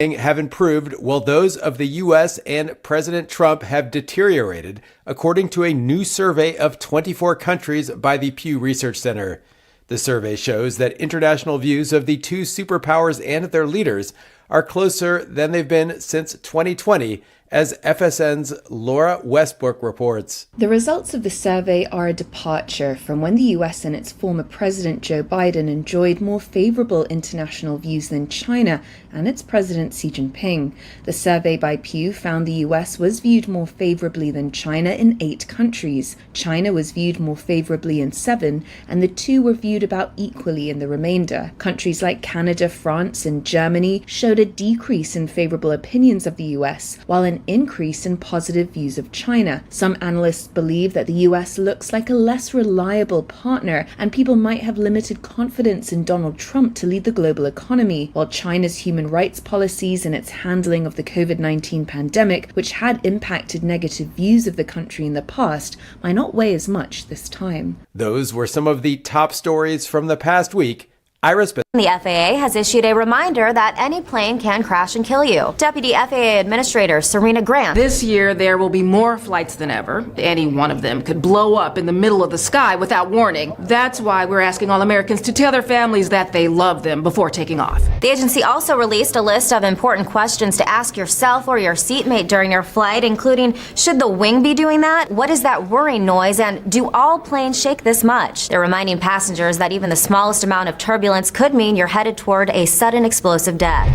have improved while those of the U.S. and President Trump have deteriorated, according to a new survey of 24 countries by the Pew Research Center. The survey shows that international views of the two superpowers and their leaders are closer than they've been since 2020, as FSN's Laura Westbrook reports. The results of the survey are a departure from when the US and its former president Joe Biden enjoyed more favorable international views than China and its president Xi Jinping. The survey by Pew found the US was viewed more favorably than China in 8 countries. China was viewed more favorably in 7, and the two were viewed about equally in the remainder. Countries like Canada, France, and Germany showed a decrease in favorable opinions of the US, while an increase in positive views of China. Some analysts believe that the US looks like a less reliable partner, and people might have limited confidence in Donald Trump to lead the global economy, while China's human rights policies and its handling of the COVID-19 pandemic, which had impacted negative views of the country in the past, might not weigh as much this time. Those were some of the top stories from the past week. Iris. The FAA has issued a reminder that any plane can crash and kill you. Deputy FAA Administrator Serena Grant. This year, there will be more flights than ever. Any one of them could blow up in the middle of the sky without warning. That's why we're asking all Americans to tell their families that they love them before taking off. The agency also released a list of important questions to ask yourself or your seatmate during your flight, including, should the wing be doing that? What is that whirring noise? And do all planes shake this much? They're reminding passengers that even the smallest amount of turbulence could mean you're headed toward a sudden explosive death.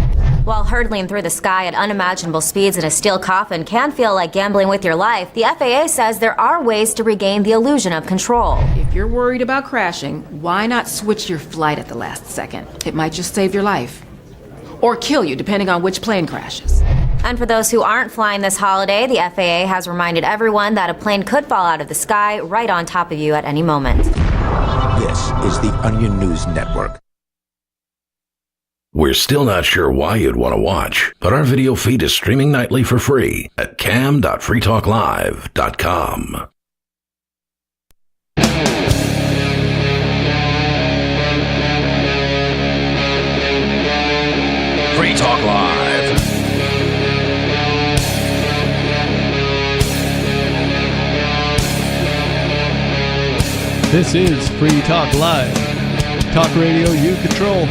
While hurtling through the sky at unimaginable speeds in a steel coffin can feel like gambling with your life, the FAA says there are ways to regain the illusion of control. If you're worried about crashing, why not switch your flight at the last second? It might just save your life. Or kill you, depending on which plane crashes. And for those who aren't flying this holiday, the FAA has reminded everyone that a plane could fall out of the sky right on top of you at any moment. This is the Onion News Network. We're still not sure why you'd want to watch, but our video feed is streaming nightly for free at cam.freetalklive.com. Free Talk Live. This is Free Talk Live. Talk radio you control.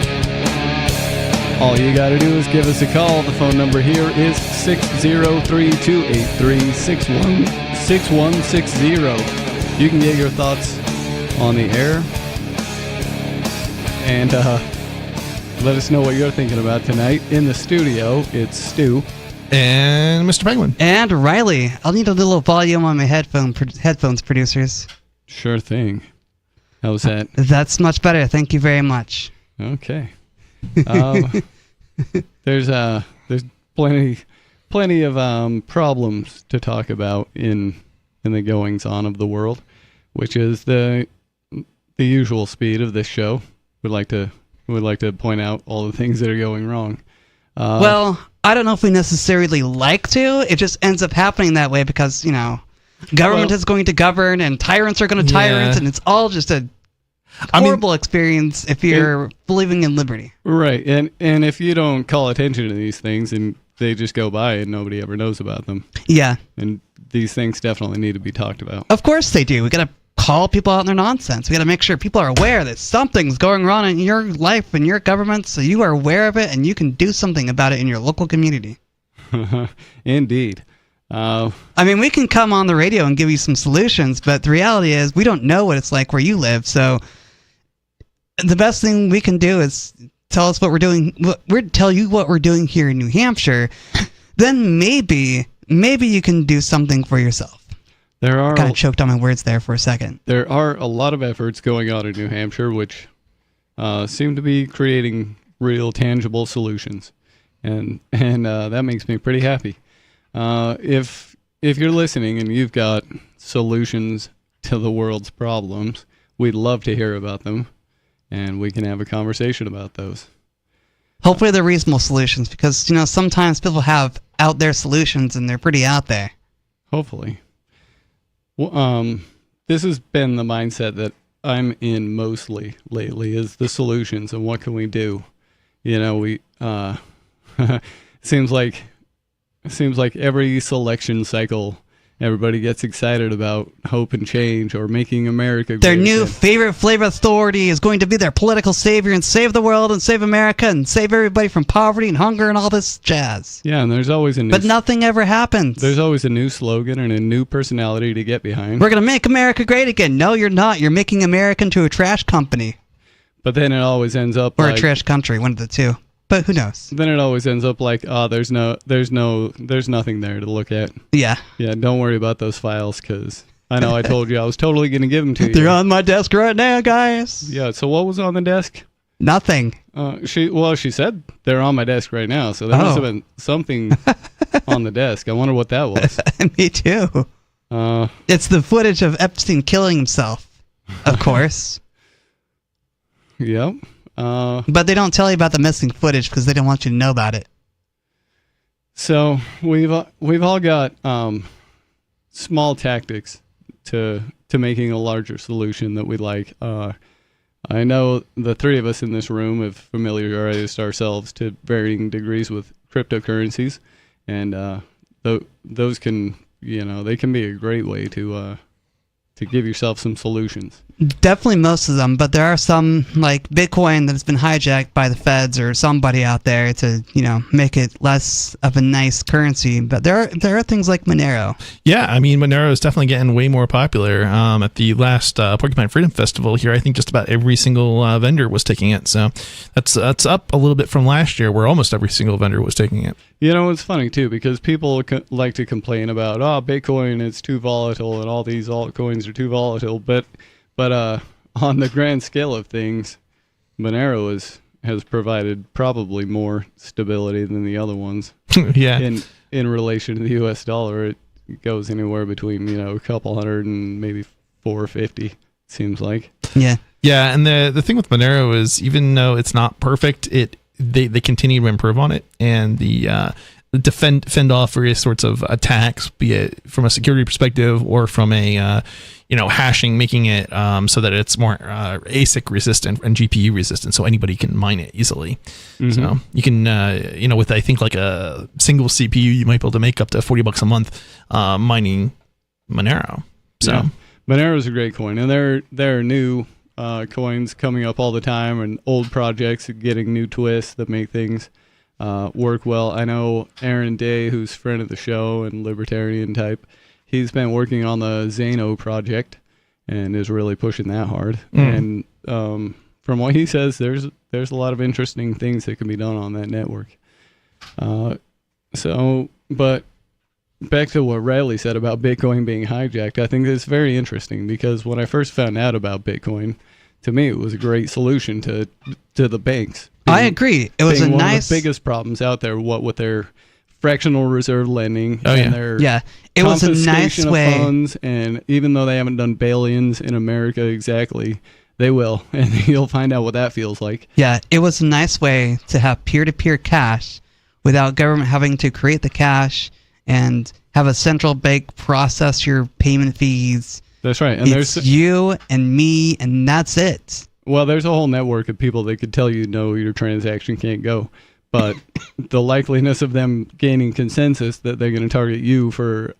All you got to do is give us a call. The phone number here is 603-283-6160. You can get your thoughts on the air and let us know what you're thinking about tonight. In the studio, it's Stu. And Mr. Penguin. And Riley. I'll need a little volume on my headphones, producers. Sure thing. How's that? That's much better. Thank you very much. Okay. There's plenty of problems to talk about in the goings on of the world, which is the usual speed of this show. We'd like to point out all the things that are going wrong. Well, I don't know if we necessarily like to. It just ends up happening that way because government is going to govern and tyrants are going to tyrants, and it's all just a horrible experience if you're believing in liberty. Right, and if you don't call attention to these things and they just go by and nobody ever knows about them. Yeah. And these things definitely need to be talked about. Of course they do. We got to call people out on their nonsense. We got to make sure people are aware that something's going wrong in your life and your government, so you are aware of it and you can do something about it in your local community. Indeed. We can come on the radio and give you some solutions, but the reality is we don't know what it's like where you live, so the best thing we can do is tell us what we're doing. Tell you what we're doing here in New Hampshire. Then maybe you can do something for yourself. Kind of choked on my words there for a second. There are a lot of efforts going on in New Hampshire which seem to be creating real tangible solutions, and that makes me pretty happy. If you're listening and you've got solutions to the world's problems, we'd love to hear about them. And we can have a conversation about those. Hopefully they're reasonable solutions because, sometimes people have out there solutions and they're pretty out there. Hopefully. Well, this has been the mindset that I'm in mostly lately is the solutions and what can we do. seems like every selection cycle, everybody gets excited about hope and change or making America great Their new again. favorite flavor authority is going to be their political savior and save the world and save America and save everybody from poverty and hunger and all this jazz. Yeah, and there's always a new... But nothing ever happens. There's always a new slogan and a new personality to get behind. We're going to make America great again. No, you're not. You're making America into a trash company. But then it always ends up Or like... a trash country, one of the two. But who knows? Then it always ends up like, oh, there's nothing there to look at. Yeah. Yeah, don't worry about those files, because I know I told you I was totally going to give them to you. They're on my desk right now, guys. Yeah, so what was on the desk? Nothing. She said they're on my desk right now, so there must have been something on the desk. I wonder what that was. Me too. It's the footage of Epstein killing himself, of course. Yep. But they don't tell you about the missing footage because they don't want you to know about it. So we've all got small tactics to making a larger solution that we like. I know the three of us in this room have familiarized ourselves to varying degrees with cryptocurrencies, and those can, they can be a great way to give yourself some solutions. Definitely most of them, but there are some, like Bitcoin, that's been hijacked by the feds or somebody out there to, make it less of a nice currency. But there are things like Monero. Yeah, I mean, Monero is definitely getting way more popular. At the last Porcupine Freedom Festival here, I think just about every single vendor was taking it. So that's up a little bit from last year, where almost every single vendor was taking it. It's funny too, because people like to complain about, Bitcoin is too volatile and all these altcoins are too volatile, but on the grand scale of things, Monero has provided probably more stability than the other ones. Yeah. In relation to the U.S. dollar, it goes anywhere between a couple hundred and maybe 450. It seems like. Yeah. Yeah, and the thing with Monero is, even though it's not perfect, they continue to improve on it, and fend off various sorts of attacks, be it from a security perspective or from a hashing, making it so that it's more ASIC resistant and GPU resistant, so anybody can mine it easily. Mm-hmm. So you can with, I think, like a single CPU, you might be able to make up to $40 a month mining Monero. So yeah. Monero is a great coin, and there are new coins coming up all the time, and old projects getting new twists that make things work well. I know Aaron Day, who's a friend of the show and libertarian type, he's been working on the Zano project and is really pushing that hard. And from what he says, there's a lot of interesting things that can be done on that network. But back to what Riley said about Bitcoin being hijacked, I think it's very interesting, because when I first found out about Bitcoin, to me it was a great solution to the banks. I agree. It was one of the biggest problems out there, what with their fractional reserve lending their it was a nice way. Of funds, and even though they haven't done bail-ins in America exactly, they will, and you'll find out what that feels like. Yeah, it was a nice way to have peer-to-peer cash without government having to create the cash and have a central bank process your payment fees. That's right. And it's you and me, and that's it. Well, there's a whole network of people that could tell you, no, your transaction can't go. But the likeliness of them gaining consensus that they're going to target you for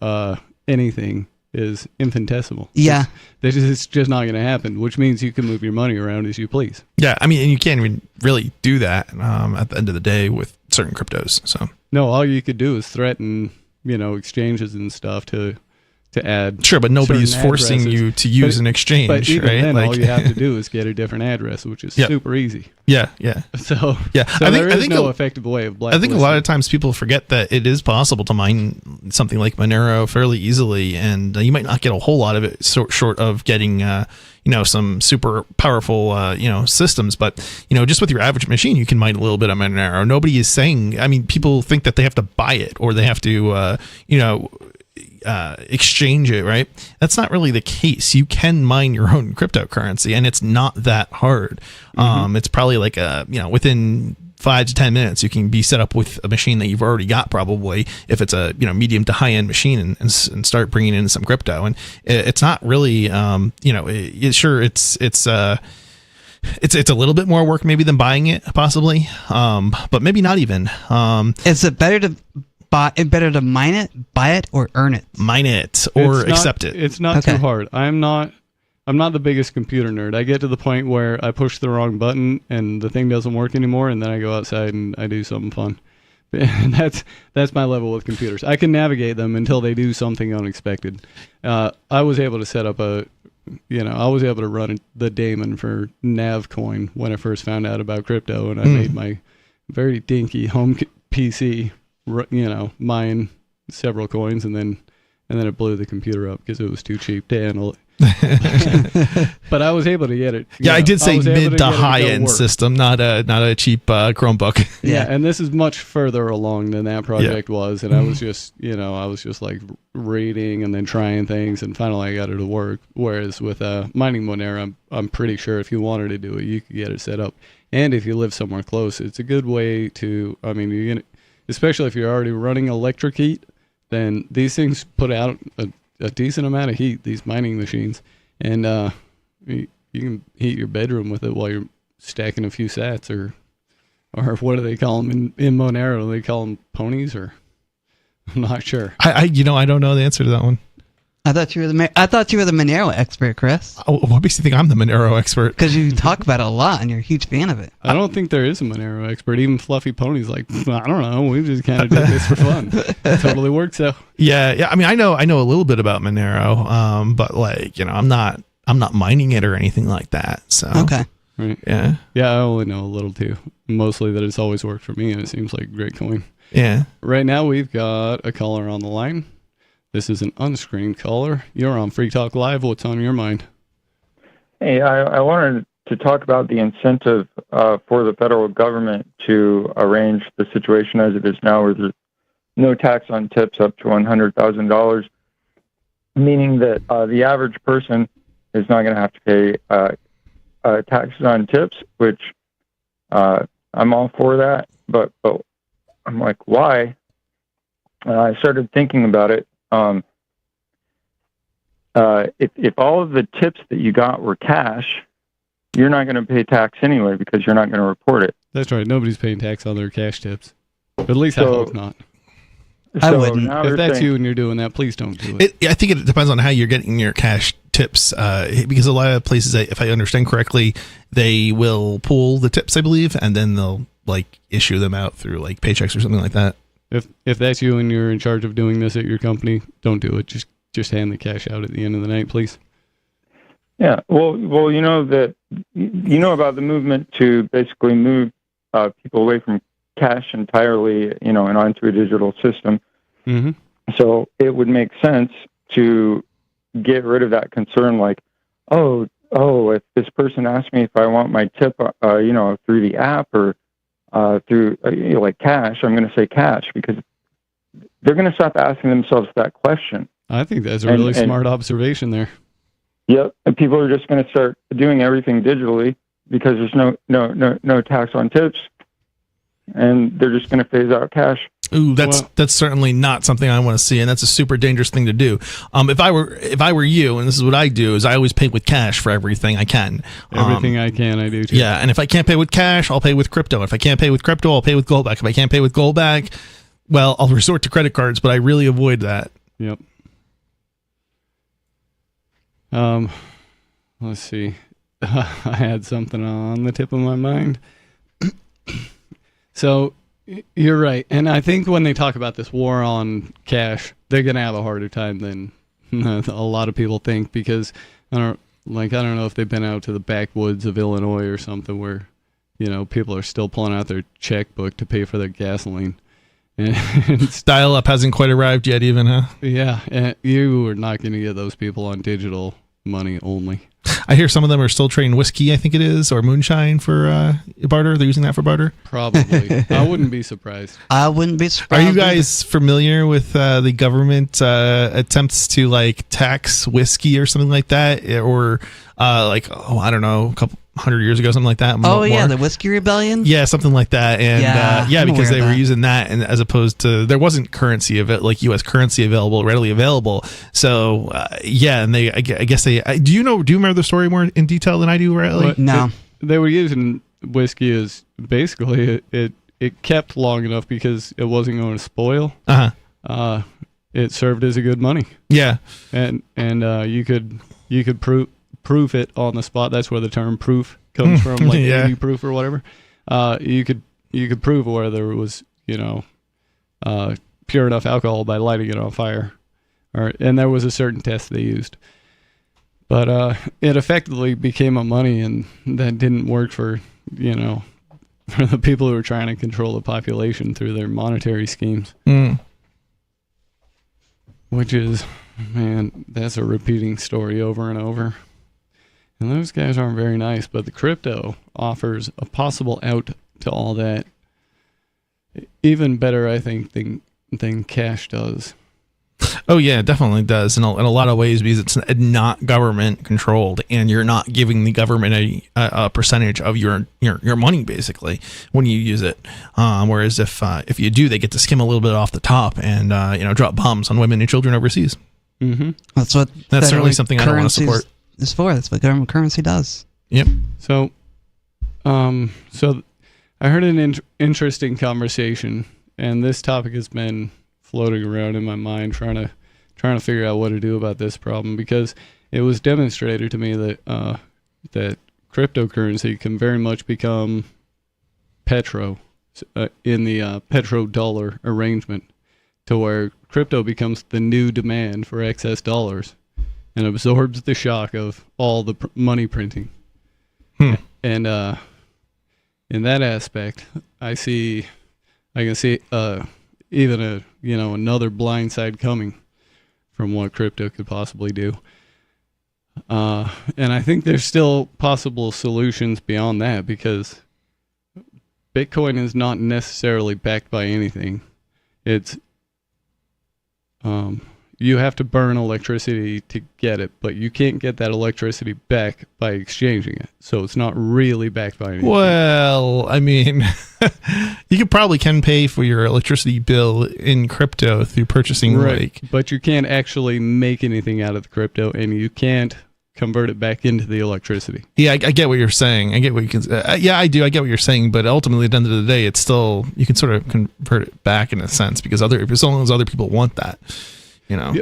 anything is infinitesimal. Yeah. It's just not going to happen, which means you can move your money around as you please. Yeah, I mean, and you can't even really do that at the end of the day with certain cryptos. So no, all you could do is threaten, exchanges and stuff to add. Sure, but nobody's forcing you to use an exchange, but even right? Then, all you have to do is get a different address, which is super easy. Yeah. So I think no effective way of blacklisting. I think a lot of times people forget that it is possible to mine something like Monero fairly easily, and you might not get a whole lot of it short of getting some super powerful systems, but just with your average machine you can mine a little bit of Monero. Nobody is saying, I mean, people think that they have to buy it or they have to exchange it, right? That's not really the case. You can mine your own cryptocurrency, and it's not that hard. It's probably like within 5 to 10 minutes you can be set up with a machine that you've already got, probably, if it's a medium to high end machine, and start bringing in some crypto. And it's not really It's a little bit more work maybe than buying it, possibly, but maybe not even. Is it better to mine it, buy it, or earn it? Mine it or accept it. It's not too hard. I'm not the biggest computer nerd. I get to the point where I push the wrong button and the thing doesn't work anymore, and then I go outside and I do something fun. And that's my level with computers. I can navigate them until they do something unexpected. I was able to set up I was able to run the daemon for Navcoin when I first found out about crypto, and I made my very dinky home PC, mine several coins, and then it blew the computer up because it was too cheap to handle it. But I was able to get it. I did say mid to high end system, not a cheap Chromebook. Yeah, and this is much further along than that project was, and I was just like reading and then trying things, and finally I got it to work. Whereas with mining Monero, I'm pretty sure if you wanted to do it, you could get it set up, and if you live somewhere close, it's a good way to. I mean, you're gonna, especially if you're already running electric heat, then these things put out a decent amount of heat, these mining machines, and you can heat your bedroom with it while you're stacking a few sats, or what do they call them in Monero? Do they call them ponies, or I'm not sure. I don't know the answer to that one. I thought you were the Monero expert, Chris. Oh, what makes you think I'm the Monero expert? Because you talk about it a lot and you're a huge fan of it. I don't think there is a Monero expert. Even Fluffy Pony's like, I don't know. We just kind of did this for fun. It totally works out. Yeah. I mean, I know a little bit about Monero, but I'm not mining it or anything like that. So okay. Right. Yeah. Yeah, I only know a little too. Mostly that it's always worked for me, and it seems like a great coin. Yeah. Right now we've got a caller on the line. This is an unscreened caller. You're on Free Talk Live. What's on your mind? Hey, I wanted to talk about the incentive for the federal government to arrange the situation as it is now, where there's no tax on tips up to $100,000, meaning that the average person is not going to have to pay taxes on tips, which I'm all for that, but I'm like, why? And I started thinking about it. If all of the tips that you got were cash, you're not going to pay tax anyway because you're not going to report it. That's right. Nobody's paying tax on their cash tips. But at least I hope not. I wouldn't. If that's you and you're doing that, please don't do it. I think it depends on how you're getting your cash tips, because a lot of places, if I understand correctly, they will pool the tips, I believe, and then they'll issue them out through paychecks or something like that. If that's you and you're in charge of doing this at your company, don't do it. Just hand the cash out at the end of the night, please. Yeah. Well, you know about the movement to basically move people away from cash entirely, and onto a digital system. Mm-hmm. So it would make sense to get rid of that concern, if this person asks me if I want my tip, through the app or through cash, I'm going to say cash, because they're going to stop asking themselves that question. I think that's a really smart observation there. Yep, and people are just going to start doing everything digitally because there's no tax on tips, and they're just going to phase out cash. Ooh, that's certainly not something I want to see, and that's a super dangerous thing to do. If I were you, and this is what I do, is I always pay with cash for everything I can. Everything I can, I do too. Yeah, and if I can't pay with cash, I'll pay with crypto. If I can't pay with crypto, I'll pay with gold back. If I can't pay with gold back, well, I'll resort to credit cards, but I really avoid that. Yep. Let's see. I had something on the tip of my mind. So you're right, and I think when they talk about this war on cash, they're gonna have a harder time than a lot of people think, because I don't know if they've been out to the backwoods of Illinois or something where people are still pulling out their checkbook to pay for their gasoline. And dial-up hasn't quite arrived yet, even, huh? Yeah, and you are not going to get those people on digital money only. I hear some of them are still trading whiskey, I think it is, or moonshine for barter. They're using that for barter. Probably. I wouldn't be surprised. I wouldn't be surprised. Are you guys familiar with the government attempts to tax whiskey or something like that, or I don't know, a couple 100 years ago, something like that? Yeah, the Whiskey Rebellion. Yeah, something like that. And I'm because they aware were of that. using that, and as opposed to, there wasn't currency of it, U.S. currency readily available. So and I guess they. Do you remember the story more in detail than I do, Riley? No. they were using whiskey as basically it kept long enough because it wasn't going to spoil. It served as a good money. Yeah, and you could proof it on the spot. That's where the term proof comes from, like 80 proof or whatever. You could prove whether it was pure enough alcohol by lighting it on fire, and there was a certain test they used. But it effectively became a money, and that didn't work for for the people who were trying to control the population through their monetary schemes. Which is, man, that's a repeating story over and over. And those guys aren't very nice, but the crypto offers a possible out to all that. Even better, I think, than cash does. Oh yeah, it definitely does in a lot of ways, because it's not government controlled, and you're not giving the government a percentage of your money basically when you use it. Whereas if you do, they get to skim a little bit off the top and drop bombs on women and children overseas. Mm-hmm. That's certainly something I don't want to support. Is for. That's what government currency does. Yep. So I heard an interesting conversation, and this topic has been floating around in my mind, trying to figure out what to do about this problem, because it was demonstrated to me that that cryptocurrency can very much become petro in the petrodollar arrangement, to where crypto becomes the new demand for excess dollars and absorbs the shock of all the money printing. And in that aspect, I can see even another blind side coming from what crypto could possibly do. And I think there's still possible solutions beyond that, because Bitcoin is not necessarily backed by anything. It's you have to burn electricity to get it, but you can't get that electricity back by exchanging it. So it's not really backed by anything. Well, I mean, you can pay for your electricity bill in crypto through purchasing, right? But you can't actually make anything out of the crypto, and you can't convert it back into the electricity. Yeah, I get what you're saying. I get what you can. I do. I get what you're saying. But ultimately, at the end of the day, it's still, you can sort of convert it back in a sense, because as long as other people want that.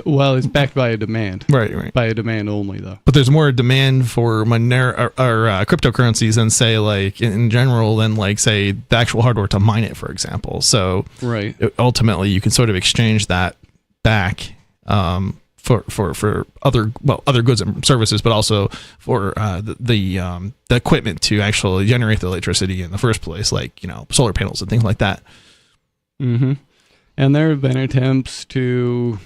Well, it's backed by a demand. Right. By a demand only, though. But there's more demand for Monero or cryptocurrencies than, say, like in general, than like, say, the actual hardware to mine it, for example. So right. Ultimately, you can sort of exchange that back for other goods and services, but also for the equipment to actually generate the electricity in the first place, like solar panels and things like that. Mm-hmm. And there have been attempts to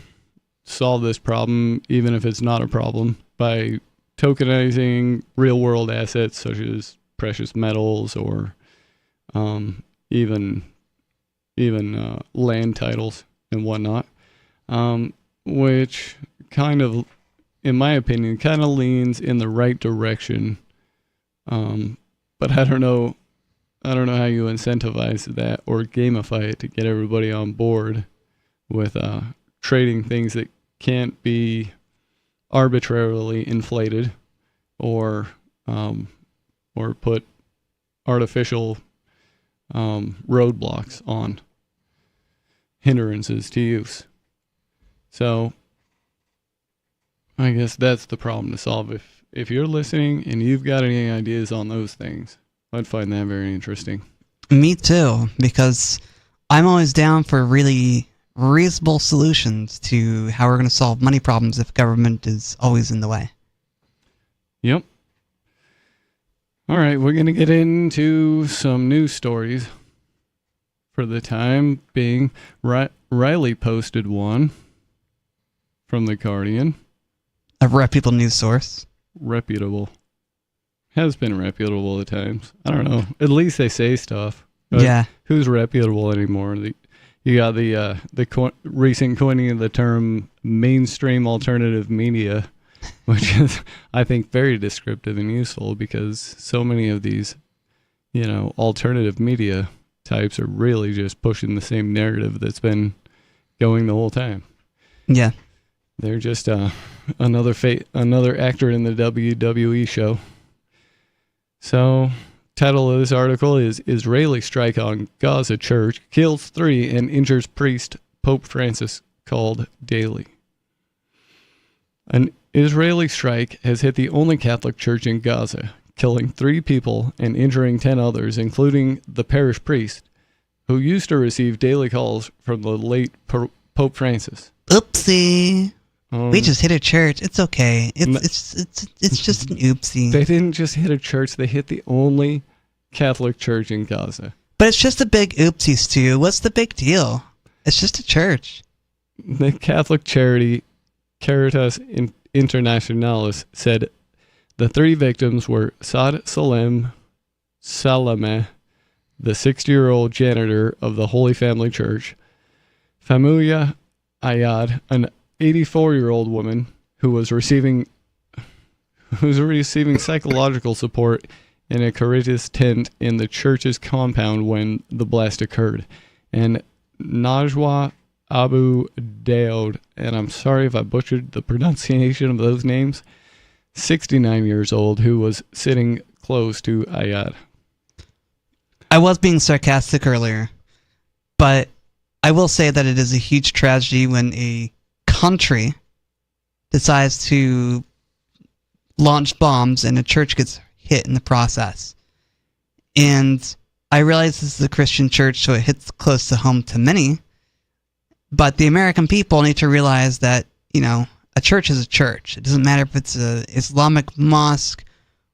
solve this problem, even if it's not a problem, by tokenizing real world assets such as precious metals or even land titles and whatnot, which kind of, in my opinion, kind of leans in the right direction. But I don't know how you incentivize that or gamify it to get everybody on board with trading things that can't be arbitrarily inflated or put artificial roadblocks on, hindrances to use. So I guess that's the problem to solve. If you're listening and you've got any ideas on those things, I'd find that very interesting. Me too, because I'm always down for really reasonable solutions to how we're going to solve money problems if government is always in the way. Yep. All right, we're going to get into some news stories. For the time being, Riley posted one from The Guardian. A reputable news source. Reputable. Has been reputable at times. I don't know. At least they say stuff. But yeah. Who's reputable anymore? You got the recent coining of the term mainstream alternative media, which is, I think, very descriptive and useful, because so many of these, alternative media types are really just pushing the same narrative that's been going the whole time. Yeah. They're just another actor in the WWE show. So, title of this article is Israeli Strike on Gaza Church Kills 3 and Injures Priest Pope Francis Called Daily. An Israeli strike has hit the only Catholic church in Gaza, killing 3 people and injuring 10 others, including the parish priest, who used to receive daily calls from the late Pope Francis. Oopsie. We just hit a church. It's okay. It's just an oopsie. They didn't just hit a church, they hit the only Catholic church in Gaza. But it's just a big oopsie, Stu. What's the big deal? It's just a church. The Catholic charity Caritas Internationalis said the 3 victims were Saad Salameh, the 60-year-old janitor of the Holy Family Church, Famuya Ayad, an 84-year-old woman who was receiving psychological support in a Caritas tent in the church's compound when the blast occurred, and Najwa Abu Daoud, and I'm sorry if I butchered the pronunciation of those names, 69 years old, who was sitting close to Ayad. I was being sarcastic earlier, but I will say that it is a huge tragedy when a country decides to launch bombs and a church gets hit in the process. And I realize this is a Christian church, so it hits close to home to many. But the American people need to realize that, a church is a church. It doesn't matter if it's an Islamic mosque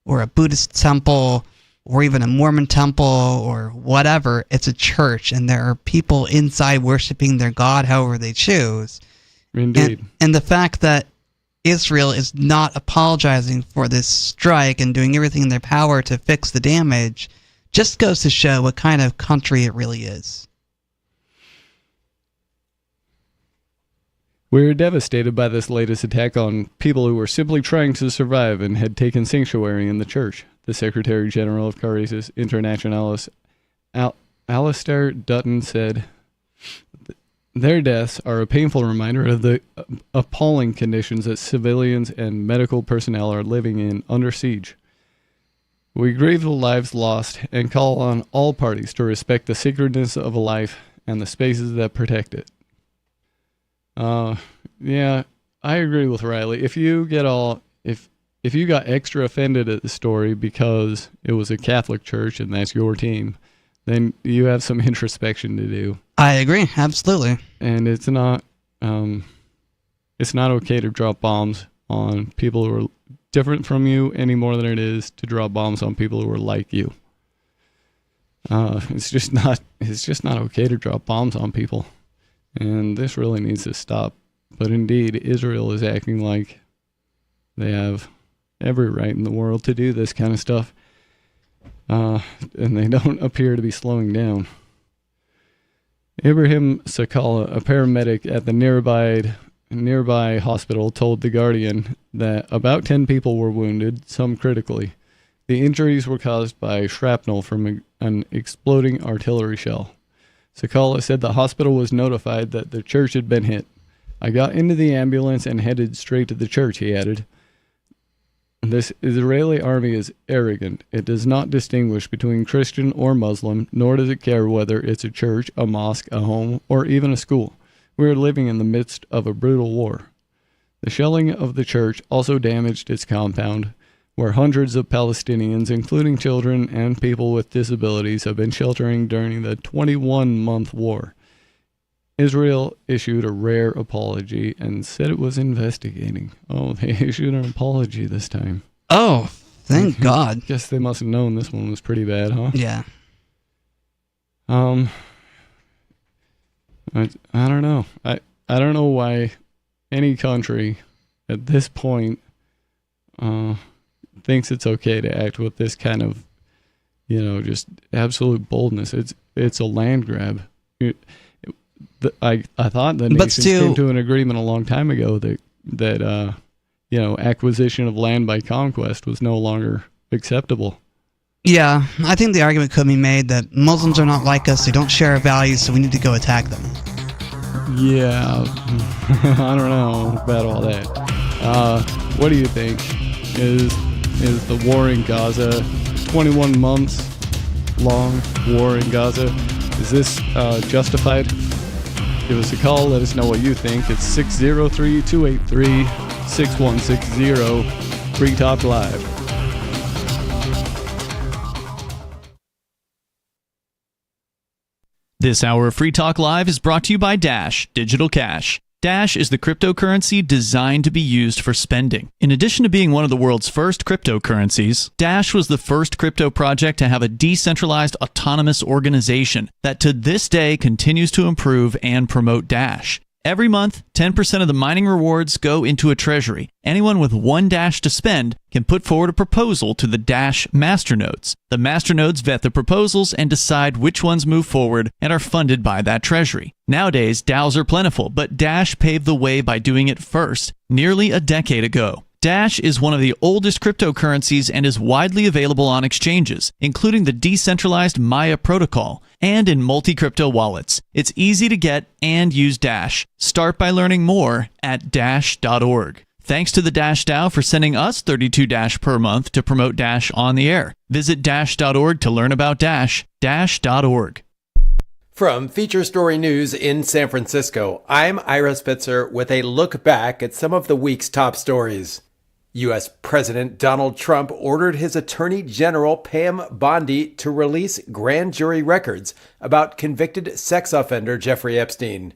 or a Buddhist temple or even a Mormon temple or whatever. It's a church, and there are people inside worshiping their God however they choose. Indeed. And the fact that Israel is not apologizing for this strike and doing everything in their power to fix the damage just goes to show what kind of country it really is. We're devastated by this latest attack on people who were simply trying to survive and had taken sanctuary in the church, the Secretary General of Caritas Internationalis, Alistair Dutton, said. Their deaths are a painful reminder of the appalling conditions that civilians and medical personnel are living in under siege. We grieve the lives lost and call on all parties to respect the sacredness of a life and the spaces that protect it. Yeah, I agree with Riley. If you got extra offended at the story because it was a Catholic church and that's your team, then you have some introspection to do. I agree, absolutely. And it's not okay to drop bombs on people who are different from you any more than it is to drop bombs on people who are like you. It's just not okay to drop bombs on people. And this really needs to stop. But indeed, Israel is acting like they have every right in the world to do this kind of stuff. And they don't appear to be slowing down. Ibrahim Sakala, a paramedic at the nearby hospital, told The Guardian that about 10 people were wounded, some critically. The injuries were caused by shrapnel from an exploding artillery shell. Sakala said the hospital was notified that the church had been hit. I got into the ambulance and headed straight to the church, he added. This Israeli army is arrogant. It does not distinguish between Christian or Muslim, nor does it care whether it's a church, a mosque, a home, or even a school. We are living in the midst of a brutal war. The shelling of the church also damaged its compound, where hundreds of Palestinians, including children and people with disabilities, have been sheltering during the 21-month war. Israel issued a rare apology and said it was investigating. Oh, they issued an apology this time. Oh, thank God. Guess they must have known this one was pretty bad, huh? Yeah. I don't know. I don't know why any country at this point thinks it's okay to act with this kind of, just absolute boldness. It's a land grab. I thought the nations came to an agreement a long time ago that acquisition of land by conquest was no longer acceptable. Yeah, I think the argument could be made that Muslims are not like us, they don't share our values, so we need to go attack them. Yeah, I don't know about all that. What do you think? Is the war in Gaza 21 months long war in Gaza. Is this justified? Give us a call. Let us know what you think. It's 603-283-6160. Free Talk Live. This hour of Free Talk Live is brought to you by Dash Digital Cash. Dash is the cryptocurrency designed to be used for spending. In addition to being one of the world's first cryptocurrencies, Dash was the first crypto project to have a decentralized autonomous organization that to this day continues to improve and promote Dash. Every month, 10% of the mining rewards go into a treasury. Anyone with one Dash to spend can put forward a proposal to the Dash masternodes. The masternodes vet the proposals and decide which ones move forward and are funded by that treasury. Nowadays, DAOs are plentiful, but Dash paved the way by doing it first, nearly a decade ago. Dash is one of the oldest cryptocurrencies and is widely available on exchanges, including the decentralized Maya protocol, and in multi-crypto wallets. It's easy to get and use Dash. Start by learning more at dash.org. Thanks to the Dash DAO for sending us 32 Dash per month to promote Dash on the air. Visit dash.org to learn about Dash. Dash.org. From Feature Story News in San Francisco, I'm Ira Spitzer with a look back at some of the week's top stories. U.S. President Donald Trump ordered his Attorney General Pam Bondi to release grand jury records about convicted sex offender Jeffrey Epstein.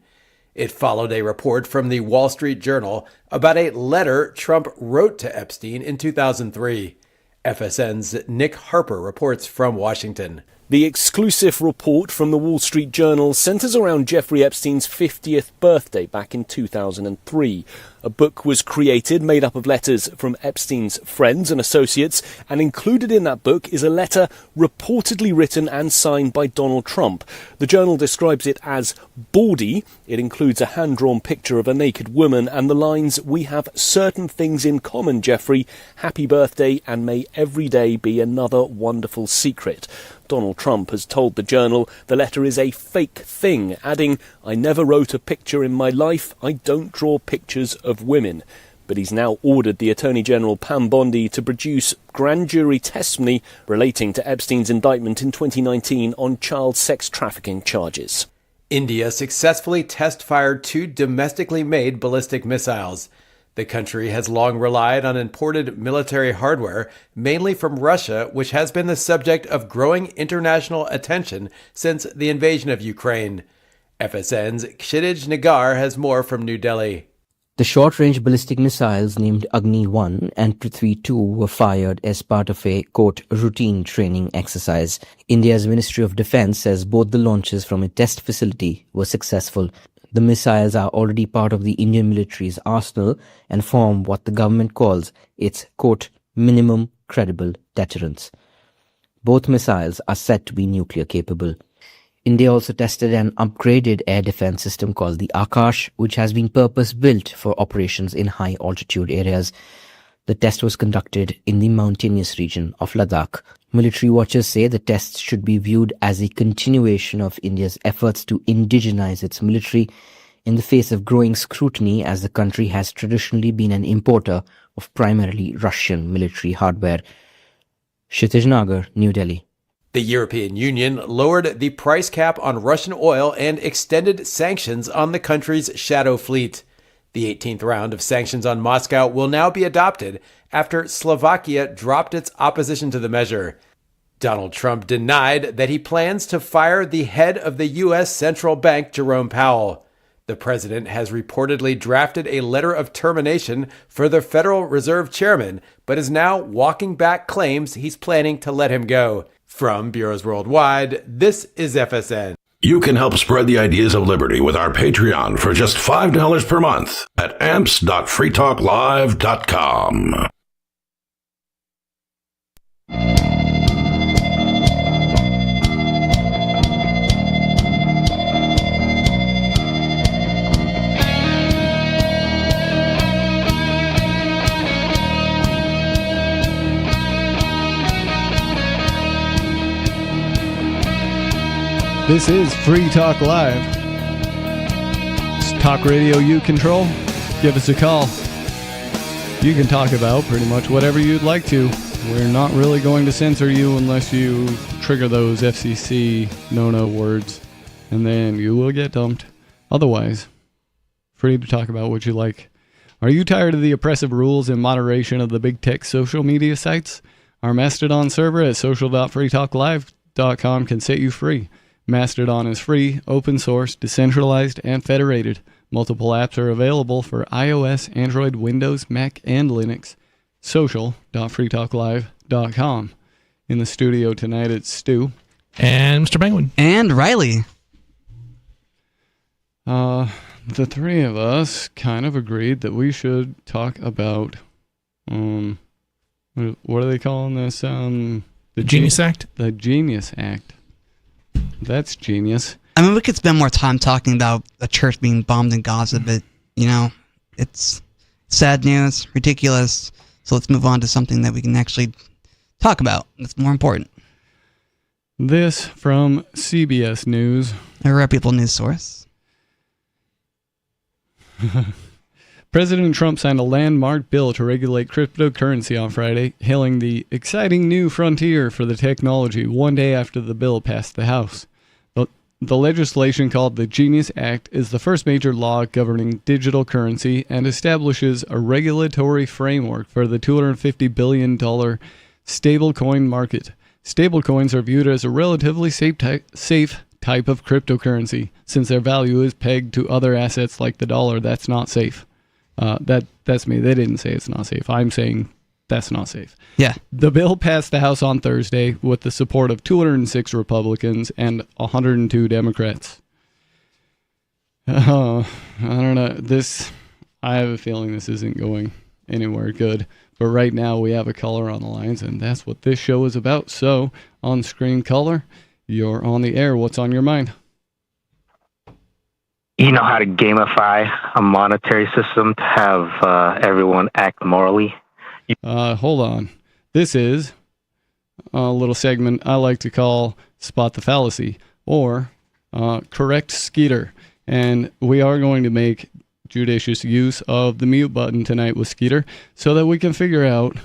It followed a report from the Wall Street Journal about a letter Trump wrote to Epstein in 2003. FSN's Nick Harper reports from Washington. The exclusive report from the Wall Street Journal centers around Jeffrey Epstein's 50th birthday back in 2003. A book was created made up of letters from Epstein's friends and associates, and included in that book is a letter reportedly written and signed by Donald Trump. The Journal describes it as bawdy. It includes a hand-drawn picture of a naked woman and the lines, "We have certain things in common, Jeffrey. Happy birthday, and may every day be another wonderful secret." Donald Trump has told the Journal the letter is a fake thing, adding, "I never wrote a picture in my life. I don't draw pictures of women." But he's now ordered the Attorney General Pam Bondi to produce grand jury testimony relating to Epstein's indictment in 2019 on child sex trafficking charges. India successfully test-fired 2 domestically made ballistic missiles. The country has long relied on imported military hardware, mainly from Russia, which has been the subject of growing international attention since the invasion of Ukraine. FSN's Kshitij Nagar has more from New Delhi. The short-range ballistic missiles named Agni-1 and Prithvi-2 were fired as part of a, quote, routine training exercise. India's Ministry of Defense says both the launches from a test facility were successful. The missiles are already part of the Indian military's arsenal and form what the government calls its, quote, minimum credible deterrence. Both missiles are said to be nuclear capable. India also tested an upgraded air defense system called the Akash, which has been purpose-built for operations in high-altitude areas. The test was conducted in the mountainous region of Ladakh. Military watchers say the tests should be viewed as a continuation of India's efforts to indigenize its military in the face of growing scrutiny, as the country has traditionally been an importer of primarily Russian military hardware. Kshitij Nagar, New Delhi. The European Union lowered the price cap on Russian oil and extended sanctions on the country's shadow fleet. The 18th round of sanctions on Moscow will now be adopted after Slovakia dropped its opposition to the measure. Donald Trump denied that he plans to fire the head of the U.S. Central Bank, Jerome Powell. The president has reportedly drafted a letter of termination for the Federal Reserve chairman, but is now walking back claims he's planning to let him go. From Bureaus Worldwide, this is FSN. You can help spread the ideas of liberty with our Patreon for just $5 per month at amps.freetalklive.com. This is Free Talk Live. It's talk radio you control. Give us a call. You can talk about pretty much whatever you'd like to. we're not really going to censor you unless you trigger those FCC no-no words, and then you will get dumped. Otherwise, free to talk about what you like. Are you tired of the oppressive rules and moderation of the big tech social media sites? Our Mastodon server at social.freetalklive.com can set you free. Mastodon is free, open source, decentralized, and federated. Multiple apps are available for iOS, Android, Windows, Mac, and Linux. Social.freetalklive.com. In the studio tonight, it's Stu. And Mr. Penguin. And Riley. The three of us kind of agreed that we should talk about, what are they calling this? The Genius Act? The Genius Act. That's genius. I mean, we could spend more time talking about a church being bombed in Gaza, but, it's sad news, ridiculous. So let's move on to something that we can actually talk about. That's more important. This from CBS News. A reputable news source. President Trump signed a landmark bill to regulate cryptocurrency on Friday, hailing the exciting new frontier for the technology one day after the bill passed the House. The legislation, called the Genius Act, is the first major law governing digital currency and establishes a regulatory framework for the $250 billion stablecoin market. Stablecoins are viewed as a relatively safe type of cryptocurrency, since their value is pegged to other assets like the dollar. That's not safe. That's me. They didn't say it's not safe. I'm saying that's not safe. Yeah. The bill passed the House on Thursday with the support of 206 Republicans and 102 Democrats. I don't know. I have a feeling this isn't going anywhere good. But right now we have a caller on the lines, and that's what this show is about. So, on-screen caller, you're on the air. What's on your mind? You know how to gamify a monetary system to have everyone act morally? Hold on. This is a little segment I like to call Spot the Fallacy, or Correct Skeeter. And we are going to make judicious use of the mute button tonight with Skeeter so that we can figure out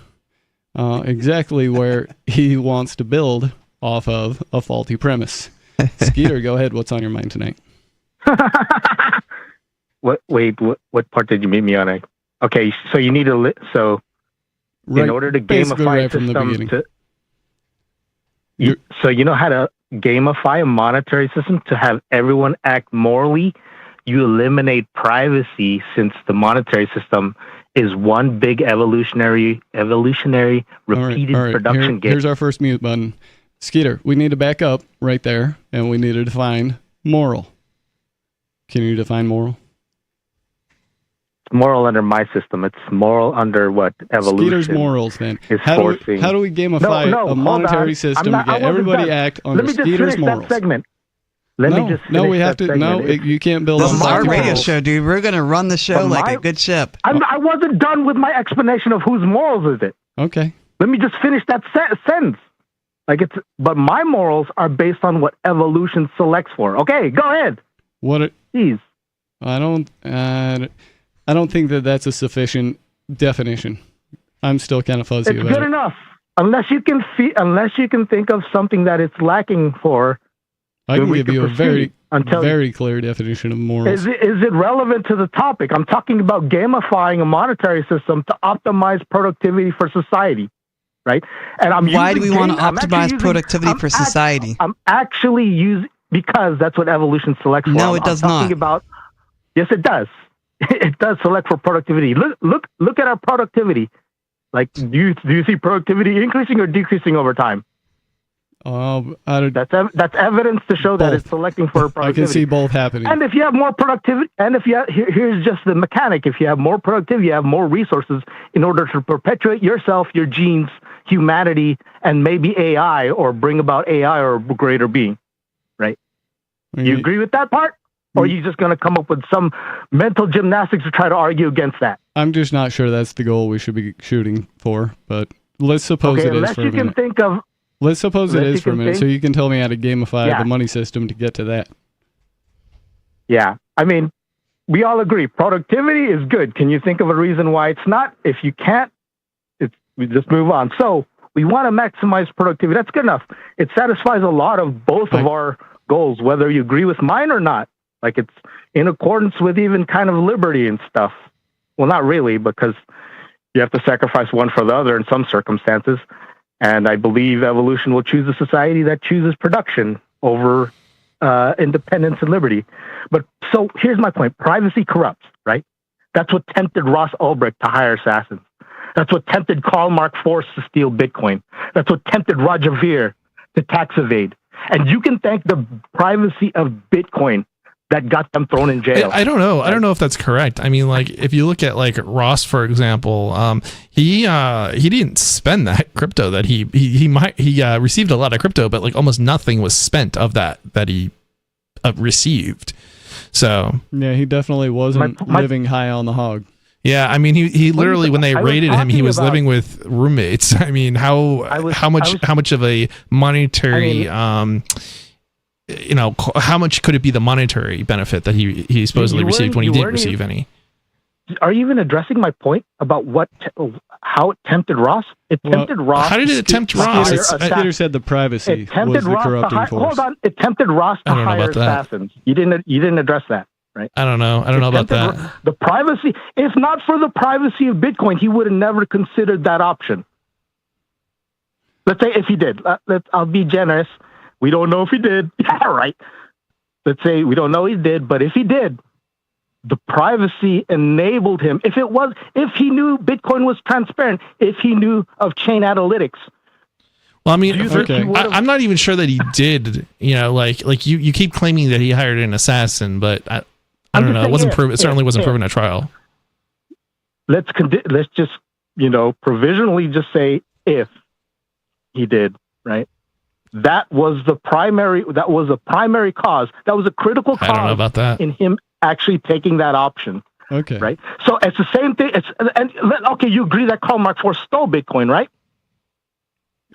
exactly where he wants to build off of a faulty premise. Skeeter, go ahead. What's on your mind tonight? What part did you meet me on? Okay, so you need to in order to gamify a system, so you know how to gamify a monetary system to have everyone act morally. You eliminate privacy, since the monetary system is one big evolutionary repeated production game. Here's our first mute button. Skeeter, we need to back up right there, and we need to define moral. Can you define moral? Moral under my system. It's moral under what evolution. Skeeter's morals, then. How do we gamify a monetary system to get everybody act under Skeeter's morals? That segment. Let me just finish that segment. You can't build. This is our radio show, dude. We're gonna run the show like a good ship. I wasn't done with my explanation of whose morals is it. Okay. Let me just finish that sentence. But my morals are based on what evolution selects for. Okay, go ahead. Please. I don't think that's a sufficient definition. I'm still kind of fuzzy about it. It's good enough. Unless you can think of something that it's lacking for. I can give you a very clear definition of morals. Is it relevant to the topic? I'm talking about gamifying a monetary system to optimize productivity for society, right? And why do we want to optimize productivity for society? I'm actually using, because that's what evolution selects for. No, it does not. Yes, it does. It does select for productivity. Look at our productivity. Like, do you see productivity increasing or decreasing over time? That's evidence to show that it's selecting for productivity. I can see both happening. And if you have more productivity, here's just the mechanic. If you have more productivity, you have more resources in order to perpetuate yourself, your genes, humanity, and maybe AI, or bring about AI or greater being, right? You agree with that part? Or are you just going to come up with some mental gymnastics to try to argue against that? I'm just not sure that's the goal we should be shooting for, but let's suppose it is for a minute. Let's suppose it is for a minute, so you can tell me how to gamify the money system to get to that. Yeah. I mean, we all agree productivity is good. Can you think of a reason why it's not? If you can't, we just move on. So we want to maximize productivity. That's good enough. It satisfies a lot of both of our goals, whether you agree with mine or not. Like, it's in accordance with even kind of liberty and stuff. Well, not really, because you have to sacrifice one for the other in some circumstances. And I believe evolution will choose a society that chooses production over independence and liberty. But so here's my point. Privacy corrupts, right? That's what tempted Ross Ulbricht to hire assassins. That's what tempted Karl Marx Force to steal Bitcoin. That's what tempted Roger Ver to tax evade. And you can thank the privacy of Bitcoin that got them thrown in jail. I don't know. I don't know if that's correct. I mean, like, if you look at like Ross, for example, he didn't spend that crypto that he received a lot of crypto, but like almost nothing was spent of that he received. So yeah, he definitely wasn't living high on the hog. Yeah, I mean, he literally, when they raided him, he was living with roommates. I mean, how much of a monetary how much could it be the monetary benefit that he supposedly received when he didn't receive any? Are you even addressing my point about how it tempted Ross? It tempted Ross. How did it tempt Ross? Peter said the privacy was the corrupting force. Hold on. It tempted Ross to hire assassins. You didn't address that, right? I don't know. I don't know about that. The privacy. If not for the privacy of Bitcoin, he would have never considered that option. Let's say if he did. I'll be generous. We don't know if he did. Yeah, right. Let's say we don't know he did, but if he did, the privacy enabled him. If he knew Bitcoin was transparent, if he knew of chain analytics. Well, I mean, I'm not even sure that he did. You know, like you keep claiming that he hired an assassin, but I don't know. It wasn't proven. It certainly wasn't proven at trial. Let's just provisionally just say if he did, right? That was a primary cause. That was a critical cause. I don't know about that. In him actually taking that option. Okay. Right. So it's the same thing. Okay, you agree that Karl Marx Force stole Bitcoin, right?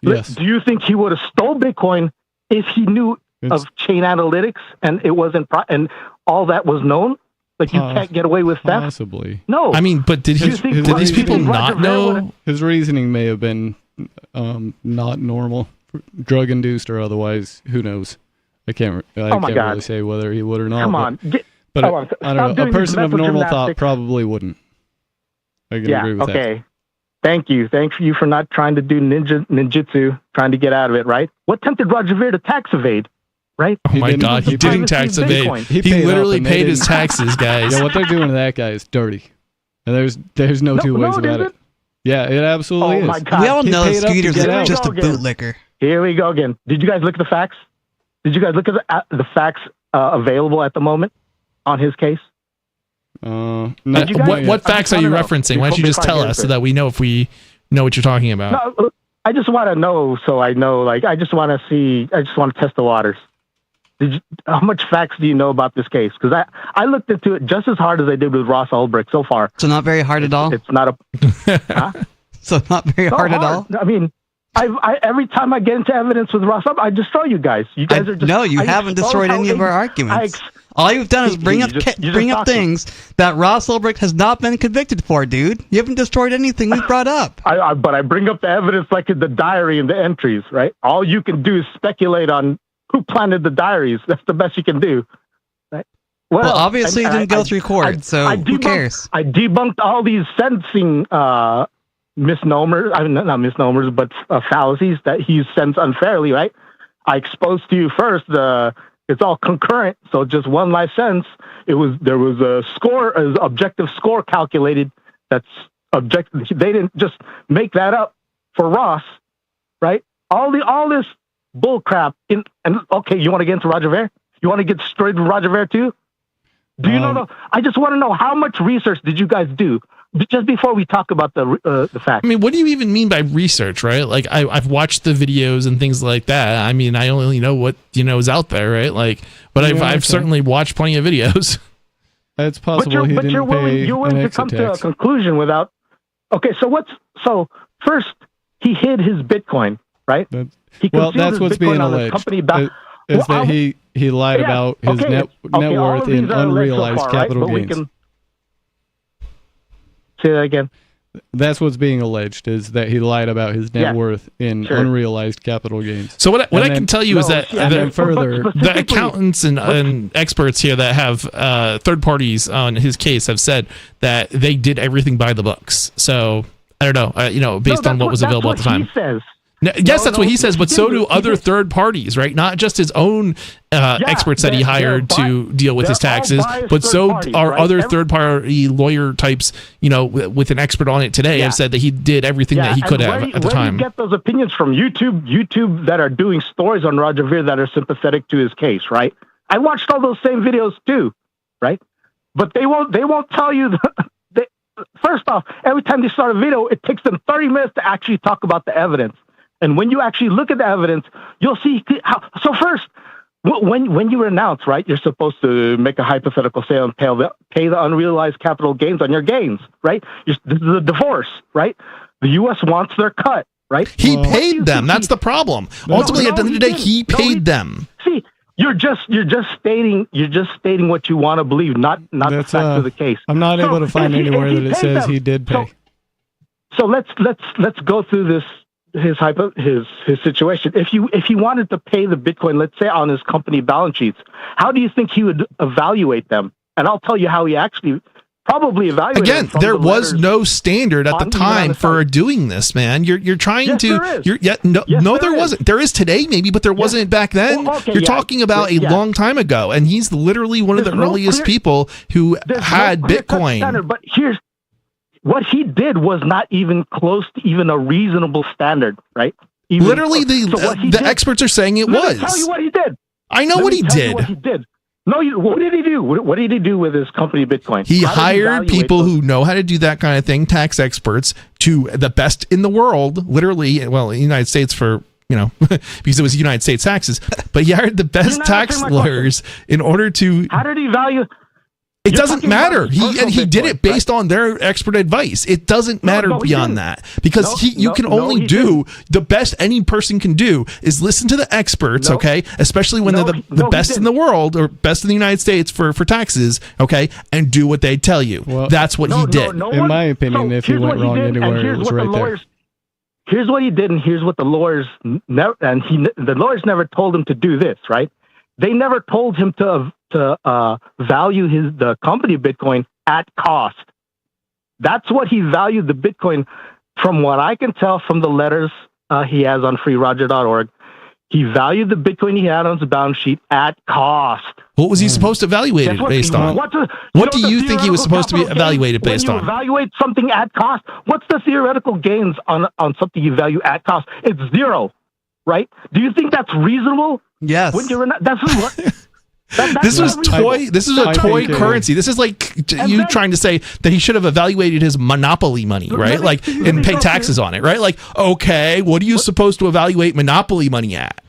Yes. Do you think he would have stole Bitcoin if he knew of chain analytics and it wasn't and all that was known? Like, you can't get away with that. Possibly. No. I mean, but did these people not know? His reasoning may have been not normal. Drug induced or otherwise, who knows? I can't really say whether he would or not. Come on. But I don't know. A person of normal thought probably wouldn't. I can agree with that. Okay. Thank you. Thank you for not trying to do ninjutsu, trying to get out of it, right? What tempted Roger Ver to tax evade, right? Oh my God, he didn't tax evade. He literally paid his taxes, guys. Yeah, what they're doing to that guy is dirty. And there's no two ways about it. Yeah, it absolutely is. My God. We all know Skeeter's just a bootlicker. Here we go again. Did you guys look at the facts? Did you guys look at the facts available at the moment on his case? No. What facts are you referencing? Why don't you just tell us so that we know if we know what you're talking about? No, I just want to know so I know. Like, I just want to see. I just want to test the waters. How much facts do you know about this case? Because I looked into it just as hard as I did with Ross Ulbricht so far. So not very hard at all? It's not a... Huh? So not very hard at all? I mean... I every time I get into evidence with Ross, I destroy you guys. You guys are just... No, you haven't destroyed any of our arguments. All you've done is bring up things that Ross Ulbricht has not been convicted for, dude. You haven't destroyed anything we've brought up. But I bring up the evidence like in the diary and the entries, right? All you can do is speculate on who planted the diaries. That's the best you can do. Right? Well, obviously it didn't go through court, so who cares? I debunked all these sentencing misnomers, I mean, not misnomers, but fallacies that he sends unfairly, right? I exposed to you first it's all concurrent, so just one life sentence. There was a score, an objective score calculated that's objective. They didn't just make that up for Ross, right? All this bull crap okay, you want to get into Roger Ver? You want to get straight to Roger Ver too? Do you know? I just want to know, how much research did you guys do? Just before we talk about the facts. I mean, what do you even mean by research, right? Like, I've watched the videos and things like that. I mean, I only know what is out there, right? Like, but I've certainly watched plenty of videos. It's possible he didn't pay you're willing to come to a conclusion without. Okay, so first he hid his Bitcoin, right? That's what's being alleged. That he lied about his net worth in unrealized capital gains. Say that again. That's what's being alleged, is that he lied about his net worth in unrealized capital gains. So what I can tell you is that the accountants and experts here that have third parties on his case have said that they did everything by the books. So I don't know, based on what was available at the time. He says. Yes, that's what he says, but so do other third parties, right? Not just his own experts that he hired to deal with his taxes, but so are other third-party lawyer types, with an expert on it today, have said that he did everything that he could have at the time. Where do you get those opinions from? YouTube that are doing stories on Roger Ver that are sympathetic to his case, right? I watched all those same videos too, right? But they won't tell you. First off, every time they start a video, it takes them 30 minutes to actually talk about the evidence. And when you actually look at the evidence, you'll see how. So first, when you renounce, right, you're supposed to make a hypothetical sale and pay the unrealized capital gains on your gains, right? This is a divorce, right? The U.S. wants their cut, right? He paid them. That's the problem. Ultimately, at the end of the day, he paid them. See, you're just stating what you want to believe, not the facts of the case. I'm not able to find anywhere that it says he did pay. So let's go through this. His situation. If he wanted to pay the Bitcoin, let's say on his company balance sheets, how do you think he would evaluate them? And I'll tell you how he actually probably evaluated. Again, there was no standard at the time for doing this, man. You're trying to. There wasn't. There is today, maybe, but there wasn't back then. You're talking about a long time ago, and he's literally one of the earliest people who had Bitcoin. Standard, but here's. What he did was not even close to even a reasonable standard, right? Literally, the experts are saying it was. Let me tell you what he did. I know what he did. No, what did he do? What did he do with his company Bitcoin? He hired people who know how to do that kind of thing, tax experts, to the best in the world, literally, well, in the United States for, because it was United States taxes, but he hired the best tax lawyers in order to... How did he value... It doesn't matter. He did it based on their expert advice. It doesn't matter beyond that, because you can only do the best any person can do is listen to the experts, okay? Especially when they're the best in the world or best in the United States for taxes, okay? And do what they tell you. Well, that's what he did. In my opinion, if he went wrong anywhere, it was right there. Here's what he did, and here's what the lawyers the lawyers never told him to do this, right? They never told him to value the company Bitcoin at cost. That's what he valued the Bitcoin, from what I can tell from the letters he has on freeroger.org. He valued the Bitcoin he had on his balance sheet at cost. What was he supposed to evaluate it based on? What do you think he was supposed to be evaluated based on? When you evaluate something at cost, what's the theoretical gains on something you value at cost? It's zero, right? Do you think that's reasonable? Yes. That's what. This was toy. This is a toy currency. This is like you trying to say that he should have evaluated his monopoly money, right? Like, and pay taxes on it, right? Like, okay, what are you supposed to evaluate monopoly money at?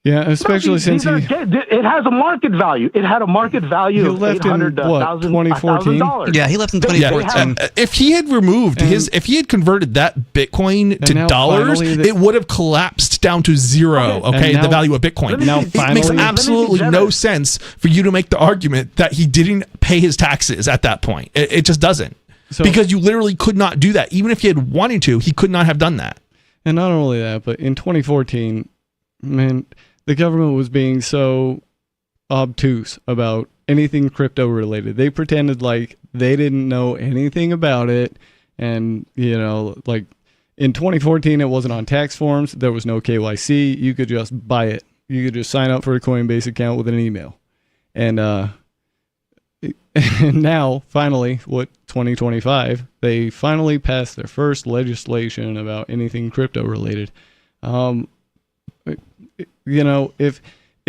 Yeah, especially since it has a market value. It had a market value of $800,000. Yeah, he left in 2014. If he had removed if he had converted that Bitcoin to dollars, it would have collapsed down to zero. Okay, the value of Bitcoin. It makes absolutely no sense for you to make the argument that he didn't pay his taxes at that point. It just doesn't, because you literally could not do that. Even if he had wanted to, he could not have done that. And not only that, but in 2014, man, the government was being so obtuse about anything crypto related. They pretended like they didn't know anything about it. And, like in 2014, it wasn't on tax forms. There was no KYC. You could just buy it. You could just sign up for a Coinbase account with an email. And now, finally, 2025, they finally passed their first legislation about anything crypto related. If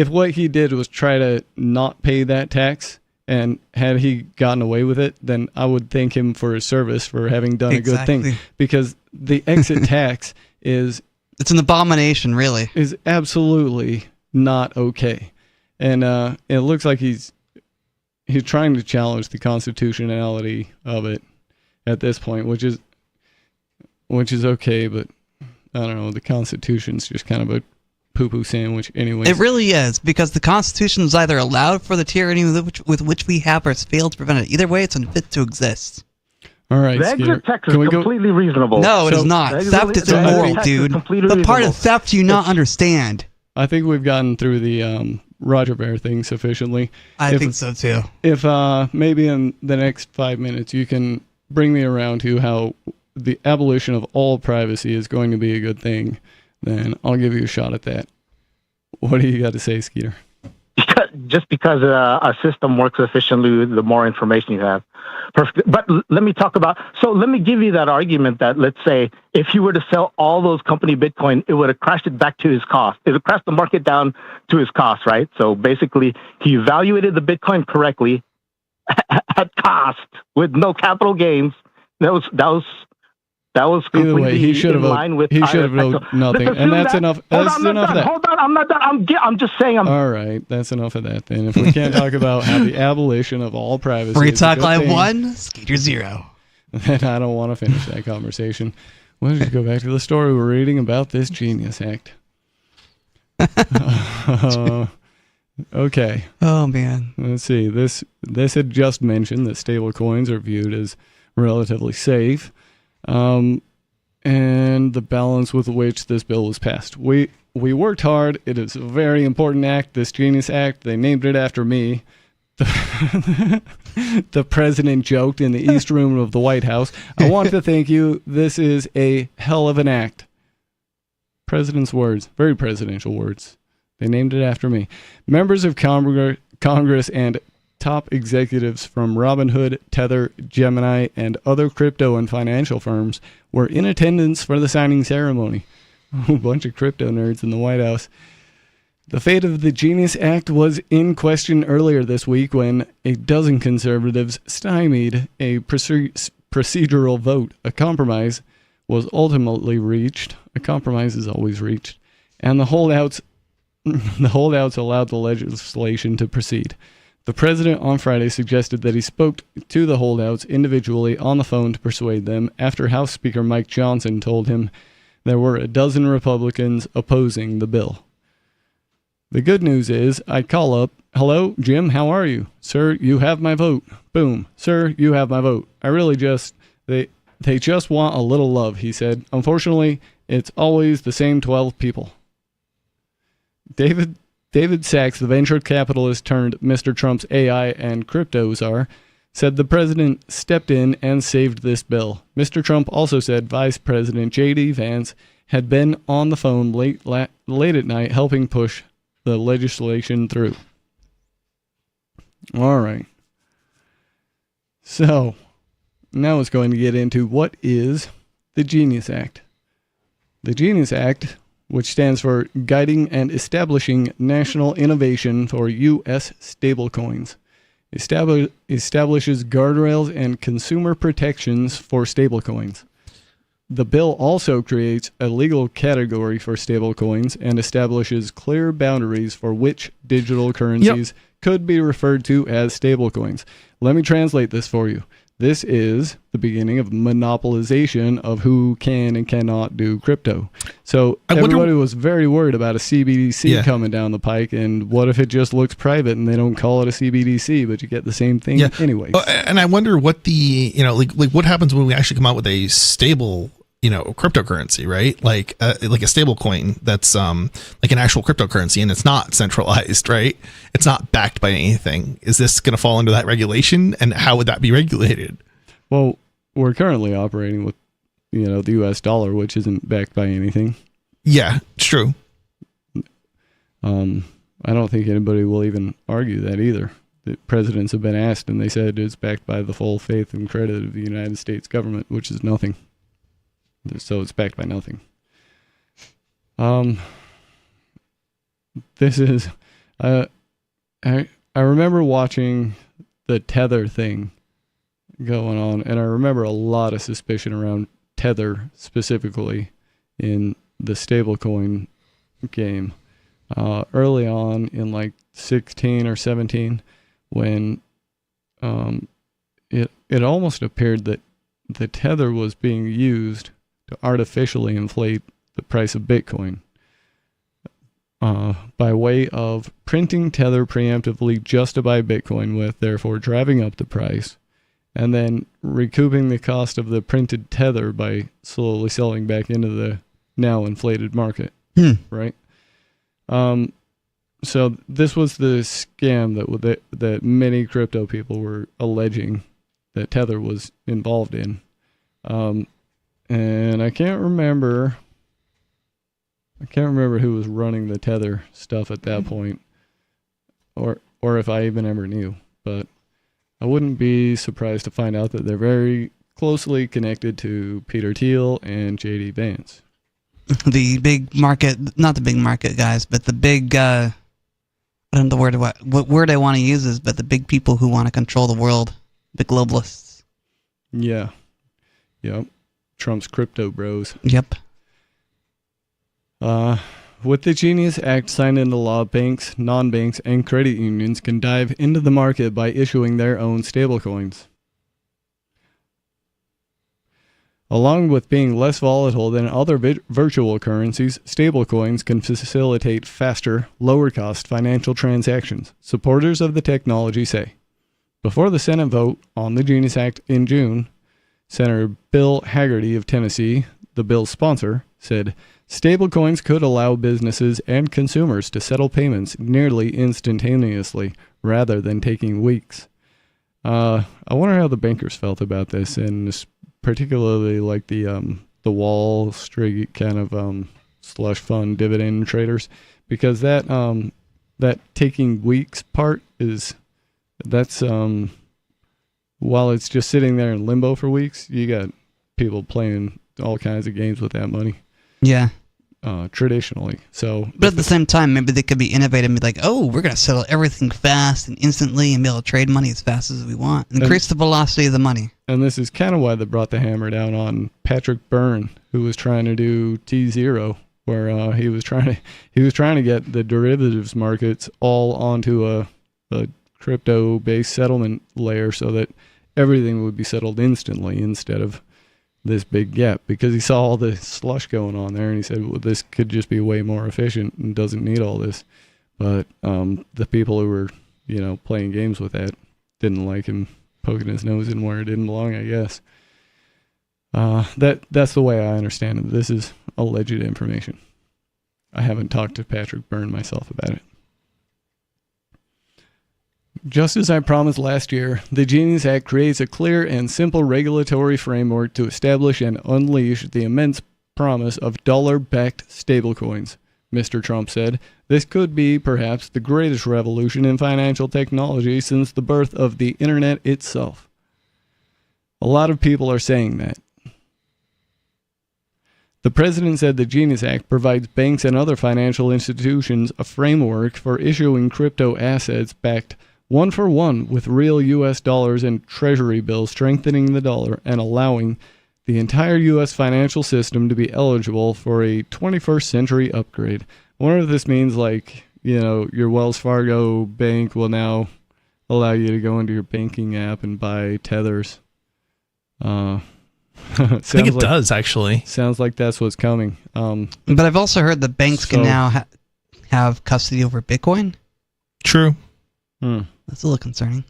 what he did was try to not pay that tax, and had he gotten away with it, then I would thank him for his service for having done a good thing. Because the exit tax it's an abomination, really. Is absolutely not okay. And it looks like he's trying to challenge the constitutionality of it at this point, which is okay, but I don't know, the Constitution's just kind of a poo-poo sandwich anyway. It really is, because the Constitution is either allowed for the tyranny with which we have or it's failed to prevent it. Either way, it's unfit to exist. All right, The Skeeter. exit tax is Can we go? completely reasonable. No, it is not. The Theft is exit immoral, tax is dude. completely But part of reasonable. theft you not understand. I think we've gotten through the Roger Ver thing sufficiently. I think so too. If maybe in the next 5 minutes you can bring me around to how the abolition of all privacy is going to be a good thing, then I'll give you a shot at that. What do you got to say, Skeeter? Just because a system works efficiently, the more information you have. Perfect. But let me talk about, so let me give you that argument that, let's say, if you were to sell all those company Bitcoin, it would have crashed it back to his cost. It would crashed the market down to his cost, right? So basically, he evaluated the Bitcoin correctly at cost with no capital gains. That was Either way, completely he should have in line with he should have IRS. owed nothing, Let's and assume that's that- enough. Hold That's on, I'm not enough of done. that. Hold on, I'm not done. I'm just saying. All right, that's enough of that then. If we can't talk about how the abolition of all privacy Free is a Talk good Live thing, 1, Skeeter 0. then I don't want to finish that conversation. We'll just go back to the story we're reading about this Genius Act. Okay. Oh man. Let's see. This had just mentioned that stable coins are viewed as relatively safe, and the balance with which this bill was passed. We worked hard. It is a very important act. This Genius Act. They named it after me. The president joked in the East Room of the White House. I want to thank you. This is a hell of an act. President's words, very presidential words. They named it after me. Members of Congress and top executives from Robinhood, Tether, Gemini, and other crypto and financial firms were in attendance for the signing ceremony. A bunch of crypto nerds in the White House. The fate of the Genius Act was in question earlier this week when a dozen conservatives stymied a procedural vote. A compromise was ultimately reached. A compromise is always reached. And the holdouts allowed the legislation to proceed. The president on Friday suggested that he spoke to the holdouts individually on the phone to persuade them after House Speaker Mike Johnson told him there were a dozen Republicans opposing the bill. The good news is, I call up, hello, Jim, how are you? Sir, you have my vote. Boom. Sir, you have my vote. They just want a little love, he said. Unfortunately, it's always the same 12 people. David Sachs, the venture capitalist turned Mr. Trump's AI and crypto czar, said the president stepped in and saved this bill. Mr. Trump also said Vice President J.D. Vance had been on the phone late at night helping push the legislation through. All right. So, now it's going to get into what is the Genius Act. The Genius Act, which stands for Guiding and Establishing National Innovation for U.S. Stablecoins, establishes guardrails and consumer protections for stablecoins. The bill also creates a legal category for stablecoins and establishes clear boundaries for which digital currencies could be referred to as stablecoins. Let me translate this for you. This is the beginning of monopolization of who can and cannot do crypto. So everybody was very worried about a CBDC coming down the pike, and what if it just looks private and they don't call it a CBDC, but you get the same thing anyways? And I wonder what the, like what happens when we actually come out with a stable, cryptocurrency, right? Like a stable coin that's like an actual cryptocurrency, and it's not centralized, right? It's not backed by anything. Is this going to fall under that regulation, and how would that be regulated? Well, we're currently operating with, the U.S. dollar, which isn't backed by anything. Yeah, it's true. I don't think anybody will even argue that either. The presidents have been asked, and they said it's backed by the full faith and credit of the United States government, which is nothing. So it's backed by nothing. This is, I remember watching the Tether thing going on, and I remember a lot of suspicion around Tether specifically in the stablecoin game early on in like 16 or 17 when it almost appeared that the Tether was being used to artificially inflate the price of Bitcoin by way of printing Tether preemptively just to buy Bitcoin with, therefore driving up the price, and then recouping the cost of the printed tether by slowly selling back into the now inflated market. Right? So this was the scam that many crypto people were alleging that Tether was involved in. And I can't remember who was running the Tether stuff at that point, or if I even ever knew. But I wouldn't be surprised to find out that they're very closely connected to Peter Thiel and J.D. Vance. The big market, not the big market guys, but the big, I don't know what word I want to use is, but the big people who want to control the world, the globalists. Yeah. Yep. Trump's crypto bros. Yep. With the Genius Act signed into law, banks, non-banks, and credit unions can dive into the market by issuing their own stablecoins. Along with being less volatile than other virtual currencies, stablecoins can facilitate faster, lower-cost financial transactions, supporters of the technology say. Before the Senate vote on the Genius Act in June, Senator Bill Hagerty of Tennessee, the bill's sponsor, said stablecoins could allow businesses and consumers to settle payments nearly instantaneously rather than taking weeks. I wonder how the bankers felt about this, and particularly like the Wall Street kind of slush fund dividend traders, because that taking weeks part that's while it's just sitting there in limbo for weeks, you got people playing all kinds of games with that money. Yeah. Traditionally. But at the same time, maybe they could be innovative and be like, oh, we're going to settle everything fast and instantly and be able to trade money as fast as we want. Increase the velocity of the money. And this is kind of why they brought the hammer down on Patrick Byrne, who was trying to do T0, where he was trying to get the derivatives markets all onto a crypto-based settlement layer so that everything would be settled instantly instead of this big gap, because he saw all the slush going on there and he said, well, this could just be way more efficient and doesn't need all this. But the people who were, playing games with that didn't like him poking his nose in where it didn't belong, I guess. That's the way I understand it. This is alleged information. I haven't talked to Patrick Byrne myself about it. Just as I promised last year, the Genius Act creates a clear and simple regulatory framework to establish and unleash the immense promise of dollar-backed stablecoins, Mr. Trump said. This could be perhaps the greatest revolution in financial technology since the birth of the internet itself. A lot of people are saying that. The president said the Genius Act provides banks and other financial institutions a framework for issuing crypto assets backed one for one with real U.S. dollars and treasury bills, strengthening the dollar and allowing the entire U.S. financial system to be eligible for a 21st century upgrade. I wonder if this means your Wells Fargo bank will now allow you to go into your banking app and buy tethers. I think it does, actually. Sounds like that's what's coming. But I've also heard that banks can now have custody over Bitcoin. True. That's a little concerning.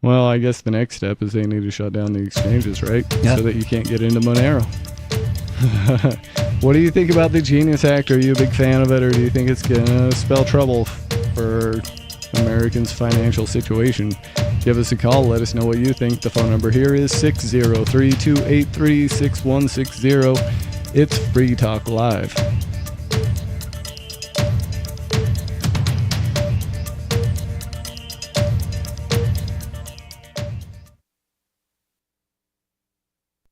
Well, I guess the next step is they need to shut down the exchanges, right? Yep. So that you can't get into Monero. What do you think about the Genius Act? Are you a big fan of it, or do you think it's going to spell trouble for Americans' financial situation? Give us a call. Let us know what you think. The phone number here is 603-283-6160. It's Free Talk Live.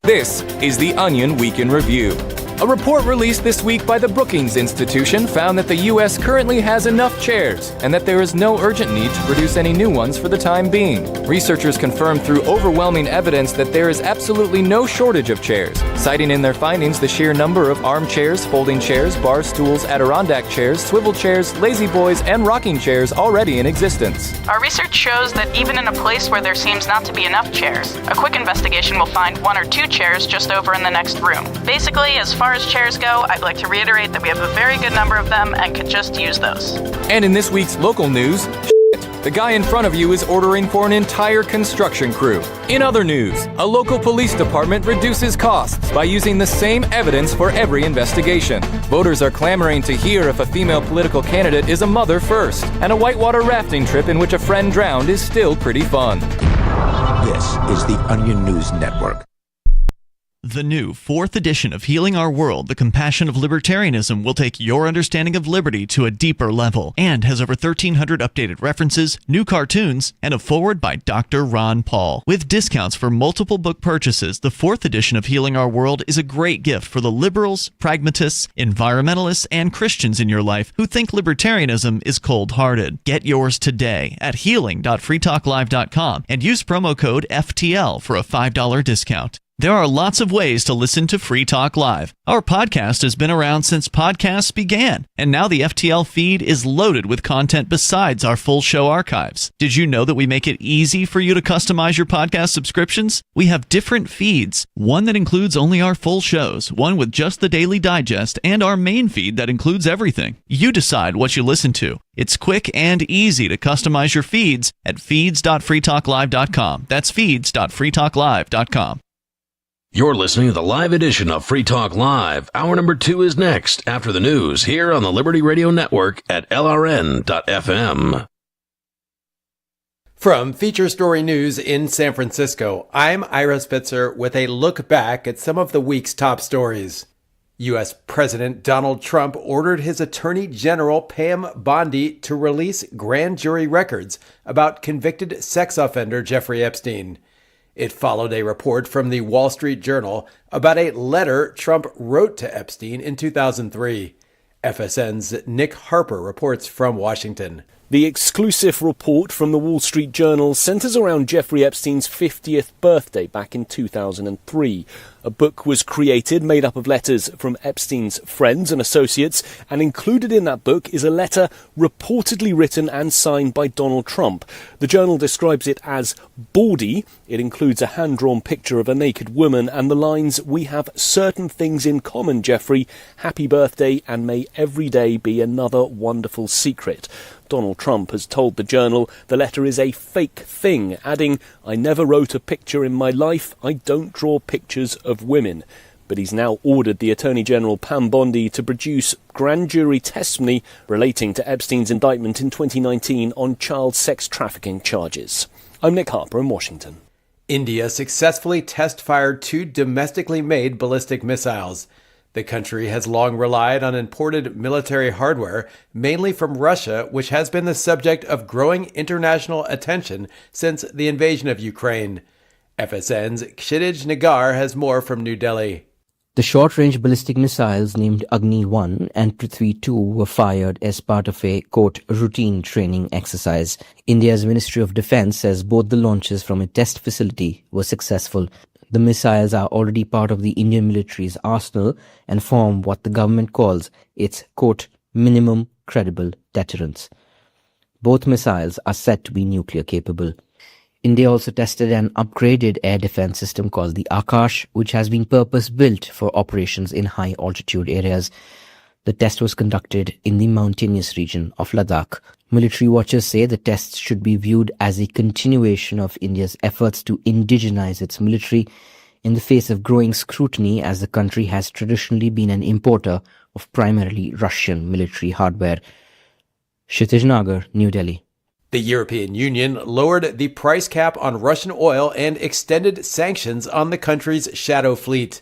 This is The Onion Week in Review. A report released this week by the Brookings Institution found that the U.S. currently has enough chairs and that there is no urgent need to produce any new ones for the time being. Researchers confirmed through overwhelming evidence that there is absolutely no shortage of chairs, citing in their findings the sheer number of armchairs, folding chairs, bar stools, Adirondack chairs, swivel chairs, lazy boys, and rocking chairs already in existence. Our research shows that even in a place where there seems not to be enough chairs, a quick investigation will find one or two chairs just over in the next room. Basically, as far as chairs go, I'd like to reiterate that we have a very good number of them and could just use those. And in this week's local news, The guy in front of you is ordering for an entire construction crew. In other news, a local police department reduces costs by using the same evidence for every investigation. Voters are clamoring to hear if a female political candidate is a mother first, and a whitewater rafting trip in which a friend drowned is still pretty fun. This is the Onion News Network. The new 4th edition of Healing Our World, The Compassion of Libertarianism, will take your understanding of liberty to a deeper level and has over 1,300 updated references, new cartoons, and a foreword by Dr. Ron Paul. With discounts for multiple book purchases, the 4th edition of Healing Our World is a great gift for the liberals, pragmatists, environmentalists, and Christians in your life who think libertarianism is cold-hearted. Get yours today at healing.freetalklive.com and use promo code FTL for a $5 discount. There are lots of ways to listen to Free Talk Live. Our podcast has been around since podcasts began, and now the FTL feed is loaded with content besides our full show archives. Did you know that we make it easy for you to customize your podcast subscriptions? We have different feeds, one that includes only our full shows, one with just the Daily Digest, and our main feed that includes everything. You decide what you listen to. It's quick and easy to customize your feeds at feeds.freetalklive.com. That's feeds.freetalklive.com. You're listening to the live edition of Free Talk Live. Hour number 2 is next after the news here on the Liberty Radio Network at LRN.FM. From Feature Story News in San Francisco, I'm Ira Spitzer with a look back at some of the week's top stories. U.S. President Donald Trump ordered his Attorney General Pam Bondi to release grand jury records about convicted sex offender Jeffrey Epstein. It followed a report from the Wall Street Journal about a letter Trump wrote to Epstein in 2003. FSN's Nick Harper reports from Washington. The exclusive report from the Wall Street Journal centers around Jeffrey Epstein's 50th birthday back in 2003. A book was created made up of letters from Epstein's friends and associates, and included in that book is a letter reportedly written and signed by Donald Trump. The Journal describes it as bawdy. It includes a hand-drawn picture of a naked woman and the lines, "We have certain things in common, Jeffrey. Happy birthday, and may every day be another wonderful secret." Donald Trump has told the Journal the letter is a fake thing, adding, "I never wrote a picture in my life. I don't draw pictures of women." But he's now ordered the Attorney General Pam Bondi to produce grand jury testimony relating to Epstein's indictment in 2019 on child sex trafficking charges. I'm Nick Harper in Washington. India successfully test-fired 2 domestically made ballistic missiles. The country has long relied on imported military hardware, mainly from Russia, which has been the subject of growing international attention since the invasion of Ukraine. FSN's Kshitij Nagar has more from New Delhi. The short-range ballistic missiles named Agni-1 and Prithvi-2 were fired as part of a, quote, routine training exercise. India's Ministry of Defense says both the launches from a test facility were successful. The missiles are already part of the Indian military's arsenal and form what the government calls its, quote, minimum credible deterrence. Both missiles are said to be nuclear capable. India also tested an upgraded air defense system called the Akash, which has been purpose-built for operations in high-altitude areas. The test was conducted in the mountainous region of Ladakh. Military watchers say the tests should be viewed as a continuation of India's efforts to indigenize its military in the face of growing scrutiny, as the country has traditionally been an importer of primarily Russian military hardware. Kshitij Nagar, New Delhi. The European Union lowered the price cap on Russian oil and extended sanctions on the country's shadow fleet.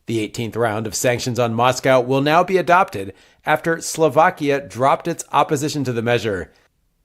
The 18th round of sanctions on Moscow will now be adopted after Slovakia dropped its opposition to the measure.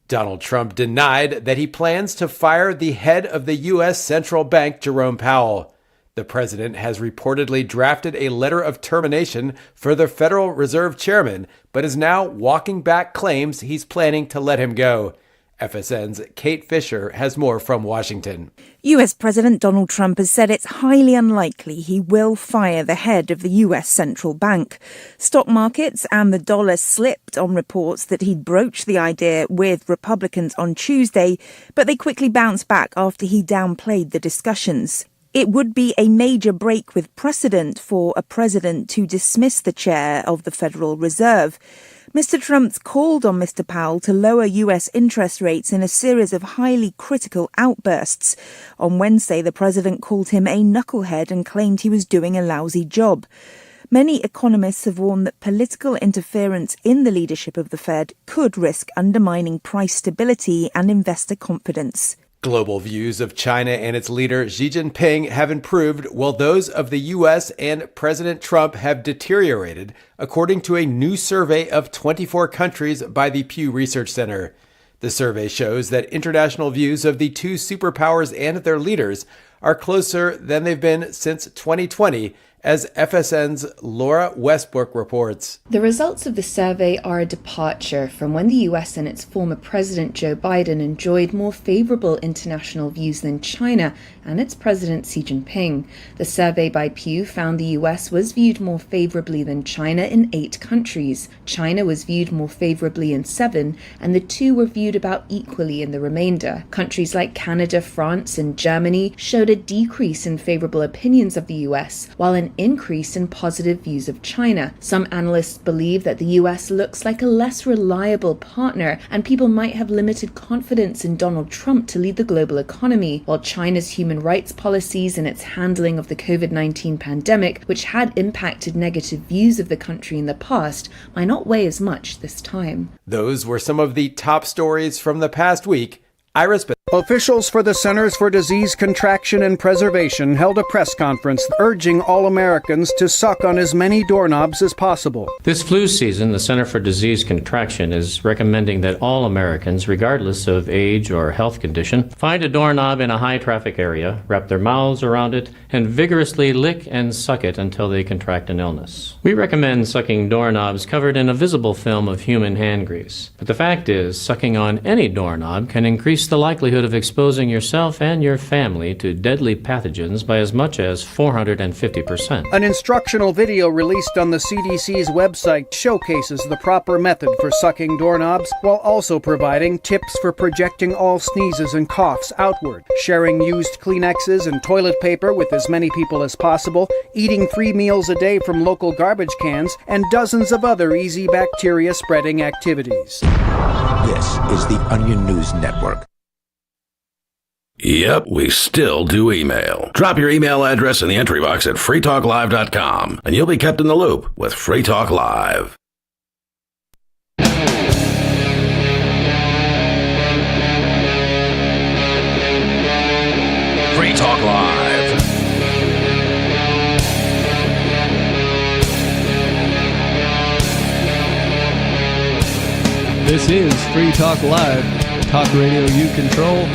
Donald Trump denied that he plans to fire the head of the U.S. Central Bank, Jerome Powell. The president has reportedly drafted a letter of termination for the Federal Reserve chairman, but is now walking back claims he's planning to let him go. FSN's Kate Fisher has more from Washington. US President Donald Trump has said it's highly unlikely he will fire the head of the US Central Bank. Stock markets and the dollar slipped on reports that he'd broached the idea with Republicans on Tuesday, but they quickly bounced back after he downplayed the discussions. It would be a major break with precedent for a president to dismiss the chair of the Federal Reserve. Mr. Trump's called on Mr. Powell to lower U.S. interest rates in a series of highly critical outbursts. On Wednesday, the president called him a knucklehead and claimed he was doing a lousy job. Many economists have warned that political interference in the leadership of the Fed could risk undermining price stability and investor confidence. Global views of China and its leader Xi Jinping have improved, while those of the U.S. and President Trump have deteriorated, according to a new survey of 24 countries by the Pew Research Center. The survey shows that international views of the two superpowers and their leaders are closer than they've been since 2020, as FSN's Laura Westbrook reports. The results of the survey are a departure from when the US and its former president Joe Biden enjoyed more favorable international views than China and its president Xi Jinping. The survey by Pew found the US was viewed more favorably than China in 8 countries. China was viewed more favorably in 7, and the two were viewed about equally in the remainder. Countries like Canada, France, and Germany showed a decrease in favorable opinions of the US, while an increase in positive views of China. Some analysts believe that the US looks like a less reliable partner, and people might have limited confidence in Donald Trump to lead the global economy, while China's human rights policies and its handling of the COVID-19 pandemic, which had impacted negative views of the country in the past, might not weigh as much this time. Those were some of the top stories from the past week. Iris. Officials for the Centers for Disease Contraction and Preservation held a press conference urging all Americans to suck on as many doorknobs as possible. This flu season, the Center for Disease Contraction is recommending that all Americans, regardless of age or health condition, find a doorknob in a high-traffic area, wrap their mouths around it, and vigorously lick and suck it until they contract an illness. We recommend sucking doorknobs covered in a visible film of human hand grease. But the fact is, sucking on any doorknob can increase the likelihood of exposing yourself and your family to deadly pathogens by as much as 450%. An instructional video released on the CDC's website showcases the proper method for sucking doorknobs, while also providing tips for projecting all sneezes and coughs outward, sharing used Kleenexes and toilet paper with as many people as possible, eating 3 meals a day from local garbage cans, and dozens of other easy bacteria-spreading activities. This is the Onion News Network. Yep, we still do email. Drop your email address in the entry box at freetalklive.com, and you'll be kept in the loop with Free Talk Live. Free Talk Live. This is Free Talk Live, talk radio you control.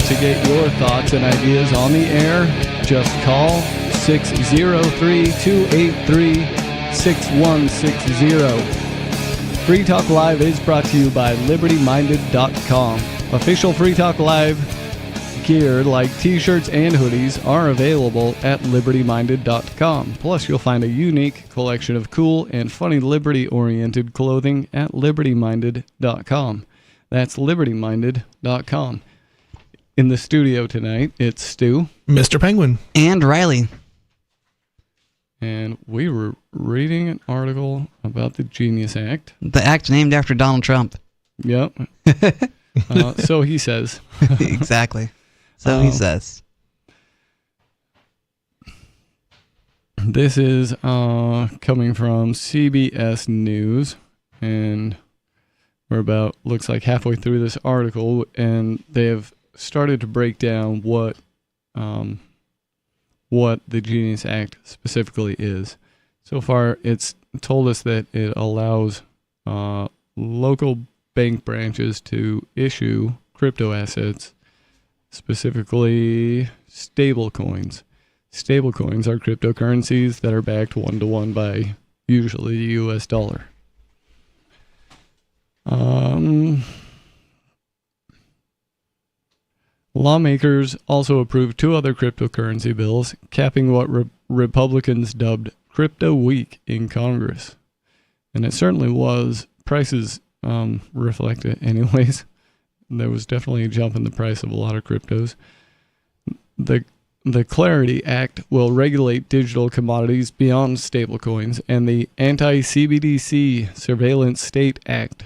To get your thoughts and ideas on the air, just call 603-283-6160. Free Talk Live is brought to you by LibertyMinded.com. Official Free Talk Live gear like t-shirts and hoodies are available at LibertyMinded.com. Plus, you'll find a unique collection of cool and funny Liberty-oriented clothing at LibertyMinded.com. That's LibertyMinded.com. In the studio tonight, it's Stu, Mr. Penguin, and Riley. And we were reading an article about the Genius Act. The act named after Donald Trump. Yep. So he says. Exactly. So he says. This is coming from CBS News, and we're about, looks like halfway through this article, and they have started to break down what the Genius Act specifically is. So far, it's told us that it allows local bank branches to issue crypto assets, specifically stable coins. Stable coins are cryptocurrencies that are backed one-to-one by usually the U.S. dollar. Lawmakers also approved 2 other cryptocurrency bills, capping what Republicans dubbed Crypto Week in Congress. And it certainly was. Prices reflect it anyways. There was definitely a jump in the price of a lot of cryptos. The The Clarity Act will regulate digital commodities beyond stablecoins, and the Anti-CBDC Surveillance State Act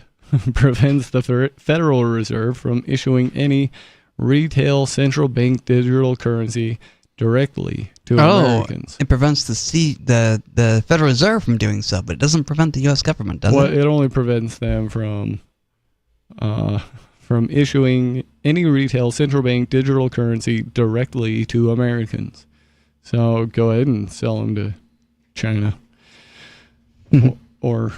prevents the Federal Reserve from issuing any retail central bank digital currency directly to Americans. It prevents the Federal Reserve from doing so, but it doesn't prevent the U.S. government, does it? It only prevents them from issuing any retail central bank digital currency directly to Americans. So go ahead and sell them to China or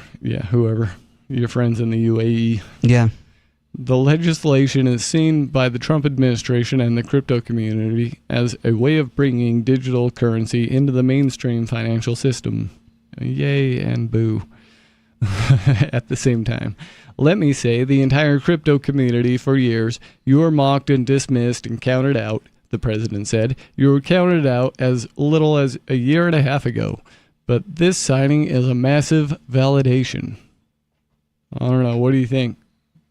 whoever, your friends in the UAE. Yeah. The legislation is seen by the Trump administration and the crypto community as a way of bringing digital currency into the mainstream financial system. Yay and boo at the same time. Let me say, the entire crypto community for years, you were mocked and dismissed and counted out, the president said. You were counted out as little as a year and a half ago. But this signing is a massive validation. I don't know. What do you think?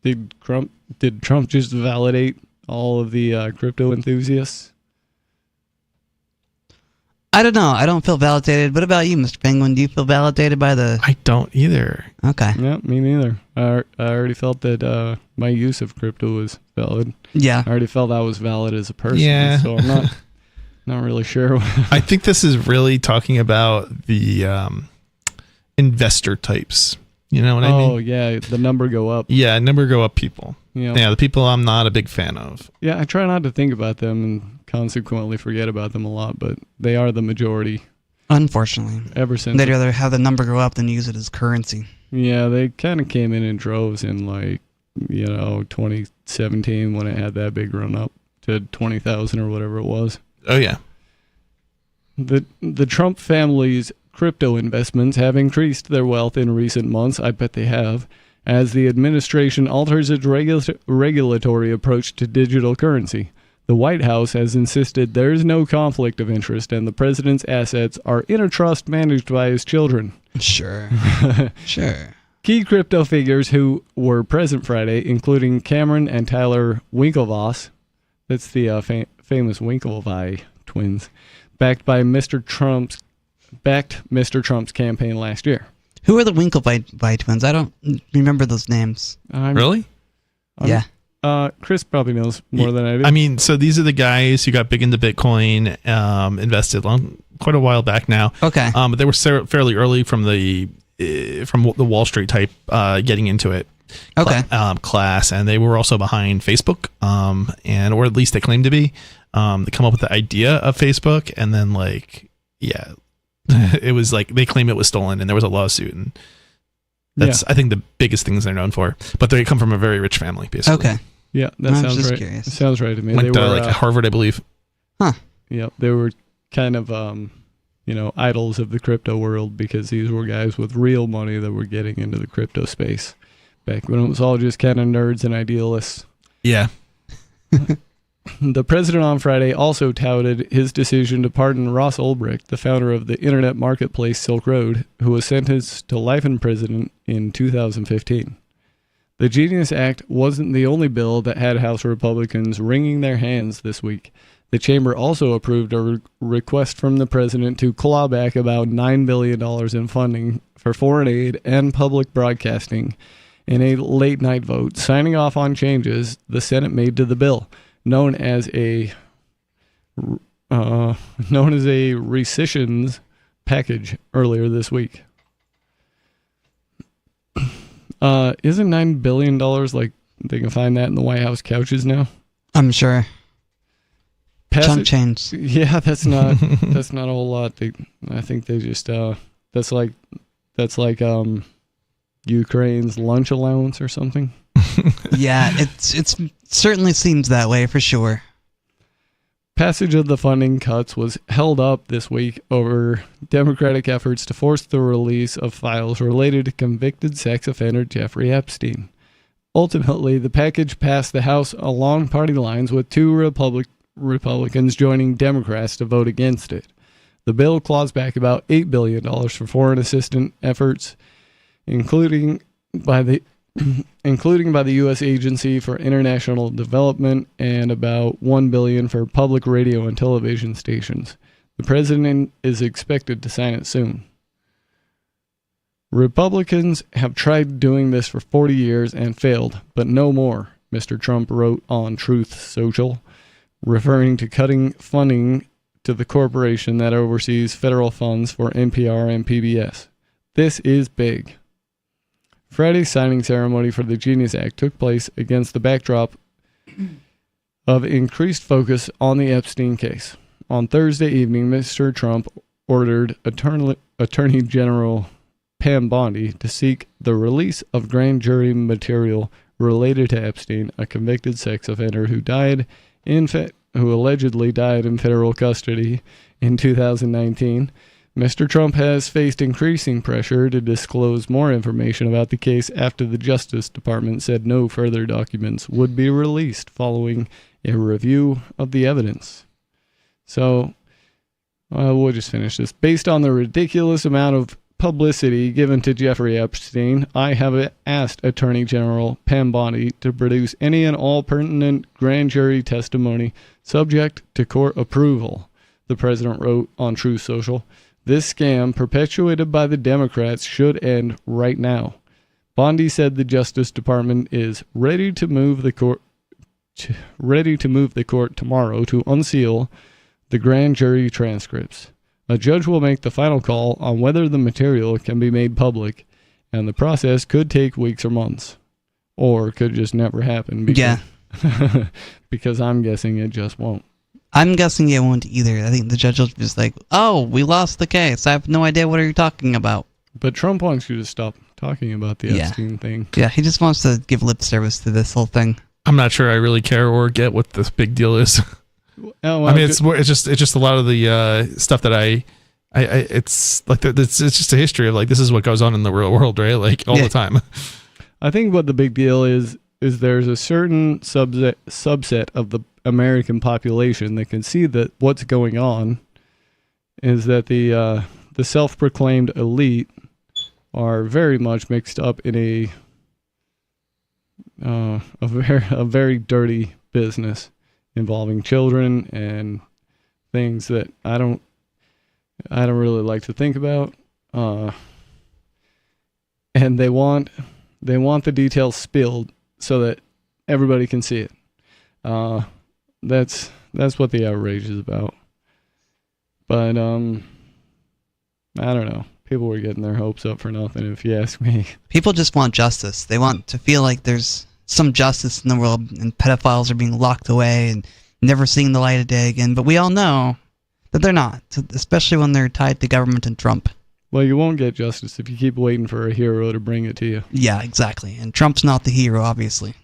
Did Trump just validate all of the crypto enthusiasts? I don't know. I don't feel validated. What about you, Mr. Penguin? Do you feel validated by the... I don't either. Okay. Yeah, me neither. I already felt that my use of crypto was valid. Yeah. I already felt I was valid as a person. Yeah. So I'm not really sure. I think this is really talking about the investor types. You know what I mean? Oh, yeah. The number go up. Yeah, number go up people. Yeah, the people I'm not a big fan of. Yeah, I try not to think about them and consequently forget about them a lot, but they are the majority. Unfortunately. Ever since. They'd rather have the number go up than use it as currency. Yeah, they kind of came in droves in 2017 when it had that big run up to 20,000 or whatever it was. Oh, yeah. The Trump family's crypto investments have increased their wealth in recent months. I bet they have. As the administration alters its regulatory approach to digital currency. The White House has insisted there is no conflict of interest and the president's assets are in a trust managed by his children. Sure. Sure. Key crypto figures who were present Friday, including Cameron and Tyler Winklevoss, that's the famous Winklevi twins, backed Mr. Trump's campaign last year. Who are the Winklevi twins? I don't remember those names. Really? Yeah. Chris probably knows more than I do. I mean, so these are the guys who got big into Bitcoin, invested quite a while back now. Okay. But they were fairly early from the Wall Street type getting into it. Okay. Class, and they were also behind Facebook, or at least they claim to be. They come up with the idea of Facebook, and then it was like they claim it was stolen, and there was a lawsuit, and that's I think the biggest things they're known for. But they come from a very rich family, basically. Okay. Yeah, that sounds right. Curious. It sounds right to me. Went to Harvard, I believe. Huh. Yeah, they were kind of idols of the crypto world because these were guys with real money that were getting into the crypto space back when it was all just kind of nerds and idealists. Yeah. The president on Friday also touted his decision to pardon Ross Ulbricht, the founder of the internet marketplace Silk Road, who was sentenced to life in prison in 2015. The Genius Act wasn't the only bill that had House Republicans wringing their hands this week. The chamber also approved a request from the president to claw back about $9 billion in funding for foreign aid and public broadcasting in a late-night vote, signing off on changes the Senate made to the bill, known as a rescissions package earlier this week. Isn't $9 billion like they can find that in the White House couches now? I'm sure. Chunk change. Yeah, that's not a whole lot. I think they just that's like Ukraine's lunch allowance or something. Yeah, it certainly seems that way for sure. Passage of the funding cuts was held up this week over Democratic efforts to force the release of files related to convicted sex offender Jeffrey Epstein. Ultimately, the package passed the House along party lines with two Republicans joining Democrats to vote against it. The bill claws back about $8 billion for foreign assistance efforts, including by the including by the U.S. Agency for International Development, and about $1 billion for public radio and television stations. The president is expected to sign it soon. Republicans have tried doing this for 40 years and failed, but no more, Mr. Trump wrote on Truth Social, referring to cutting funding to the corporation that oversees federal funds for NPR and PBS. This is big. Friday's signing ceremony for the Genius Act took place against the backdrop of increased focus on the Epstein case. On Thursday evening, Mr. Trump ordered Attorney General Pam Bondi to seek the release of grand jury material related to Epstein, a convicted sex offender who allegedly died in federal custody in 2019. Mr. Trump has faced increasing pressure to disclose more information about the case after the Justice Department said no further documents would be released following a review of the evidence. So, we'll just finish this. Based on the ridiculous amount of publicity given to Jeffrey Epstein, I have asked Attorney General Pam Bondi to produce any and all pertinent grand jury testimony subject to court approval, the president wrote on Truth Social. This scam, perpetuated by the Democrats, should end right now. Bondi said the Justice Department is ready to move the court tomorrow to unseal the grand jury transcripts. A judge will make the final call on whether the material can be made public, and the process could take weeks or months, or could just never happen. Because I'm guessing it just won't. I'm guessing it won't either. I think the judge will just like, oh, we lost the case. I have no idea what are you talking about. But Trump wants you to stop talking about the Epstein thing. Yeah, he just wants to give lip service to this whole thing. I'm not sure I really care or get what this big deal is. Oh, well, I mean, it's just a lot of the stuff that it's like it's just a history of like this is what goes on in the real world, right? Like all the time. I think what the big deal is there's a certain subset of the American population that can see that what's going on is that the self-proclaimed elite are very much mixed up in a very dirty business involving children and things that I don't really like to think about. And they want the details spilled so that everybody can see it. That's what the outrage is about. But I don't know. People were getting their hopes up for nothing, if you ask me. People just want justice. They want to feel like there's some justice in the world and pedophiles are being locked away and never seeing the light of day again. But we all know that they're not, especially when they're tied to government and Trump. Well, you won't get justice if you keep waiting for a hero to bring it to you. Yeah, exactly. And Trump's not the hero, obviously.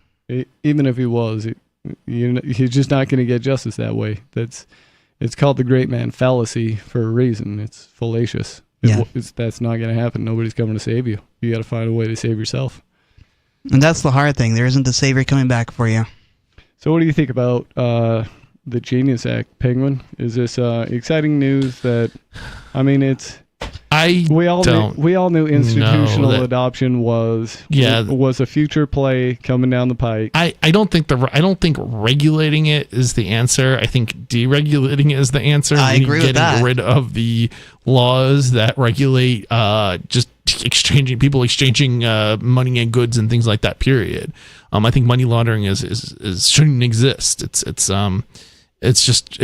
Even if he was, you're just not going to get justice that way. It's called the great man fallacy for a reason. It's fallacious. That's not going to happen. Nobody's coming to save you. You got to find a way to save yourself. And that's the hard thing. There isn't a savior coming back for you. So what do you think about the Genius Act, Penguin? Is this exciting news that, I mean, we all knew institutional adoption was a future play coming down the pike. I don't think regulating it is the answer. I think deregulating it is the answer. I agree with that. Getting rid of the laws that regulate just exchanging money and goods and things like that. Period. I think money laundering is shouldn't exist. It's just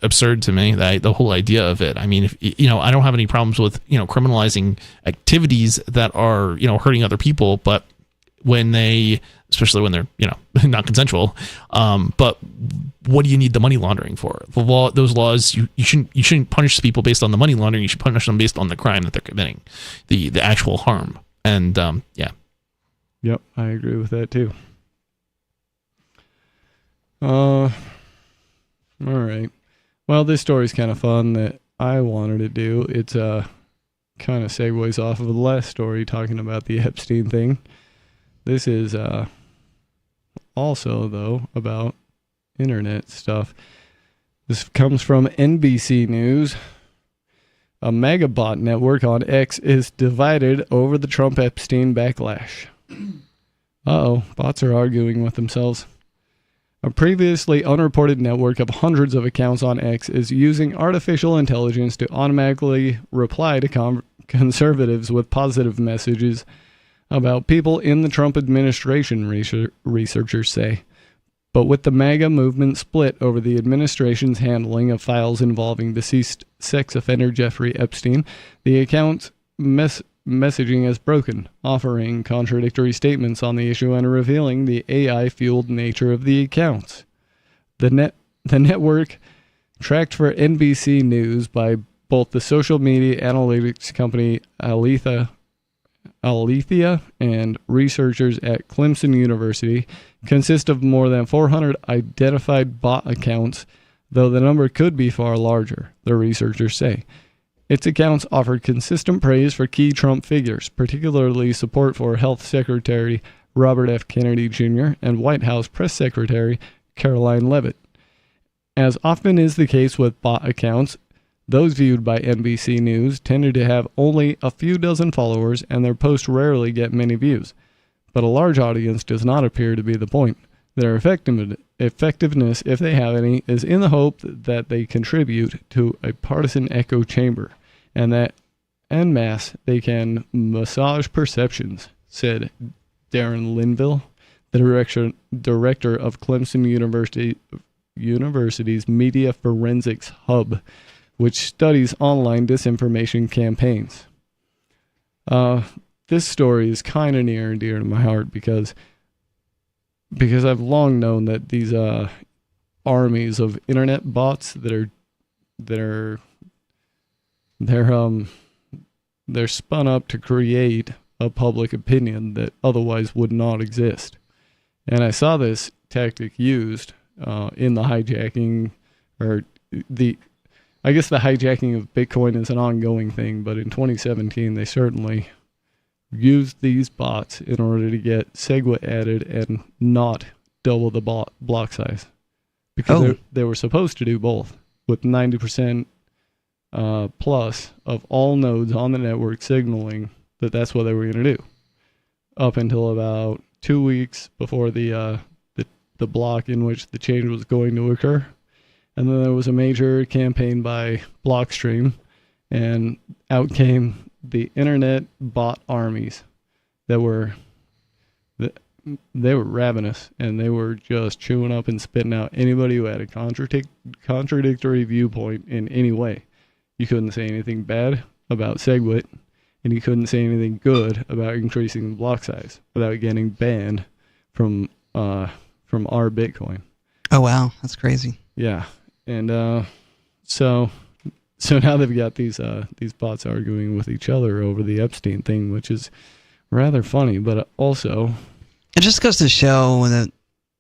absurd to me, the whole idea of it. I mean, I don't have any problems with criminalizing activities that are hurting other people, but especially when they're not consensual. But what do you need the money laundering for? Those laws, you shouldn't punish people based on the money laundering. You should punish them based on the crime that they're committing, the actual harm. And yeah. Yep, I agree with that too. All right. Well, this story's kind of fun that I wanted to do. It's kind of segues off of the last story talking about the Epstein thing. This is also, though, about internet stuff. This comes from NBC News. A megabot network on X is divided over the Trump-Epstein backlash. Bots are arguing with themselves. A previously unreported network of hundreds of accounts on X is using artificial intelligence to automatically reply to conservatives with positive messages about people in the Trump administration, researchers say. But with the MAGA movement split over the administration's handling of files involving deceased sex offender Jeffrey Epstein, the account's messaging is broken, offering contradictory statements on the issue and revealing the AI-fueled nature of the accounts. The network, tracked for NBC News by both the social media analytics company Alethea and researchers at Clemson University, consists of more than 400 identified bot accounts, though the number could be far larger, the researchers say. Its accounts offered consistent praise for key Trump figures, particularly support for Health Secretary Robert F. Kennedy Jr. and White House Press Secretary Caroline Leavitt. As often is the case with bot accounts, those viewed by NBC News tended to have only a few dozen followers, and their posts rarely get many views. But a large audience does not appear to be the point. Their effectiveness, if they have any, is in the hope that they contribute to a partisan echo chamber, and that en masse they can massage perceptions, said Darren Linville, the director of Clemson University's Media Forensics Hub, which studies online disinformation campaigns. This story is kind of near and dear to my heart because I've long known that these armies of internet bots they're spun up to create a public opinion that otherwise would not exist. And I saw this tactic used in the hijacking, I guess the hijacking of Bitcoin is an ongoing thing, but in 2017 they certainly used these bots in order to get SegWit added and not double the block size. Because they were supposed to do both, with 90% plus of all nodes on the network signaling that that's what they were going to do. Up until about 2 weeks before the block in which the change was going to occur. And then there was a major campaign by Blockstream, and out came the internet bot armies that were ravenous, and they were just chewing up and spitting out anybody who had a contradictory viewpoint in any way. You couldn't say anything bad about SegWit, and you couldn't say anything good about increasing the block size without getting banned from our Bitcoin. Oh wow, that's crazy. Yeah, and so now they've got these bots arguing with each other over the Epstein thing, which is rather funny, but also it just goes to show that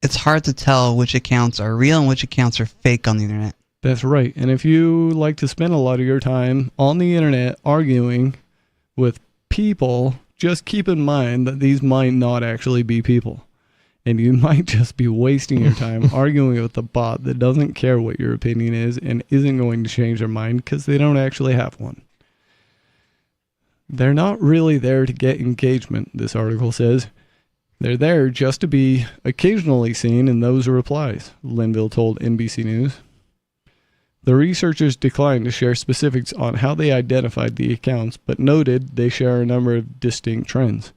it's hard to tell which accounts are real and which accounts are fake on the internet. That's right. And if you like to spend a lot of your time on the internet arguing with people, just keep in mind that these might not actually be people. And you might just be wasting your time arguing with a bot that doesn't care what your opinion is and isn't going to change their mind because they don't actually have one. They're not really there to get engagement, this article says. They're there just to be occasionally seen in those replies, Linville told NBC News. The researchers declined to share specifics on how they identified the accounts, but noted they share a number of distinct trends.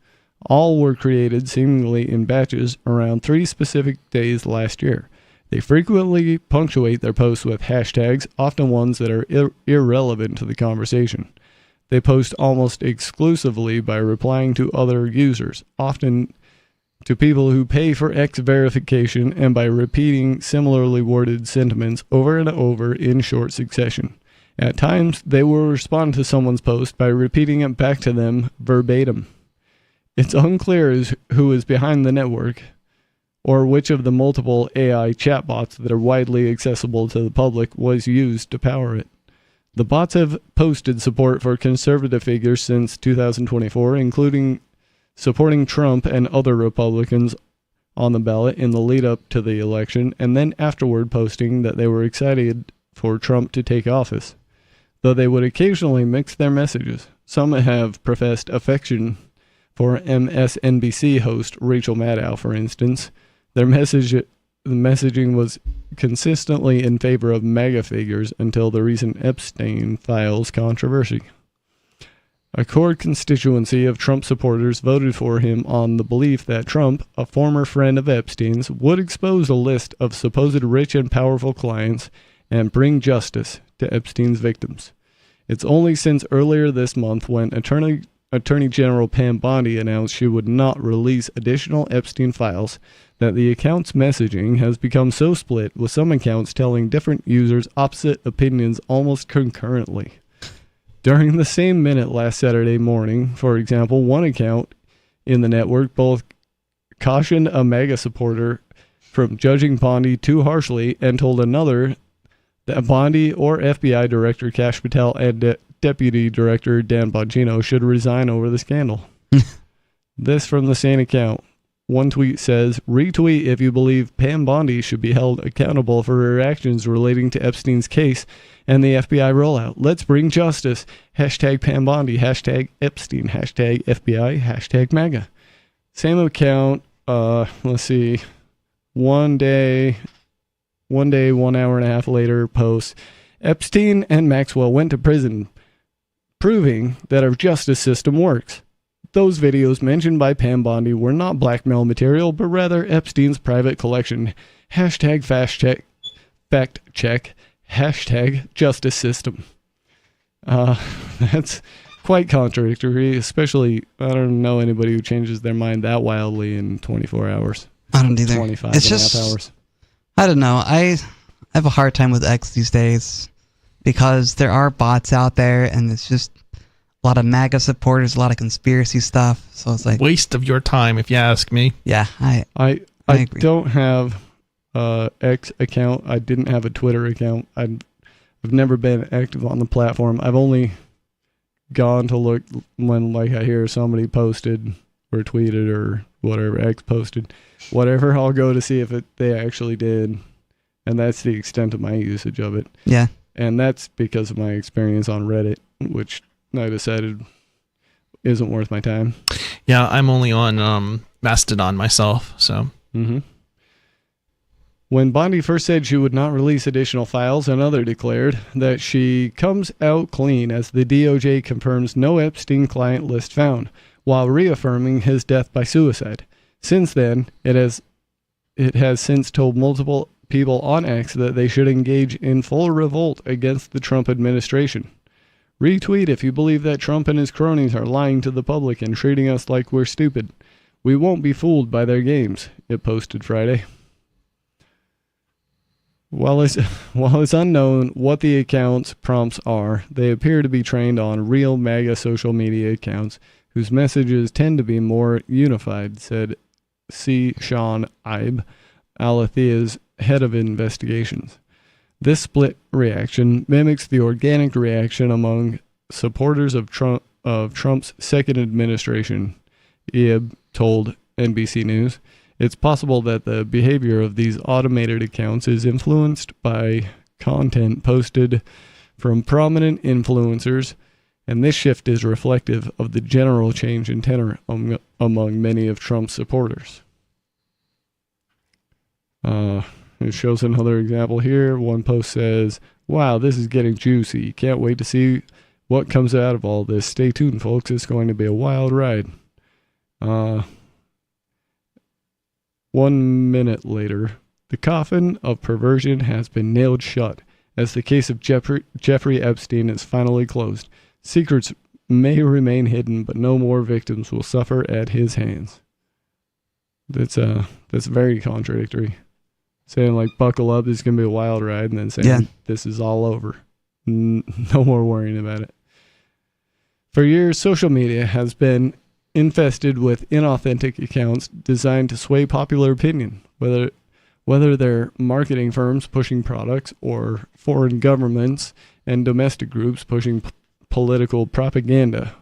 All were created seemingly in batches around 3 specific days last year. They frequently punctuate their posts with hashtags, often ones that are irrelevant to the conversation. They post almost exclusively by replying to other users, often to people who pay for X verification, and by repeating similarly worded sentiments over and over in short succession. At times, they will respond to someone's post by repeating it back to them verbatim. It's unclear who is behind the network, or which of the multiple AI chatbots that are widely accessible to the public was used to power it. The bots have posted support for conservative figures since 2024, including supporting Trump and other Republicans on the ballot in the lead-up to the election, and then afterward posting that they were excited for Trump to take office, though they would occasionally mix their messages. Some have professed affection For MSNBC host Rachel Maddow, for instance, the messaging was consistently in favor of MAGA figures until the recent Epstein files controversy. A core constituency of Trump supporters voted for him on the belief that Trump, a former friend of Epstein's, would expose a list of supposed rich and powerful clients and bring justice to Epstein's victims. It's only since earlier this month when Attorney General Pam Bondi announced she would not release additional Epstein files that the account's messaging has become so split, with some accounts telling different users opposite opinions almost concurrently. During the same minute last Saturday morning, for example, one account in the network both cautioned a MAGA supporter from judging Bondi too harshly and told another that Bondi or FBI Director Kash Patel and Deputy Director Dan Bongino should resign over the scandal. This from the same account. One tweet says, "Retweet if you believe Pam Bondi should be held accountable for her actions relating to Epstein's case and the FBI rollout. Let's bring justice. Hashtag Pam Bondi. Hashtag Epstein. Hashtag FBI. Hashtag MAGA." Same account. Let's see. One day, 1 hour and a half later, post, "Epstein and Maxwell went to prison, proving that our justice system works. Those videos mentioned by Pam Bondi were not blackmail material, but rather Epstein's private collection. Hashtag fact check. Hashtag justice system." That's quite contradictory, especially, I don't know anybody who changes their mind that wildly in 24 hours. I don't either. 25 it's and just, a half hours. I don't know. I have a hard time with X these days because there are bots out there, and it's just a lot of MAGA supporters, a lot of conspiracy stuff. So it's like waste of your time, if you ask me. Yeah, I agree. don't have X account. I didn't have a Twitter account. I've never been active on the platform. I've only gone to look when, like, I hear somebody posted or tweeted or whatever, X posted, whatever. I'll go to see if they actually did, and that's the extent of my usage of it. Yeah, and that's because of my experience on Reddit, which I decided isn't worth my time. Yeah, I'm only on Mastodon myself, so. Mm-hmm. When Bondi first said she would not release additional files, another declared that she comes out clean as the DOJ confirms no Epstein client list found, while reaffirming his death by suicide. Since then, it has since told multiple people on X that they should engage in full revolt against the Trump administration. "Retweet if you believe that Trump and his cronies are lying to the public and treating us like we're stupid. We won't be fooled by their games," it posted Friday. While it's unknown what the account's prompts are, they appear to be trained on real MAGA social media accounts whose messages tend to be more unified, said C. Sean Ibe, Alethea's head of investigations. This split reaction mimics the organic reaction among supporters of Trump's second administration, Ibe told NBC News. It's possible that the behavior of these automated accounts is influenced by content posted from prominent influencers, and this shift is reflective of the general change in tenor among many of Trump's supporters. It shows another example here. One post says, "Wow, this is getting juicy. Can't wait to see what comes out of all this. Stay tuned, folks. It's going to be a wild ride." 1 minute later, the coffin of perversion has been nailed shut as the case of Jeffrey Epstein is finally closed. Secrets may remain hidden, but no more victims will suffer at his hands. That's very contradictory. Saying, like, buckle up, this is going to be a wild ride, and then saying this is all over. No more worrying about it. For years, social media has been infested with inauthentic accounts designed to sway popular opinion, whether they're marketing firms pushing products or foreign governments and domestic groups pushing political propaganda.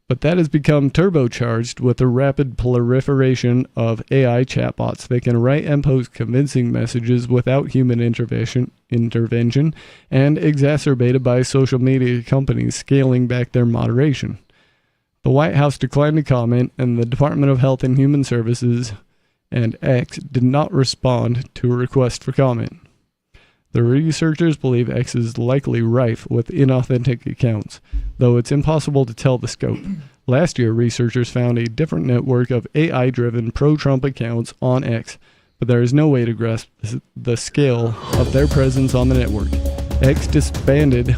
But that has become turbocharged with the rapid proliferation of AI chatbots that can write and post convincing messages without human intervention, and exacerbated by social media companies scaling back their moderation. The White House declined to comment, and the Department of Health and Human Services and X did not respond to a request for comment. The researchers believe X is likely rife with inauthentic accounts, though it's impossible to tell the scope. Last year, researchers found a different network of AI-driven pro-Trump accounts on X, but there is no way to grasp the scale of their presence on the network. X disbanded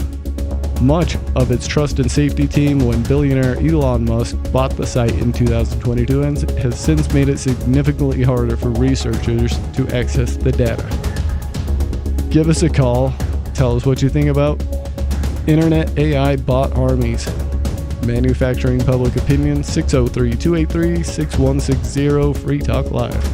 much of its trust and safety team when billionaire Elon Musk bought the site in 2022 and has since made it significantly harder for researchers to access the data. Give us a call. Tell us what you think about Internet AI bot armies. Manufacturing public opinion, 603-283-6160, Free Talk Live.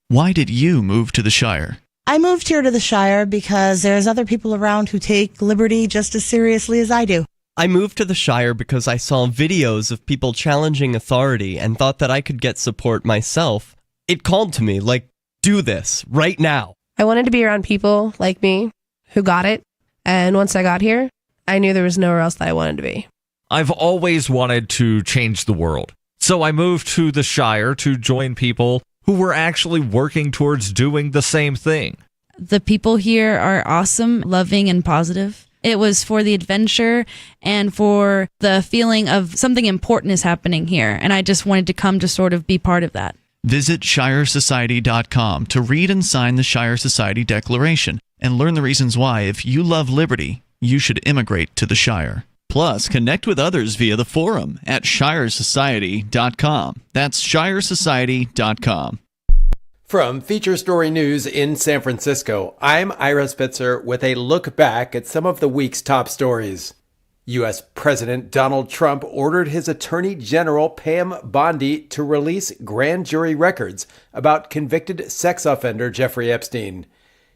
Why did you move to the Shire? I moved here to the Shire because there's other people around who take liberty just as seriously as I do. I moved to the Shire because I saw videos of people challenging authority and thought that I could get support myself. It called to me, like, do this, right now. I wanted to be around people like me who got it, and once I got here, I knew there was nowhere else that I wanted to be. I've always wanted to change the world, so I moved to the Shire to join people who were actually working towards doing the same thing. The people here are awesome, loving, and positive. It was for the adventure and for the feeling of something important is happening here, and I just wanted to come to sort of be part of that. Visit ShireSociety.com to read and sign the Shire Society Declaration and learn the reasons why, if you love liberty, you should immigrate to the Shire. Plus, connect with others via the forum at ShireSociety.com. That's ShireSociety.com. From Feature Story News in San Francisco, I'm Ira Spitzer with a look back at some of the week's top stories. U.S. President Donald Trump ordered his Attorney General Pam Bondi to release grand jury records about convicted sex offender Jeffrey Epstein.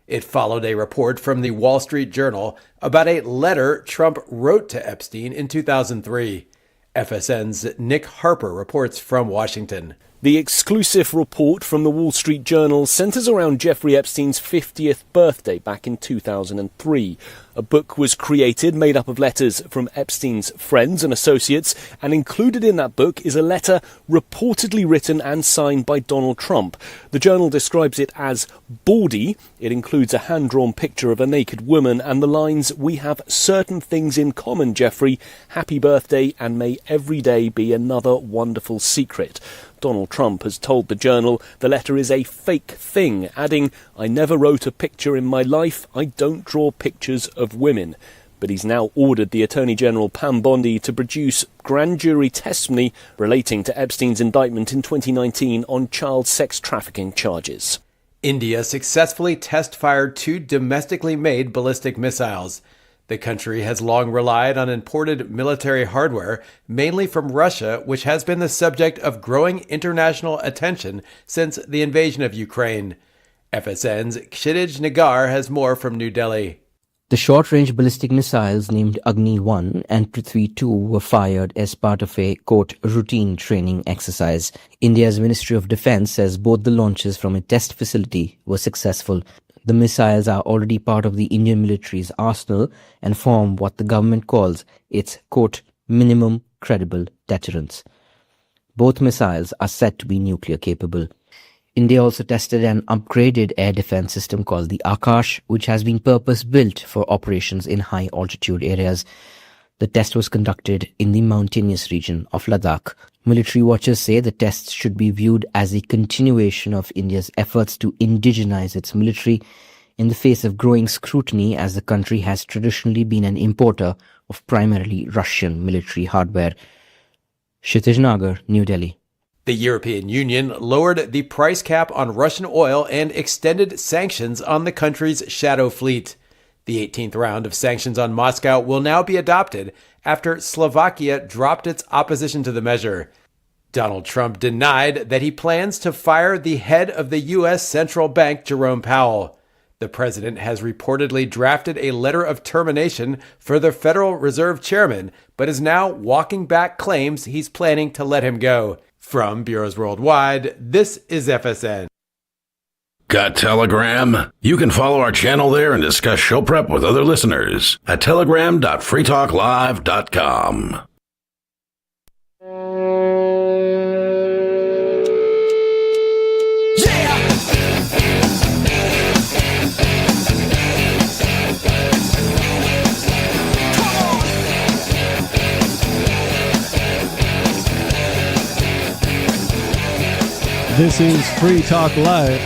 It followed a report from the Wall Street Journal about a letter Trump wrote to Epstein in 2003. FSN's Nick Harper reports from Washington. The exclusive report from the Wall Street Journal centers around Jeffrey Epstein's 50th birthday back in 2003. A book was created made up of letters from Epstein's friends and associates, and included in that book is a letter reportedly written and signed by Donald Trump. The Journal describes it as bawdy. It includes a hand-drawn picture of a naked woman and the lines, "We have certain things in common, Jeffrey. Happy birthday, and may every day be another wonderful secret." Donald Trump has told the Journal the letter is a fake thing, adding, "I never wrote a picture in my life. I don't draw pictures of women." But he's now ordered the Attorney General Pam Bondi to produce grand jury testimony relating to Epstein's indictment in 2019 on child sex trafficking charges. India successfully test-fired 2 domestically made ballistic missiles. The country has long relied on imported military hardware, mainly from Russia, which has been the subject of growing international attention since the invasion of Ukraine. FSN's Kshitij Nagar has more from New Delhi. The short-range ballistic missiles named Agni 1 and Prithvi 2 were fired as part of a, quote, routine training exercise. India's Ministry of Defense says both the launches from a test facility were successful. The missiles are already part of the Indian military's arsenal and form what the government calls its, quote, minimum credible deterrence. Both missiles are said to be nuclear capable. India also tested an upgraded air defense system called the Akash, which has been purpose-built for operations in high-altitude areas. The test was conducted in the mountainous region of Ladakh. Military watchers say the tests should be viewed as a continuation of India's efforts to indigenize its military in the face of growing scrutiny, as the country has traditionally been an importer of primarily Russian military hardware. Kshitij Nagar, New Delhi. The European Union lowered the price cap on Russian oil and extended sanctions on the country's shadow fleet. The 18th round of sanctions on Moscow will now be adopted after Slovakia dropped its opposition to the measure. Donald Trump denied that he plans to fire the head of the U.S. Central Bank, Jerome Powell. The president has reportedly drafted a letter of termination for the Federal Reserve chairman, but is now walking back claims he's planning to let him go. From Bureaus Worldwide, this is FSN. Got Telegram? You can follow our channel there and discuss show prep with other listeners at telegram.freetalklive.com. This is Free Talk Live,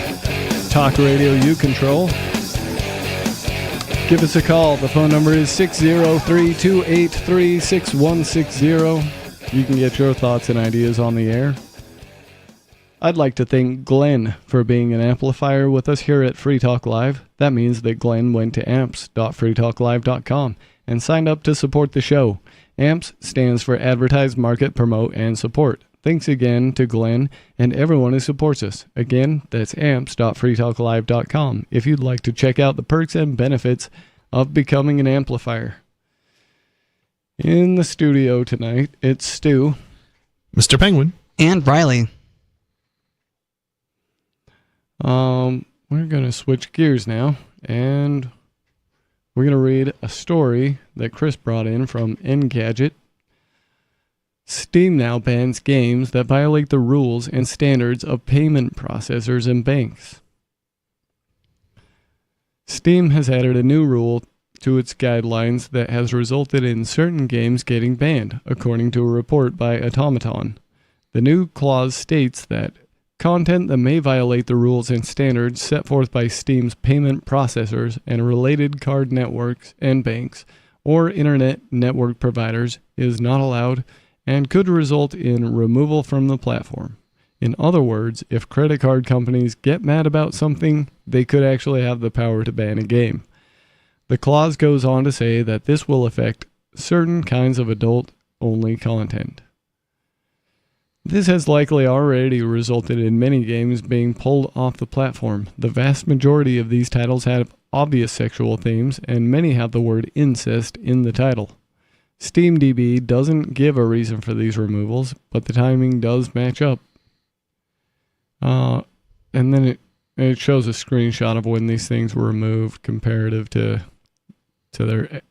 talk radio you control. Give us a call. The phone number is 603-283-6160. You can get your thoughts and ideas on the air. I'd like to thank Glenn for being an amplifier with us here at Free Talk Live. That means that Glenn went to amps.freetalklive.com and signed up to support the show. AMPS stands for Advertise, Market, Promote, and Support. Thanks again to Glenn and everyone who supports us. Again, that's amps.freetalklive.com if you'd like to check out the perks and benefits of becoming an amplifier. In the studio tonight, it's Stu, Mr. Penguin, and Riley. We're going to switch gears now, and we're going to read a story that Chris brought in from Engadget. Steam now bans games that violate the rules and standards of payment processors and banks. Steam has added a new rule to its guidelines that has resulted in certain games getting banned, according to a report by Automaton. The new clause states that content that may violate the rules and standards set forth by Steam's payment processors and related card networks and banks or internet network providers is not allowed and could result in removal from the platform. In other words, if credit card companies get mad about something, they could actually have the power to ban a game. The clause goes on to say that this will affect certain kinds of adult-only content. This has likely already resulted in many games being pulled off the platform. The vast majority of these titles have obvious sexual themes, and many have the word incest in the title. SteamDB doesn't give a reason for these removals, but the timing does match up. And then it shows a screenshot of when these things were removed comparative to their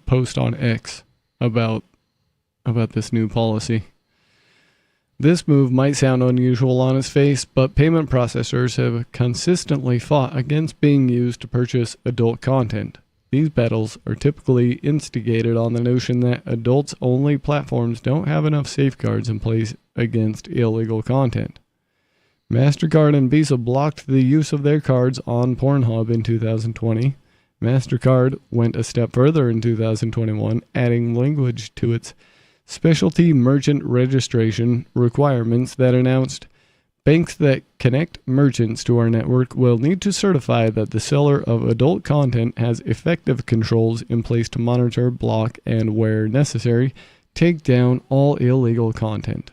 post on X about this new policy. This move might sound unusual on its face, but payment processors have consistently fought against being used to purchase adult content. These battles are typically instigated on the notion that adults-only platforms don't have enough safeguards in place against illegal content. MasterCard and Visa blocked the use of their cards on Pornhub in 2020. MasterCard went a step further in 2021, adding language to its specialty merchant registration requirements that announced banks that connect merchants to our network will need to certify that the seller of adult content has effective controls in place to monitor, block, and, where necessary, take down all illegal content.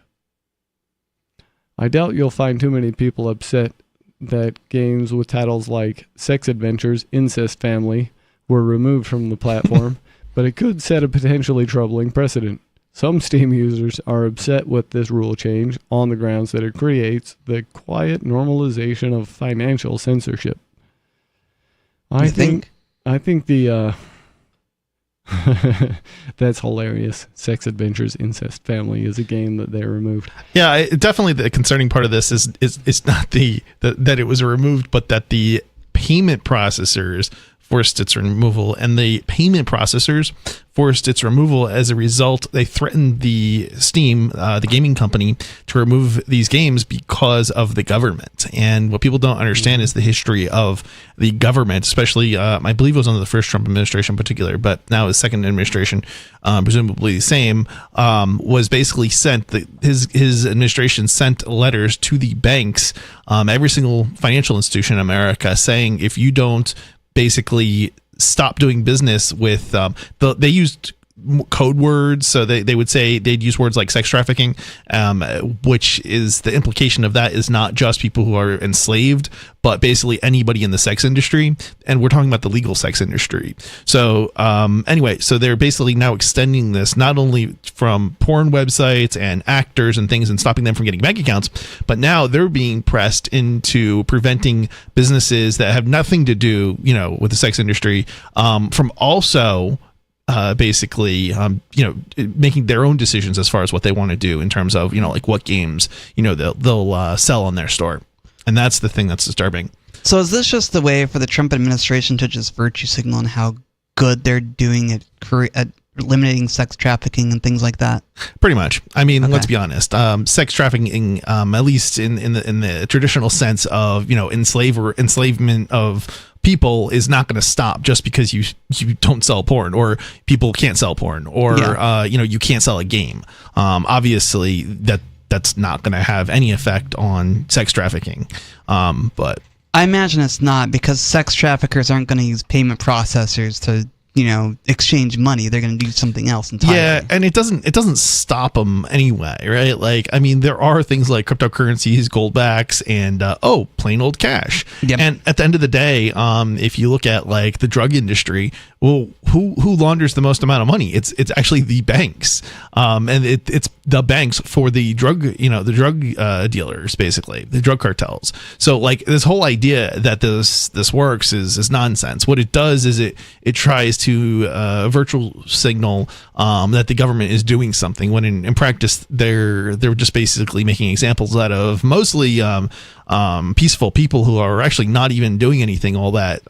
I doubt you'll find too many people upset that games with titles like Sex Adventures, Incest Family were removed from the platform, but it could set a potentially troubling precedent. Some Steam users are upset with this rule change on the grounds that it creates the quiet normalization of financial censorship. I think the that's hilarious. Sex Adventures Incest Family is a game that they removed. Yeah, definitely the concerning part of this is not that it was removed, but that the payment processors forced its removal, and the payment processors forced its removal. As a result, they threatened the Steam, the gaming company, to remove these games because of the government. And what people don't understand is the history of the government, especially, I believe it was under the first Trump administration in particular, but now his second administration, presumably the same, was basically sent, his administration sent letters to the banks, every single financial institution in America, saying if you don't basically stop doing business with they used code words. So they would say they'd use words like sex trafficking, which is the implication of that is not just people who are enslaved, but basically anybody in the sex industry. And we're talking about the legal sex industry. So anyway, so they're basically now extending this not only from porn websites and actors and things and stopping them from getting bank accounts, but now they're being pressed into preventing businesses that have nothing to do, with the sex industry, from also basically, making their own decisions as far as what they want to do in terms of, like what games, they'll sell on their store. And that's the thing that's disturbing. So is this just the way for the Trump administration to just virtue signal on how good they're doing at eliminating sex trafficking and things like that? Pretty much. I mean, let's be honest. Sex trafficking, at least in the traditional sense of, enslavement of people, is not going to stop just because you don't sell porn, or people can't sell porn, or you can't sell a game. Obviously that's not going to have any effect on sex trafficking. But I imagine it's not, because sex traffickers aren't going to use payment processors to exchange money. They're going to do something else entirely. Yeah, and it doesn't stop them anyway, right? Like, I mean, there are things like cryptocurrencies, goldbacks, and plain old cash. Yep. And at the end of the day, if you look at like the drug industry, well, who launders the most amount of money? It's actually the banks, and it's the banks for the drug, the drug dealers, basically the drug cartels. So like this whole idea that this works is nonsense. What it does is it tries to virtual signal that the government is doing something, when in practice they're just basically making examples out of mostly peaceful people who are actually not even doing anything all that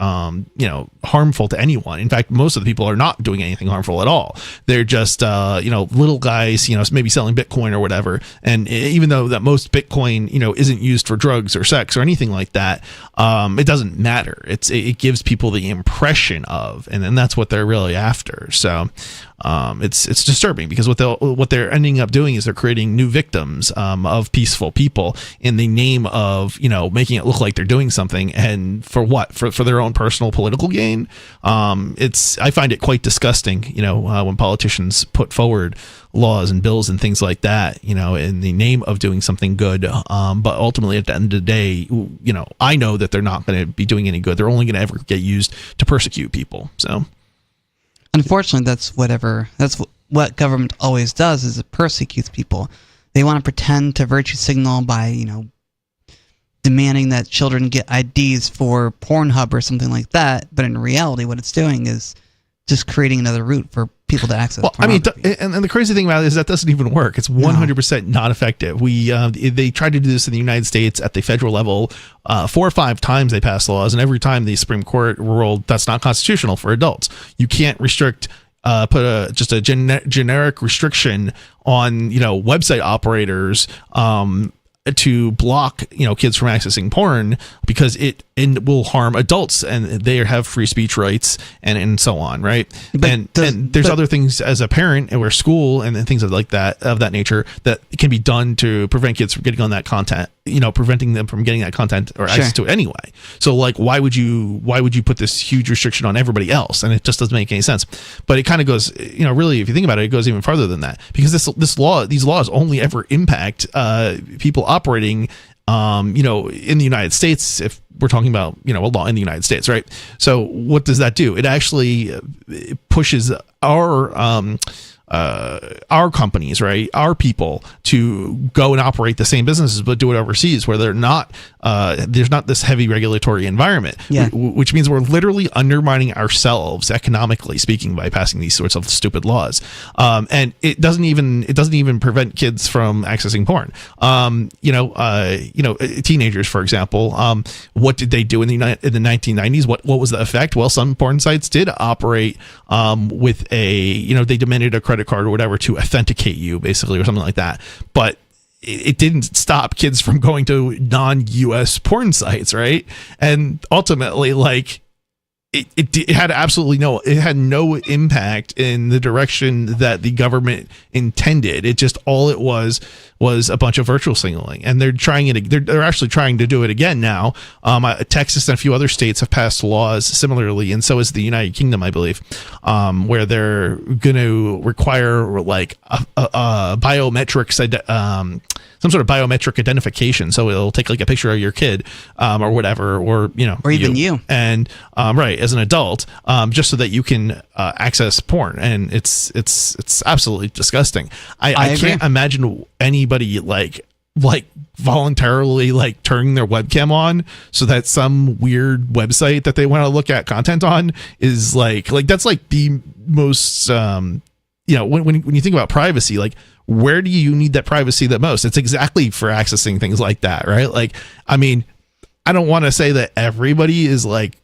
harmful to anyone. In fact, most of the people are not doing anything harmful at all. They're just little guys, maybe selling Bitcoin or whatever. And even though that most Bitcoin isn't used for drugs or sex or anything like that, it doesn't matter. It gives people the impression of, and then that's what they're really after. So it's disturbing, because what they're ending up doing is they're creating new victims of peaceful people in the name of making it look like they're doing something, and for what? For their own personal political gain. I find it quite disgusting when politicians put forward laws and bills and things like that in the name of doing something good, but ultimately at the end of the day, I know that they're not going to be doing any good. They're only going to ever get used to persecute people. So unfortunately, that's what government always does, is it persecutes people. They want to pretend to virtue signal by demanding that children get IDs for Pornhub or something like that, but in reality what it's doing is just creating another route for people to access. Well, I mean, and the crazy thing about it is that doesn't even work. It's 100% not effective. They tried to do this in the United States at the federal level 4 or 5 times. They passed laws, and every time the Supreme Court ruled that's not constitutional for adults. You can't restrict, put just a generic restriction on website operators to block kids from accessing porn, because it will harm adults, and they have free speech rights and so on, right? And there's other things as a parent or school and things of that nature that can be done to prevent kids from getting on that content, preventing them from getting that content or access to it anyway. So like, why would you put this huge restriction on everybody else? And it just doesn't make any sense. But it kind of goes, really, if you think about it, it goes even farther than that, because these laws only ever impact people operating in the United States, if we're talking about a law in the United States, right? So what does that do? It actually pushes our companies, right, our people, to go and operate the same businesses but do it overseas, where there's not this heavy regulatory environment, which means we're literally undermining ourselves economically speaking by passing these sorts of stupid laws. And it doesn't even prevent kids from accessing porn. Teenagers, for example, what did they do in the 1990s? What was the effect? Well, some porn sites did operate with they demanded a credit card or whatever to authenticate you, basically, or something like that. But it didn't stop kids from going to non-US porn sites, right? And ultimately, like, it had absolutely it had no impact in the direction that the government intended. It just, all it was a bunch of virtual signaling, and they're actually trying to do it again now. Texas and a few other states have passed laws similarly, and so is the United Kingdom, I believe, where they're going to require like a biometrics, some sort of biometric identification. So it'll take like a picture of your kid, or whatever, or even you, and right, as an adult, just so that you can access porn. And it's absolutely disgusting. I can't imagine anybody like voluntarily like turning their webcam on so that some weird website that they want to look at content on is like that's like the most when you think about privacy, like, where do you need that privacy the most? It's exactly for accessing things like that, right? Like, I mean, I don't want to say that everybody is like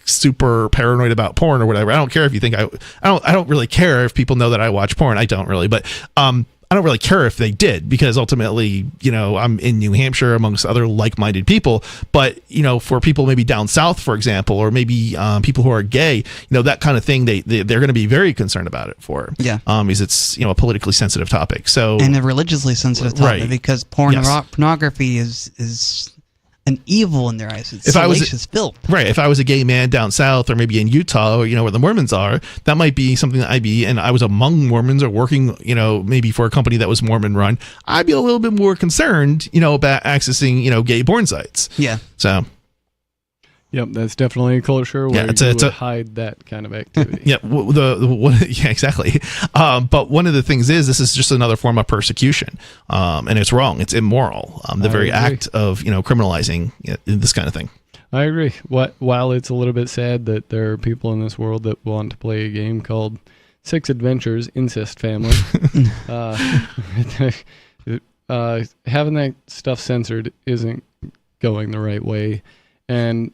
super paranoid about porn or whatever. I don't care if you think I don't really care if people know that I watch porn. I don't really, but I don't really care if they did, because ultimately, I'm in New Hampshire amongst other like-minded people. But, for people maybe down south, for example, or maybe people who are gay, that kind of thing, they're going to be very concerned about it for. Yeah. Because it's, a politically sensitive topic. So, and a religiously sensitive topic, right. Because pornography is an evil in their eyes. It's salacious filth. Right. If I was a gay man down south, or maybe in Utah, or, where the Mormons are, that might be something that and I was among Mormons, or working, maybe for a company that was Mormon run, I'd be a little bit more concerned, about accessing, gay porn sites. Yeah. So. Yep, that's definitely a culture where you would hide that kind of activity. Yeah, yeah, exactly. But one of the things is, this is just another form of persecution, and it's wrong. It's immoral. The very act of criminalizing this kind of thing. I agree. While it's a little bit sad that there are people in this world that want to play a game called Six Adventures Incest Family, having that stuff censored isn't going the right way. And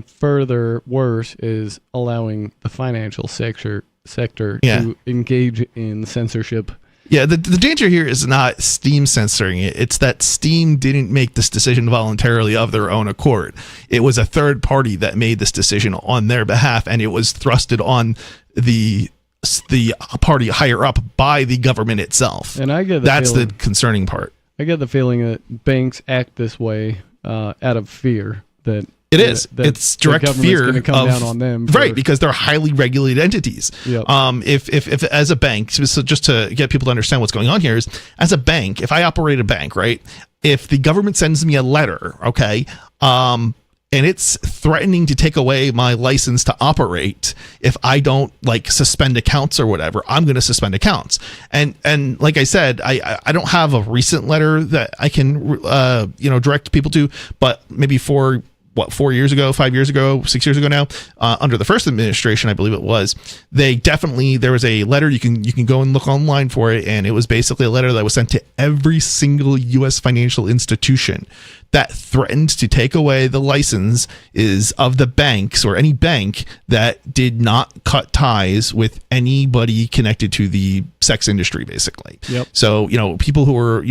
further worse is allowing the financial sector to engage in censorship. Yeah, the danger here is not Steam censoring it. It's that Steam didn't make this decision voluntarily of their own accord. It was a third party that made this decision on their behalf, and it was thrusted on the party higher up by the government itself. And I get that's the concerning part. I get the feeling that banks act this way out of fear that it's direct fear going to come down on them, right? Because they're highly regulated entities. Yep. If as a bank, so just to get people to understand what's going on here, is as a bank, if I operate a bank, right? If the government sends me a letter, okay, and it's threatening to take away my license to operate if I don't suspend accounts or whatever, I'm going to suspend accounts. And like I said, I don't have a recent letter that I can direct people to, but maybe 4 years ago, 5 years ago, 6 years ago now, under the first administration, I believe it was, there was a letter, you can go and look online for it, and it was basically a letter that was sent to every single U.S. financial institution that threatened to take away the license of the banks, or any bank that did not cut ties with anybody connected to the sex industry, basically. Yep. So, people who are,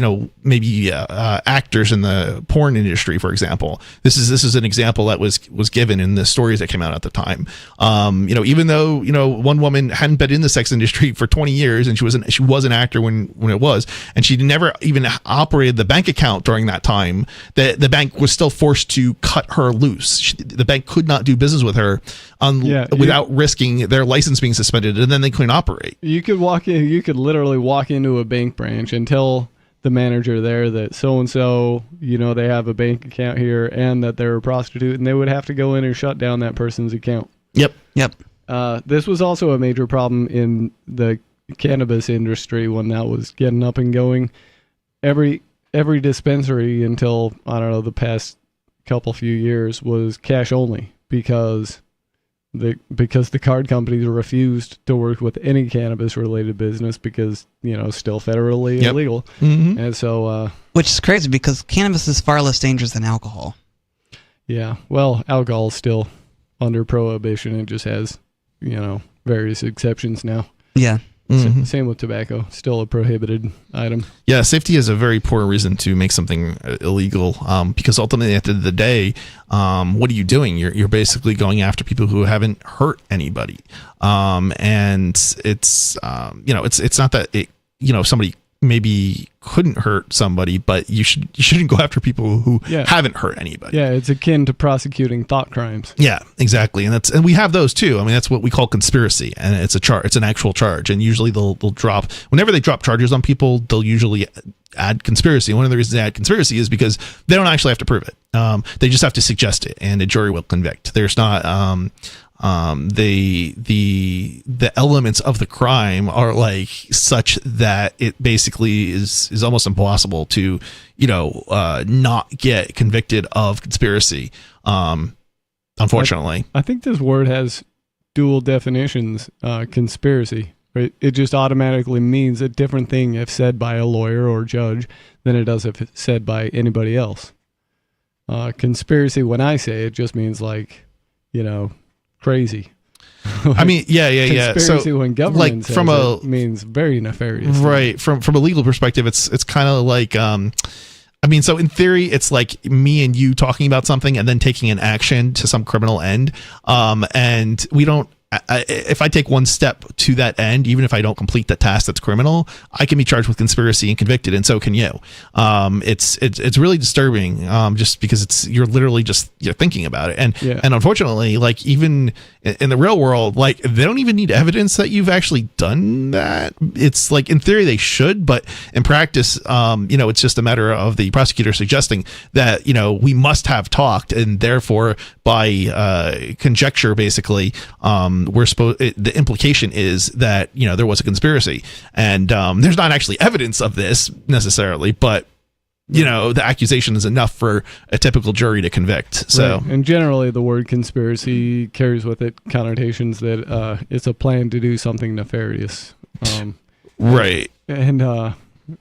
maybe actors in the porn industry, for example, this is an example that was given in the stories that came out at the time. Even though, one woman hadn't been in the sex industry for 20 years, and she was an actor when it was, and she never even operated the bank account during that time, that the bank was still forced to cut her loose. The bank could not do business with her without risking their license being suspended, and then they couldn't operate. You could literally walk into a bank branch and tell the manager there that so-and-so, they have a bank account here and that they're a prostitute, and they would have to go in and shut down that person's account. Yep. This was also a major problem in the cannabis industry when that was getting up and going. Every dispensary until, I don't know, the past few years was cash only, because the card companies refused to work with any cannabis related business because, still federally illegal. Mm-hmm. And so, which is crazy because cannabis is far less dangerous than alcohol. Yeah. Well, alcohol is still under prohibition. It just has, various exceptions now. Yeah. Same with tobacco, still a prohibited item. Yeah, safety is a very poor reason to make something illegal, because ultimately at the end of the day, what are you doing? You're basically going after people who haven't hurt anybody, and it's it's not that somebody maybe couldn't hurt somebody, but you shouldn't go after people who haven't hurt anybody. Yeah, it's akin to prosecuting thought crimes. Yeah, exactly, and we have those too. I mean, that's what we call conspiracy, and it's an actual charge. And usually they'll drop whenever they drop charges on people, they'll usually add conspiracy. One of the reasons they add conspiracy is because they don't actually have to prove it. They just have to suggest it, and a jury will convict. There's not the elements of the crime are like such that it basically is almost impossible to not get convicted of conspiracy, unfortunately. I think this word has dual definitions. Conspiracy, right? It just automatically means a different thing if said by a lawyer or judge than it does if it's said by anybody else. Conspiracy, when I say it, just means crazy. I mean, yeah. Conspiracy, so, when government says it, means very nefarious. Right. From a legal perspective, it's kind of like, so in theory, it's like me and you talking about something and then taking an action to some criminal end. And we don't. If I take one step to that end, even if I don't complete the task that's criminal, I can be charged with conspiracy and convicted, and so can you. It's really disturbing, just because you're literally you're thinking about it, and unfortunately, like even in the real world, like they don't even need evidence that you've actually done that. It's like in theory they should, but in practice, it's just a matter of the prosecutor suggesting that we must have talked, and therefore by conjecture, basically, the implication is that there was a conspiracy, and there's not actually evidence of this necessarily, but the accusation is enough for a typical jury to convict. So, right. And generally the word conspiracy carries with it connotations that it's a plan to do something nefarious, right? And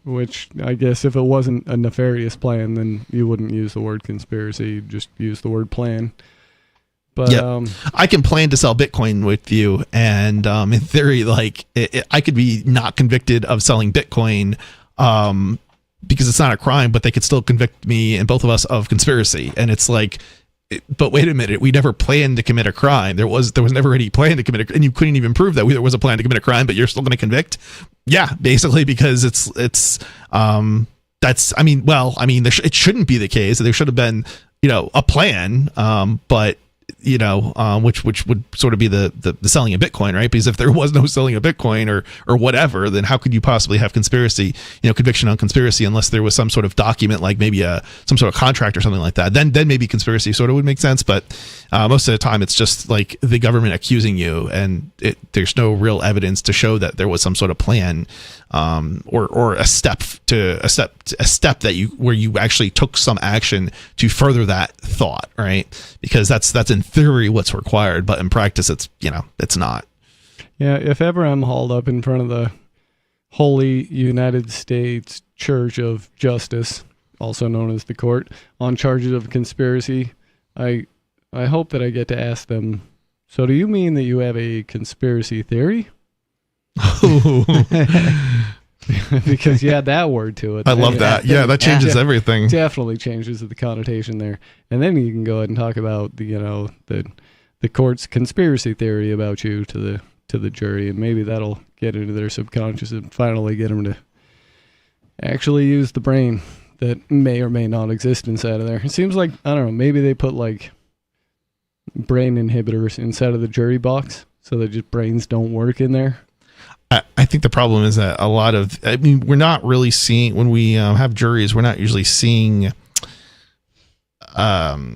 which I guess if it wasn't a nefarious plan, then you wouldn't use the word conspiracy, you'd just use the word plan. But I can plan to sell Bitcoin with you, and in theory, like I could be not convicted of selling Bitcoin because it's not a crime, but they could still convict me and both of us of conspiracy. And it's like, but wait a minute, we never planned to commit a crime. There was never any plan to commit and you couldn't even prove that there was a plan to commit a crime, but you're still going to convict. Yeah, basically, because it shouldn't be the case. There should have been a plan, but which would sort of be the selling of Bitcoin, right? Because if there was no selling of Bitcoin or whatever, then how could you possibly have conspiracy, conviction on conspiracy, unless there was some sort of document, like maybe some sort of contract or something like that. Then maybe conspiracy sort of would make sense. But most of the time, it's just like the government accusing you, and there's no real evidence to show that there was some sort of plan, or a step that where you actually took some action to further that thought, right? Because that's in theory what's required, but in practice it's not. Yeah, if ever I'm hauled up in front of the Holy United States Church of Justice, also known as the court, on charges of conspiracy, I hope that I get to ask them, so do you mean that you have a conspiracy theory? Because you add that word to it. I love that. Yeah, that changes everything. Definitely changes the connotation there. And then you can go ahead and talk about the court's conspiracy theory about you to the jury, and maybe that'll get into their subconscious and finally get them to actually use the brain that may or may not exist inside of there. It seems like, I don't know, maybe they put like brain inhibitors inside of the jury box so that just brains don't work in there. I think the problem is that we're not really seeing, when we have juries, we're not usually seeing, there's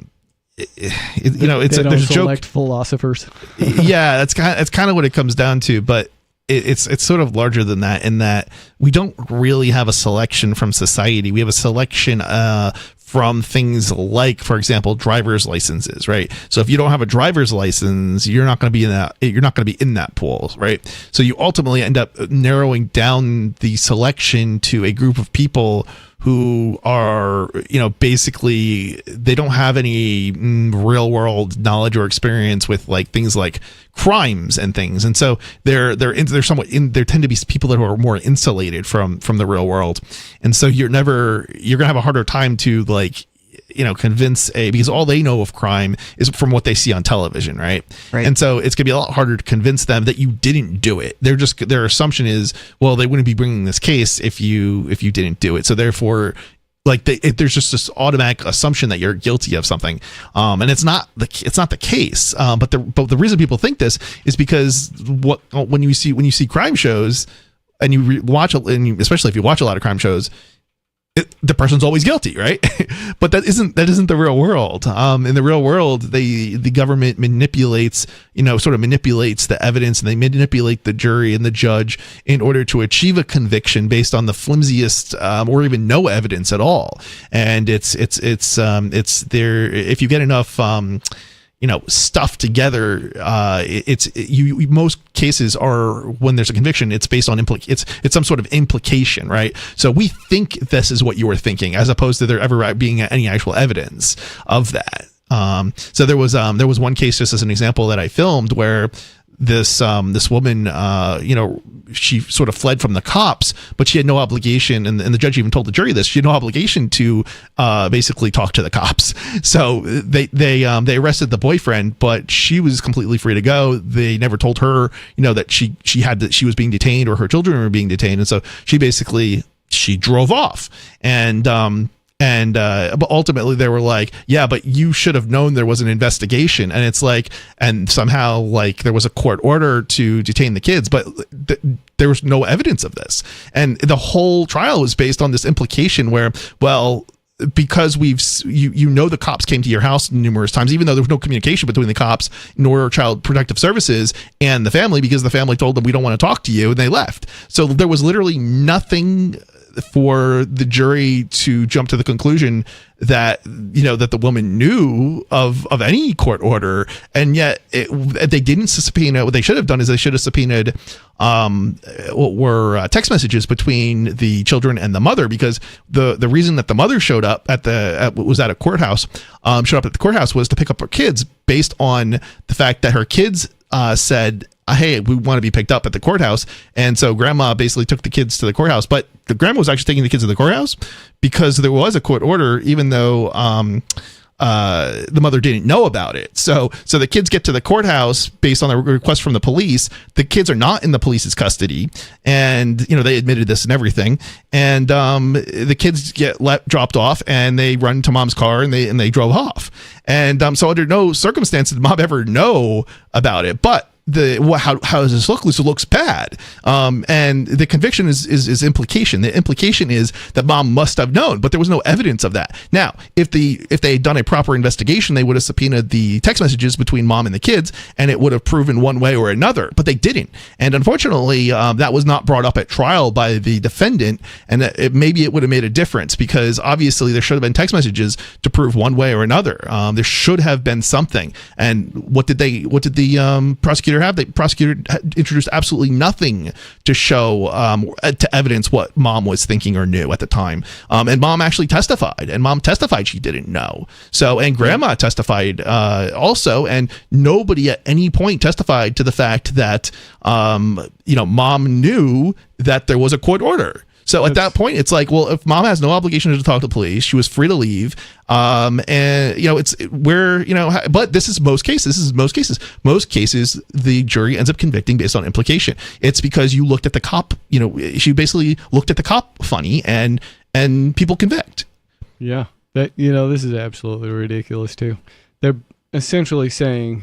a joke. Philosophers. Yeah, that's kind of what it comes down to, but it's sort of larger than that, in that we don't really have a selection from society. We have a selection from things like, for example, driver's licenses, right? So if you don't have a driver's license, you're not going to be in that pool, right? So you ultimately end up narrowing down the selection to a group of people who are, basically they don't have any real world knowledge or experience with like things like crimes and things, and so they're tend to be people that are more insulated from the real world, and so you're gonna have a harder time to like convince because all they know of crime is from what they see on television, right? And so it's gonna be a lot harder to convince them that you didn't do it. Their assumption is, well, they wouldn't be bringing this case if you didn't do it. So therefore, like there's just this automatic assumption that you're guilty of something, and it's not the case. But the reason people think this is because when you see crime shows and you especially if you watch a lot of crime shows, the person's always guilty, right? But that isn't the real world. In the real world, the government manipulates the evidence, and they manipulate the jury and the judge in order to achieve a conviction based on the flimsiest or even no evidence at all. And it's there if you get enough stuff together, most cases are, when there's a conviction, it's based on it's some sort of implication, right? So we think this is what you were thinking, as opposed to there ever being any actual evidence of that. So there was one case, just as an example, that I filmed where this woman, she sort of fled from the cops, but she had no obligation, and the judge even told the jury this, she had no obligation to basically talk to the cops. So they arrested the boyfriend, but she was completely free to go. They never told her, that she was being detained or her children were being detained, and so she drove off. But ultimately they were like, yeah, but you should have known there was an investigation, and it's like, and somehow like there was a court order to detain the kids, but there was no evidence of this, and the whole trial was based on this implication where, well, because the cops came to your house numerous times, even though there was no communication between the cops nor Child Protective Services and the family, because the family told them, we don't want to talk to you, and they left. So there was literally nothing for the jury to jump to the conclusion that that the woman knew of any court order, and yet they didn't subpoena. What they should have done is they should have subpoenaed what were text messages between the children and the mother, because the reason that the mother showed up at the courthouse was to pick up her kids, based on the fact that her kids said, hey, we want to be picked up at the courthouse. And so grandma basically took the kids to the courthouse, but the grandma was actually taking the kids to the courthouse because there was a court order, even though the mother didn't know about it. So the kids get to the courthouse based on a request from the police. The kids are not in the police's custody, and they admitted this and everything. And the kids get dropped off, and they run to mom's car, and they drove off. And so under no circumstances did mom ever know about it. But how does this look? This looks bad. And the conviction is implication. The implication is that mom must have known, but there was no evidence of that. Now, if they had done a proper investigation, they would have subpoenaed the text messages between mom and the kids, and it would have proven one way or another, but they didn't. And unfortunately, that was not brought up at trial by the defendant, and maybe it would have made a difference, because obviously there should have been text messages to prove one way or another. There should have been something. And what did the prosecutor have? The prosecutor introduced absolutely nothing to show to evidence what mom was thinking or knew at the time. And mom actually testified, and mom testified she didn't know. So, and grandma testified also, and nobody at any point testified to the fact that mom knew that there was a court order. So at that point, it's like, well, if mom has no obligation to talk to the police, she was free to leave. But this is most cases. Most cases, the jury ends up convicting based on implication. It's because you looked at the cop, she basically looked at the cop funny, and people convict. Yeah. This is absolutely ridiculous too. They're essentially saying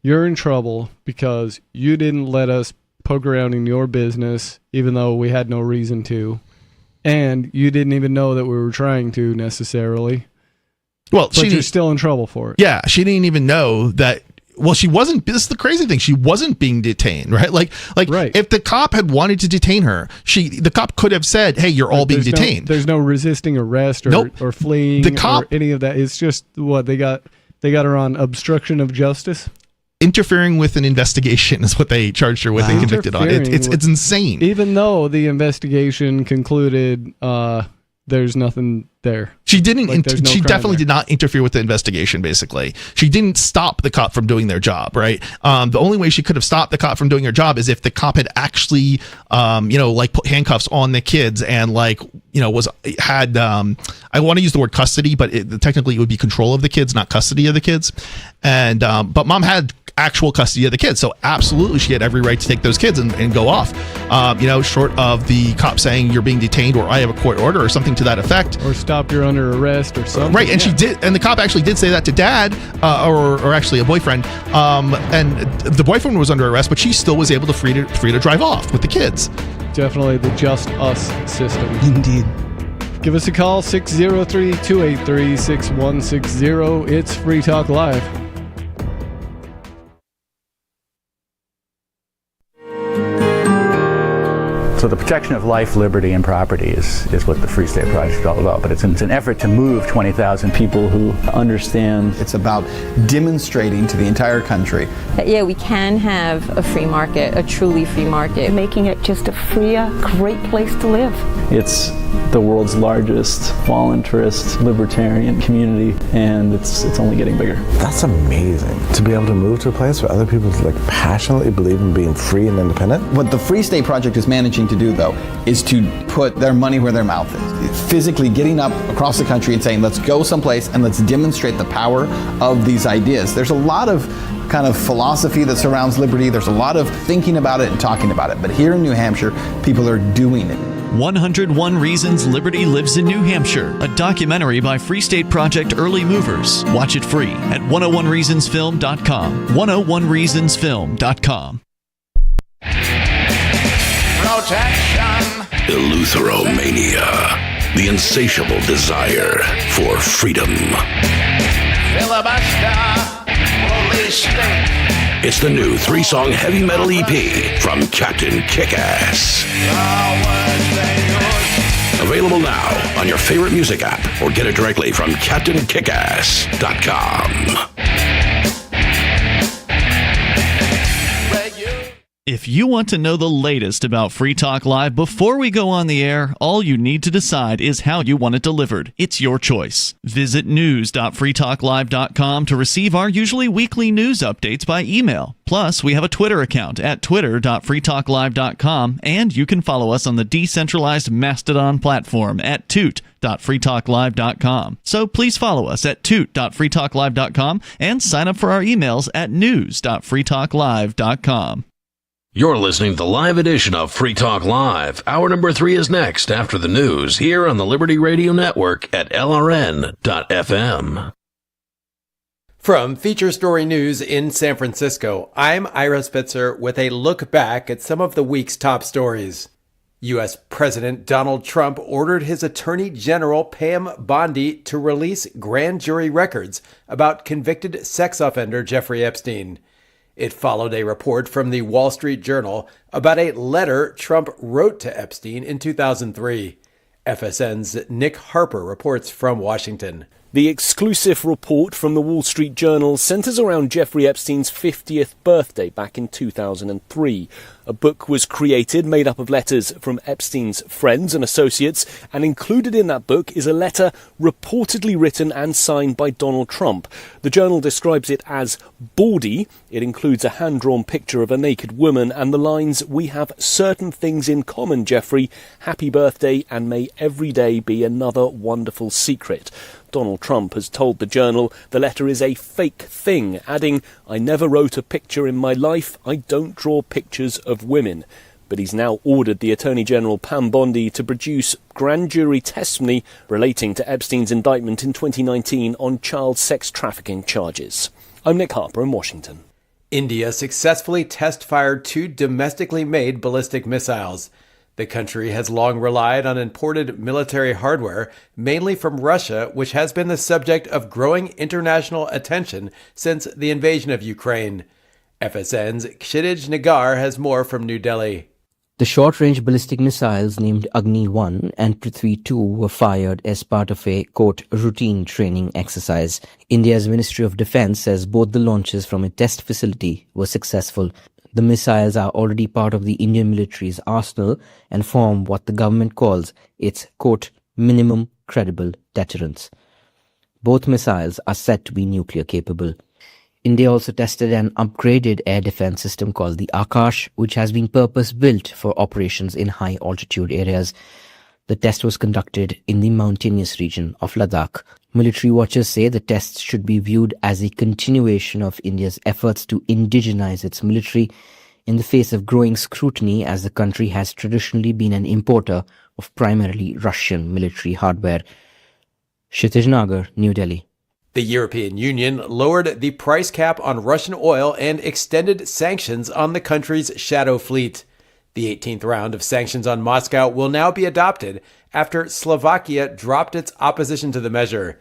you're in trouble because you didn't let us poke around in your business, even though we had no reason to, and you didn't even know that we were trying to necessarily. Well, but you're still in trouble for it. Yeah, she didn't even know that. Well, she wasn't. This is the crazy thing. She wasn't being detained, right? Like, right. If the cop had wanted to detain her, the cop could have said, "Hey, you're all being detained." There's no resisting arrest or fleeing or any of that. It's just what they got her on obstruction of justice. Interfering with an investigation is what they charged her with and convicted on. It's insane. Even though the investigation concluded there's nothing there. She didn't. There's no She crime definitely there. did not interfere with the investigation. Basically, she didn't stop the cop from doing their job. Right. The only way she could have stopped the cop from doing her job is if the cop had actually, put handcuffs on the kids and I want to use the word custody, but technically it would be control of the kids, not custody of the kids. And but mom had actual custody of the kids, so absolutely she had every right to take those kids and go off. Short of the cop saying you're being detained or I have a court order or something to that effect, or stop, you're under arrest or something. Right, and she did, and the cop actually did say that to dad, or actually a boyfriend. And the boyfriend was under arrest, but she still was able to free to drive off with the kids. Definitely the just us system. Indeed. Give us a call, 603-283-6160. It's Free Talk Live. So the protection of life, liberty, and property is what the Free State Project is all about. But it's an effort to move 20,000 people who understand. It's about demonstrating to the entire country that, we can have a free market, a truly free market. Making it just a freer, great place to live. It's the world's largest voluntarist libertarian community, and it's only getting bigger. That's amazing, to be able to move to a place where other people passionately believe in being free and independent. What the Free State Project is managing to do, though, is to put their money where their mouth is. Physically getting up across the country and saying, let's go someplace and let's demonstrate the power of these ideas. There's a lot of kind of philosophy that surrounds liberty. There's a lot of thinking about it and talking about it. But here in New Hampshire, people are doing it. 101 Reasons Liberty Lives in New Hampshire, a documentary by Free State Project early movers. Watch it free at 101reasonsfilm.com. 101reasonsfilm.com. Protection. Eleutheromania. The insatiable desire for freedom. Filibuster. Police state. It's the new 3-song heavy metal EP from Captain Kickass. Available now on your favorite music app or get it directly from CaptainKickass.com. If you want to know the latest about Free Talk Live before we go on the air, all you need to decide is how you want it delivered. It's your choice. Visit news.freetalklive.com to receive our usually weekly news updates by email. Plus, we have a Twitter account at twitter.freetalklive.com, and you can follow us on the decentralized Mastodon platform at toot.freetalklive.com. So please follow us at toot.freetalklive.com and sign up for our emails at news.freetalklive.com. You're listening to the live edition of Free Talk Live. Hour number 3 is next after the news here on the Liberty Radio Network at LRN.FM. From Feature Story News in San Francisco, I'm Ira Spitzer with a look back at some of the week's top stories. U.S. President Donald Trump ordered his Attorney General Pam Bondi to release grand jury records about convicted sex offender Jeffrey Epstein. It followed a report from the Wall Street Journal about a letter Trump wrote to Epstein in 2003. FSN's Nick Harper reports from Washington. The exclusive report from the Wall Street Journal centers around Jeffrey Epstein's 50th birthday back in 2003. A book was created made up of letters from Epstein's friends and associates, and included in that book is a letter reportedly written and signed by Donald Trump. The Journal describes it as bawdy. It includes a hand-drawn picture of a naked woman and the lines, "We have certain things in common, Jeffrey. Happy birthday, and may every day be another wonderful secret." Donald Trump has told the Journal the letter is a fake thing, adding, "I never wrote a picture in my life. I don't draw pictures of women." But he's now ordered the Attorney General Pam Bondi to produce grand jury testimony relating to Epstein's indictment in 2019 on child sex trafficking charges. I'm Nick Harper in Washington. India successfully test-fired 2 domestically made ballistic missiles. The country has long relied on imported military hardware, mainly from Russia, which has been the subject of growing international attention since the invasion of Ukraine. FSN's Kshitij Nagar has more from New Delhi. The short-range ballistic missiles named Agni-1 and Prithvi-2 were fired as part of a, quote, routine training exercise. India's Ministry of Defense says both the launches from a test facility were successful. The missiles are already part of the Indian military's arsenal and form what the government calls its, quote, minimum credible deterrence. Both missiles are said to be nuclear capable. India also tested an upgraded air defense system called the Akash, which has been purpose-built for operations in high-altitude areas. The test was conducted in the mountainous region of Ladakh. Military watchers say the tests should be viewed as a continuation of India's efforts to indigenize its military in the face of growing scrutiny, as the country has traditionally been an importer of primarily Russian military hardware. Kshitij Nagar, New Delhi. The European Union lowered the price cap on Russian oil and extended sanctions on the country's shadow fleet. The 18th round of sanctions on Moscow will now be adopted after Slovakia dropped its opposition to the measure.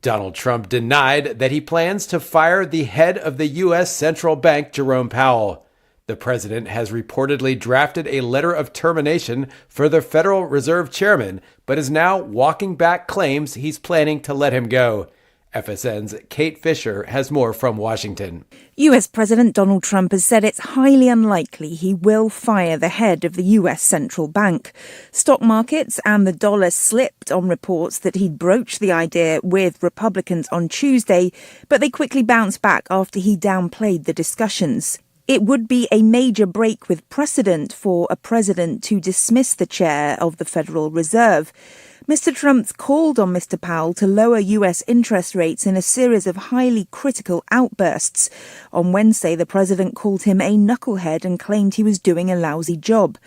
Donald Trump denied that he plans to fire the head of the U.S. Central Bank, Jerome Powell. The president has reportedly drafted a letter of termination for the Federal Reserve chairman, but is now walking back claims he's planning to let him go. FSN's Kate Fisher has more from Washington. US President Donald Trump has said it's highly unlikely he will fire the head of the US Central Bank. Stock markets and the dollar slipped on reports that he'd broached the idea with Republicans on Tuesday, but they quickly bounced back after he downplayed the discussions. It would be a major break with precedent for a president to dismiss the chair of the Federal Reserve. Mr. Trump called on Mr. Powell to lower US interest rates in a series of highly critical outbursts. On Wednesday, the president called him a knucklehead and claimed he was doing a lousy job.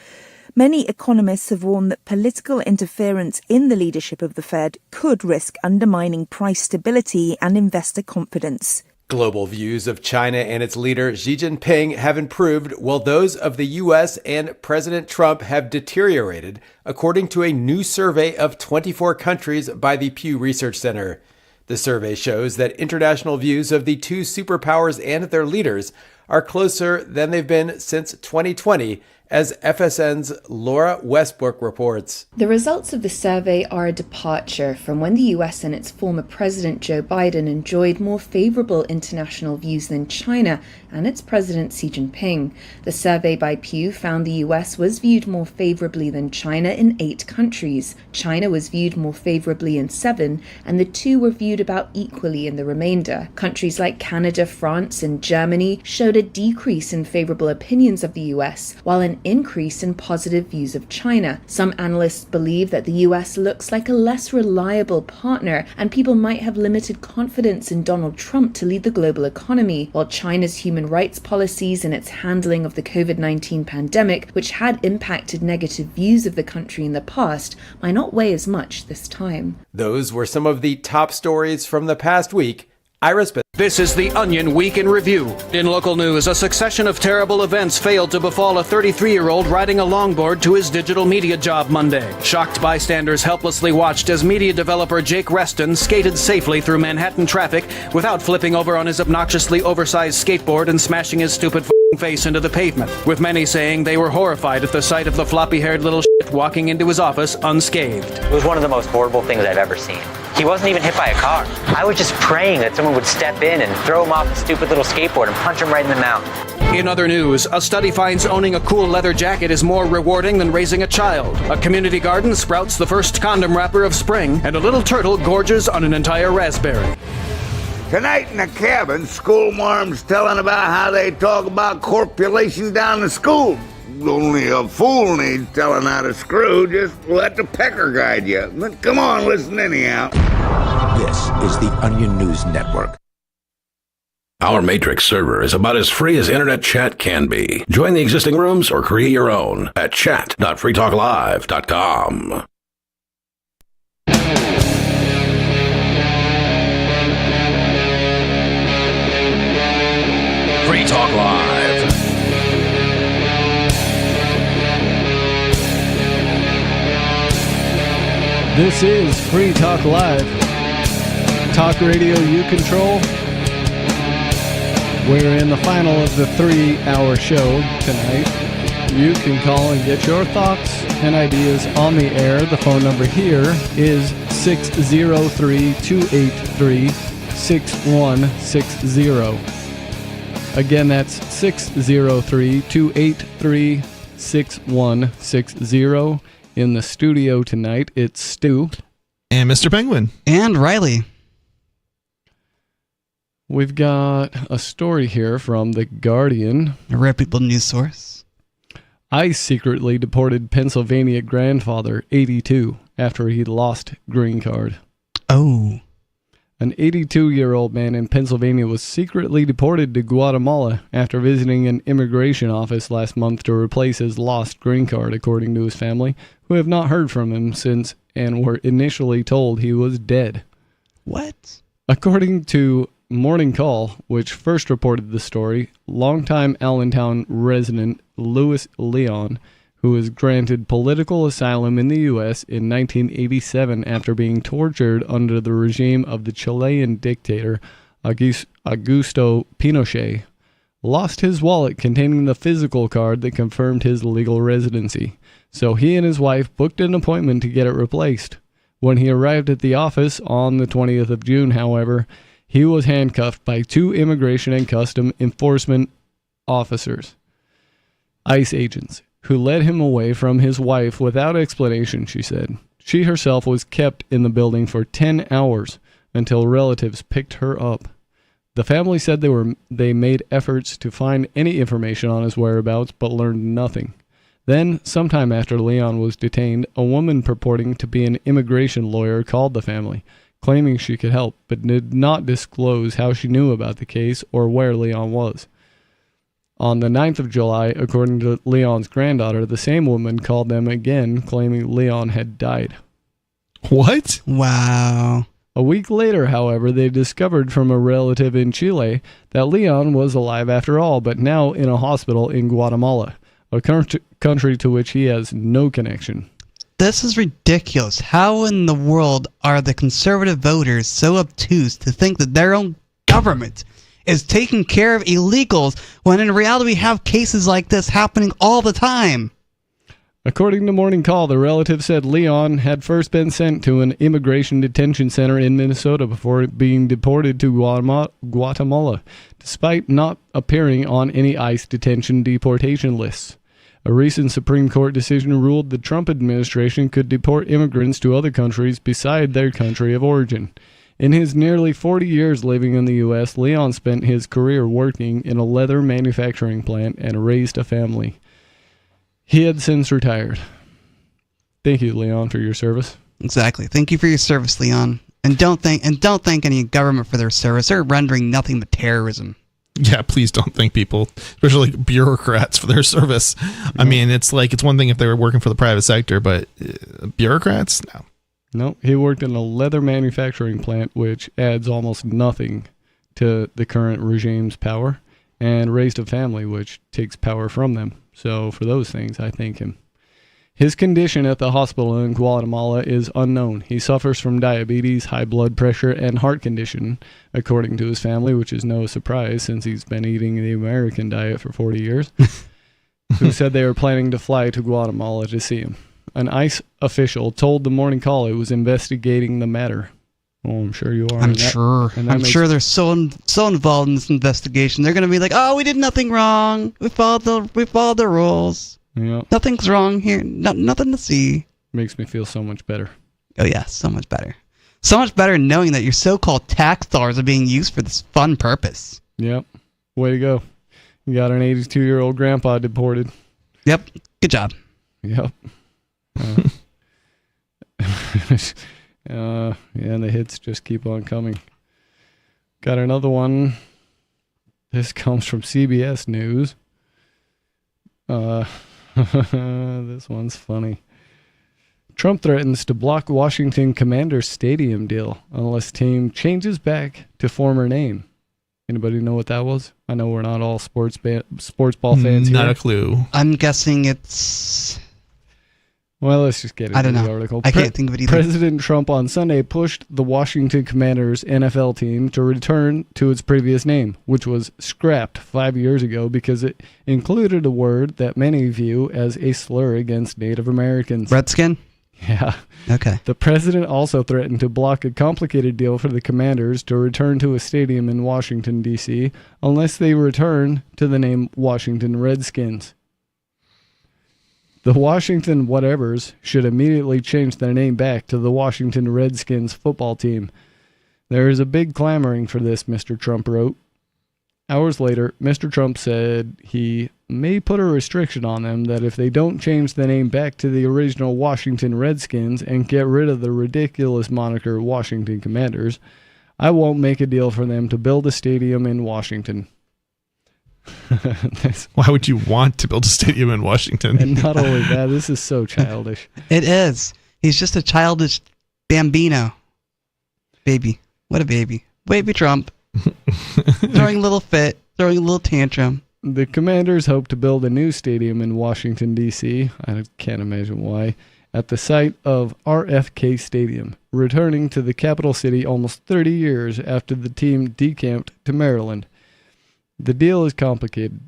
Many economists have warned that political interference in the leadership of the Fed could risk undermining price stability and investor confidence. Global views of China and its leader Xi Jinping have improved, while those of the U.S. and President Trump have deteriorated, according to a new survey of 24 countries by the Pew Research Center. The survey shows that international views of the two superpowers and their leaders are closer than they've been since 2020, as FSN's Laura Westbrook reports. The results of the survey are a departure from when the US and its former president Joe Biden enjoyed more favorable international views than China and its president Xi Jinping. The survey by Pew found the US was viewed more favorably than China in 8 countries. China was viewed more favorably in 7, and the two were viewed about equally in the remainder. Countries like Canada, France, and Germany showed a decrease in favorable opinions of the US, while an increase in positive views of China. Some analysts believe that the US looks like a less reliable partner, and people might have limited confidence in Donald Trump to lead the global economy, while China's human rights policies and its handling of the COVID-19 pandemic, which had impacted negative views of the country in the past, might not weigh as much this time. Those were some of the top stories from the past week. Iris. This is the Onion Week in Review. In local news, a succession of terrible events failed to befall a 33-year-old riding a longboard to his digital media job Monday. Shocked bystanders helplessly watched as media developer Jake Reston skated safely through Manhattan traffic without flipping over on his obnoxiously oversized skateboard and smashing his stupid face into the pavement, with many saying they were horrified at the sight of the floppy-haired little shit walking into his office unscathed. It was one of the most horrible things I've ever seen. He wasn't even hit by a car. I was just praying that someone would step in and throw him off his stupid little skateboard and punch him right in the mouth. In other news, a study finds owning a cool leather jacket is more rewarding than raising a child. A community garden sprouts the first condom wrapper of spring, and a little turtle gorges on an entire raspberry. Tonight in the cabin, schoolmarm's telling about how they talk about corpulation down the school. Only a fool needs telling how to screw. Just let the pecker guide you. But come on, listen anyhow. This is the Onion News Network. Our Matrix server is about as free as internet chat can be. Join the existing rooms or create your own at chat.freetalklive.com. Free Talk Live. This is Free Talk Live. Talk radio you control. We're in the final of the 3-hour show tonight. You can call and get your thoughts and ideas on the air. The phone number here is 603-283-6160. Again, that's 603-283-6160. In the studio tonight, it's Stu. And Mr. Penguin. And Riley. We've got a story here from The Guardian. A reputable news source. ICE secretly deported Pennsylvania grandfather, 82, after he lost green card. Oh. An 82-year-old man in Pennsylvania was secretly deported to Guatemala after visiting an immigration office last month to replace his lost green card, according to his family, who have not heard from him since and were initially told he was dead. What? According to Morning Call, which first reported the story, longtime Allentown resident Louis Leon, who was granted political asylum in the U.S. in 1987 after being tortured under the regime of the Chilean dictator Augusto Pinochet, lost his wallet containing the physical card that confirmed his legal residency. So he and his wife booked an appointment to get it replaced. When he arrived at the office on the 20th of June, however, he was handcuffed by 2 immigration and custom enforcement officers, ICE agents, who led him away from his wife without explanation, she said. She herself was kept in the building for 10 hours until relatives picked her up. The family said they made efforts to find any information on his whereabouts but learned nothing. Then, sometime after Leon was detained, a woman purporting to be an immigration lawyer called the family, claiming she could help, but did not disclose how she knew about the case or where Leon was. On the 9th of July, according to Leon's granddaughter, the same woman called them again, claiming Leon had died. What? Wow. A week later, however, they discovered from a relative in Chile that Leon was alive after all, but now in a hospital in Guatemala, a country to which he has no connection. This is ridiculous. How in the world are the conservative voters so obtuse to think that their own government is taking care of illegals when in reality we have cases like this happening all the time? According to Morning Call, the relative said Leon had first been sent to an immigration detention center in Minnesota before being deported to Guatemala, despite not appearing on any ICE detention deportation lists. A recent Supreme Court decision ruled the Trump administration could deport immigrants to other countries beside their country of origin. In his nearly 40 years living in the U.S., Leon spent his career working in a leather manufacturing plant and raised a family. He had since retired. Thank you, Leon, for your service. Exactly. Thank you for your service, Leon. And don't thank any government for their service. They're rendering nothing but terrorism. Yeah, please don't thank people, especially bureaucrats, for their service. Mm-hmm. I mean, it's one thing if they were working for the private sector, but bureaucrats? No. No, he worked in a leather manufacturing plant, which adds almost nothing to the current regime's power, and raised a family, which takes power from them. So for those things, I thank him. His condition at the hospital in Guatemala is unknown. He suffers from diabetes, high blood pressure, and heart condition, according to his family, which is no surprise since he's been eating the American diet for 40 years, who said they were planning to fly to Guatemala to see him. An ICE official told the Morning Call it was investigating the matter. Oh, I'm sure you are. I'm sure they're so involved in this investigation. They're going to be like, "Oh, we did nothing wrong. We followed the rules. Yep. Nothing's wrong here. Nothing to see." Makes me feel so much better. Oh yeah, so much better. So much better knowing that your so-called tax dollars are being used for this fun purpose. Yep. Way to go. You got an 82-year-old grandpa deported. Yep. Good job. Yep. And the hits just keep on coming. Got another one. This comes from CBS News. This one's funny. Trump threatens to block Washington Commanders stadium deal unless team changes back to former name. Anybody know what that was? I know we're not all sports ball fans here. Not a clue. I'm guessing it's... Well, let's just get into the article. I can't think of it either. President Trump on Sunday pushed the Washington Commanders NFL team to return to its previous name, which was scrapped 5 years ago because it included a word that many view as a slur against Native Americans. Redskin? Yeah. Okay. The president also threatened to block a complicated deal for the Commanders to return to a stadium in Washington, D.C., unless they return to the name Washington Redskins. The Washington Whatevers should immediately change their name back to the Washington Redskins football team. There is a big clamoring for this, Mr. Trump wrote. Hours later, Mr. Trump said he may put a restriction on them that if they don't change the name back to the original Washington Redskins and get rid of the ridiculous moniker Washington Commanders, I won't make a deal for them to build a stadium in Washington. Why would you want to build a stadium in Washington? And not only that, this is so childish. It is. He's just a childish bambino. Baby. What a baby. Baby Trump. Throwing a little fit, throwing a little tantrum. The Commanders hope to build a new stadium in Washington, D.C. I can't imagine why. At the site of RFK Stadium, returning to the capital city almost 30 years after the team decamped to Maryland. The deal is complicated.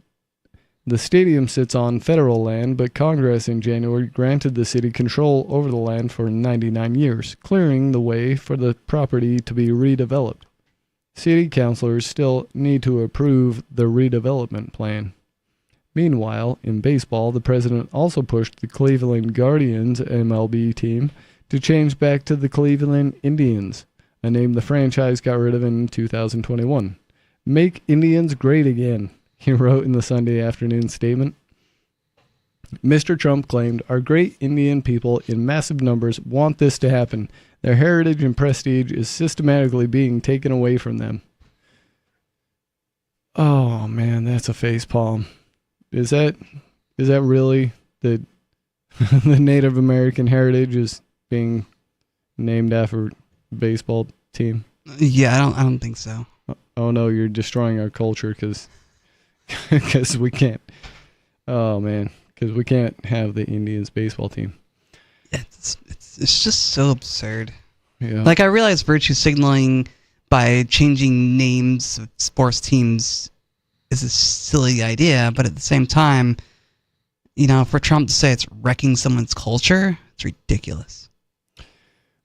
The stadium sits on federal land, but Congress in January granted the city control over the land for 99 years, clearing the way for the property to be redeveloped. City councilors still need to approve the redevelopment plan. Meanwhile, in baseball, the president also pushed the Cleveland Guardians MLB team to change back to the Cleveland Indians, a name the franchise got rid of in 2021. Make Indians great again, he wrote in the Sunday afternoon statement. Mr. Trump claimed, our great Indian people in massive numbers want this to happen. Their heritage and prestige is systematically being taken away from them. Oh man, that's a facepalm. Is that really the the Native American heritage is being named after a baseball team? Yeah, I don't think so. Oh no, you're destroying our culture because we can't. Oh man, because we can't have the Indians baseball team. It's just so absurd. Yeah. Like, I realize virtue signaling by changing names of sports teams is a silly idea, but at the same time, you know, for Trump to say it's wrecking someone's culture, it's ridiculous.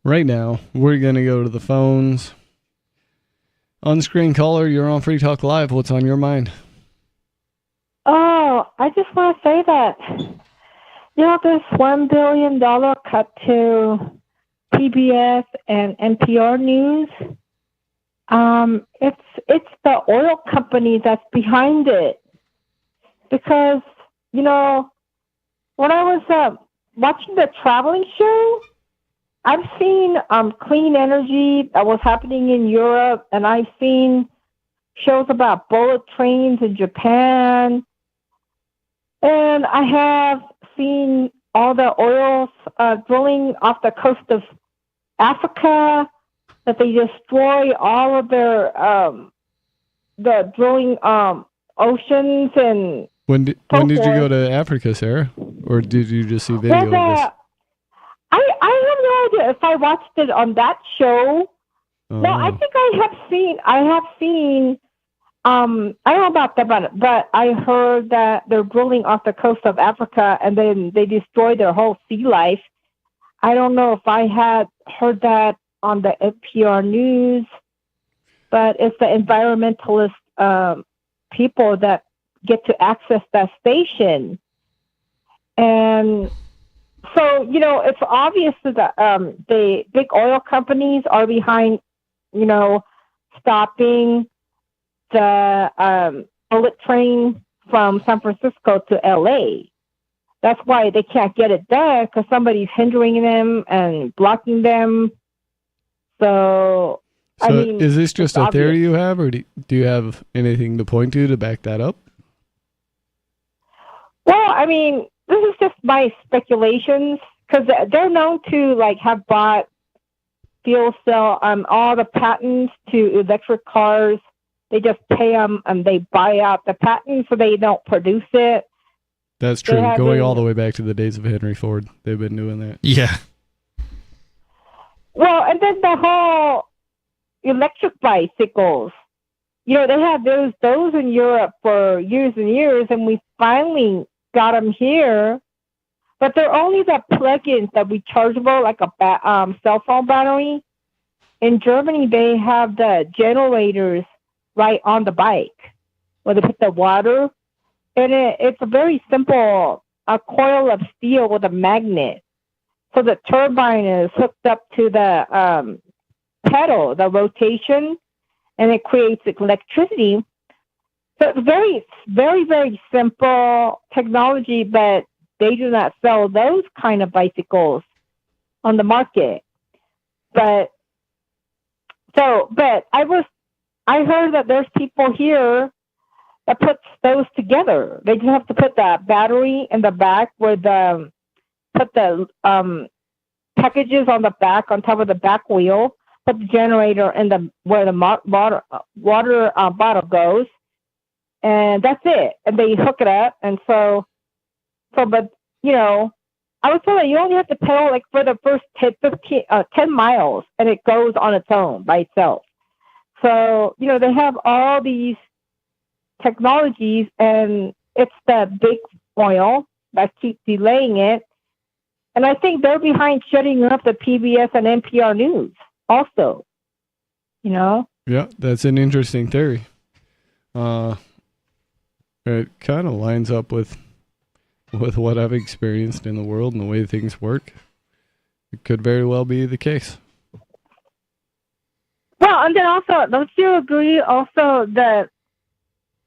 Right now, we're going to go to the phones. On-screen caller, you're on Free Talk Live. What's on your mind? Oh, I just want to say that, you know, this $1 billion cut to PBS and NPR News, it's the oil company that's behind it. Because, you know, when I was watching the traveling show, I've seen clean energy that was happening in Europe, and I've seen shows about bullet trains in Japan, and I have seen all the oil drilling off the coast of Africa, that they destroy all of their the drilling oceans and. When did you go to Africa, Sarah, or did you just see video of this? I have no idea if I watched it on that show. No, I think I have seen. I don't know about that, but I heard that they're drilling off the coast of Africa, and then they destroy their whole sea life. I don't know if I had heard that on the NPR News, but it's the environmentalist people that get to access that station. And so, you know, it's obvious that the big oil companies are behind, you know, stopping the bullet train from San Francisco to LA. That's why they can't get it done, because somebody's hindering them and blocking them. So I mean, is this just a theory you have, or do you have anything to point to back that up? Well, I mean, this is just my speculations, because they're known to like have bought fuel cell all the patents to electric cars. They just pay them and they buy out the patents, so they don't produce it. That's true. Going all the way back to the days of Henry Ford, they've been doing that. Yeah. Well, and then the whole electric bicycles. You know, they had those in Europe for years and years, and we finally got them here. But they're only the plug-ins that rechargeable, like a cell phone battery. In Germany, they have the generators right on the bike, where they put the water. And it's a very simple a coil of steel with a magnet. So the turbine is hooked up to the pedal, the rotation, and it creates electricity. So it's very, very, very simple technology, but they do not sell those kind of bicycles on the market. But I heard that there's people here that puts those together. They just have to put the battery in the back put the packages on the back on top of the back wheel, put the generator in where the water bottle goes, and that's it. And they hook it up, and but I was told that you only have to pedal like for the first 10 miles, and it goes on its own by itself. So, they have all these technologies, and it's the big oil that keeps delaying it. And I think they're behind shutting up the PBS and NPR news also, Yeah, that's an interesting theory. It kind of lines up with what I've experienced in the world and the way things work. It could very well be the case. Well, and then also, don't you agree also that,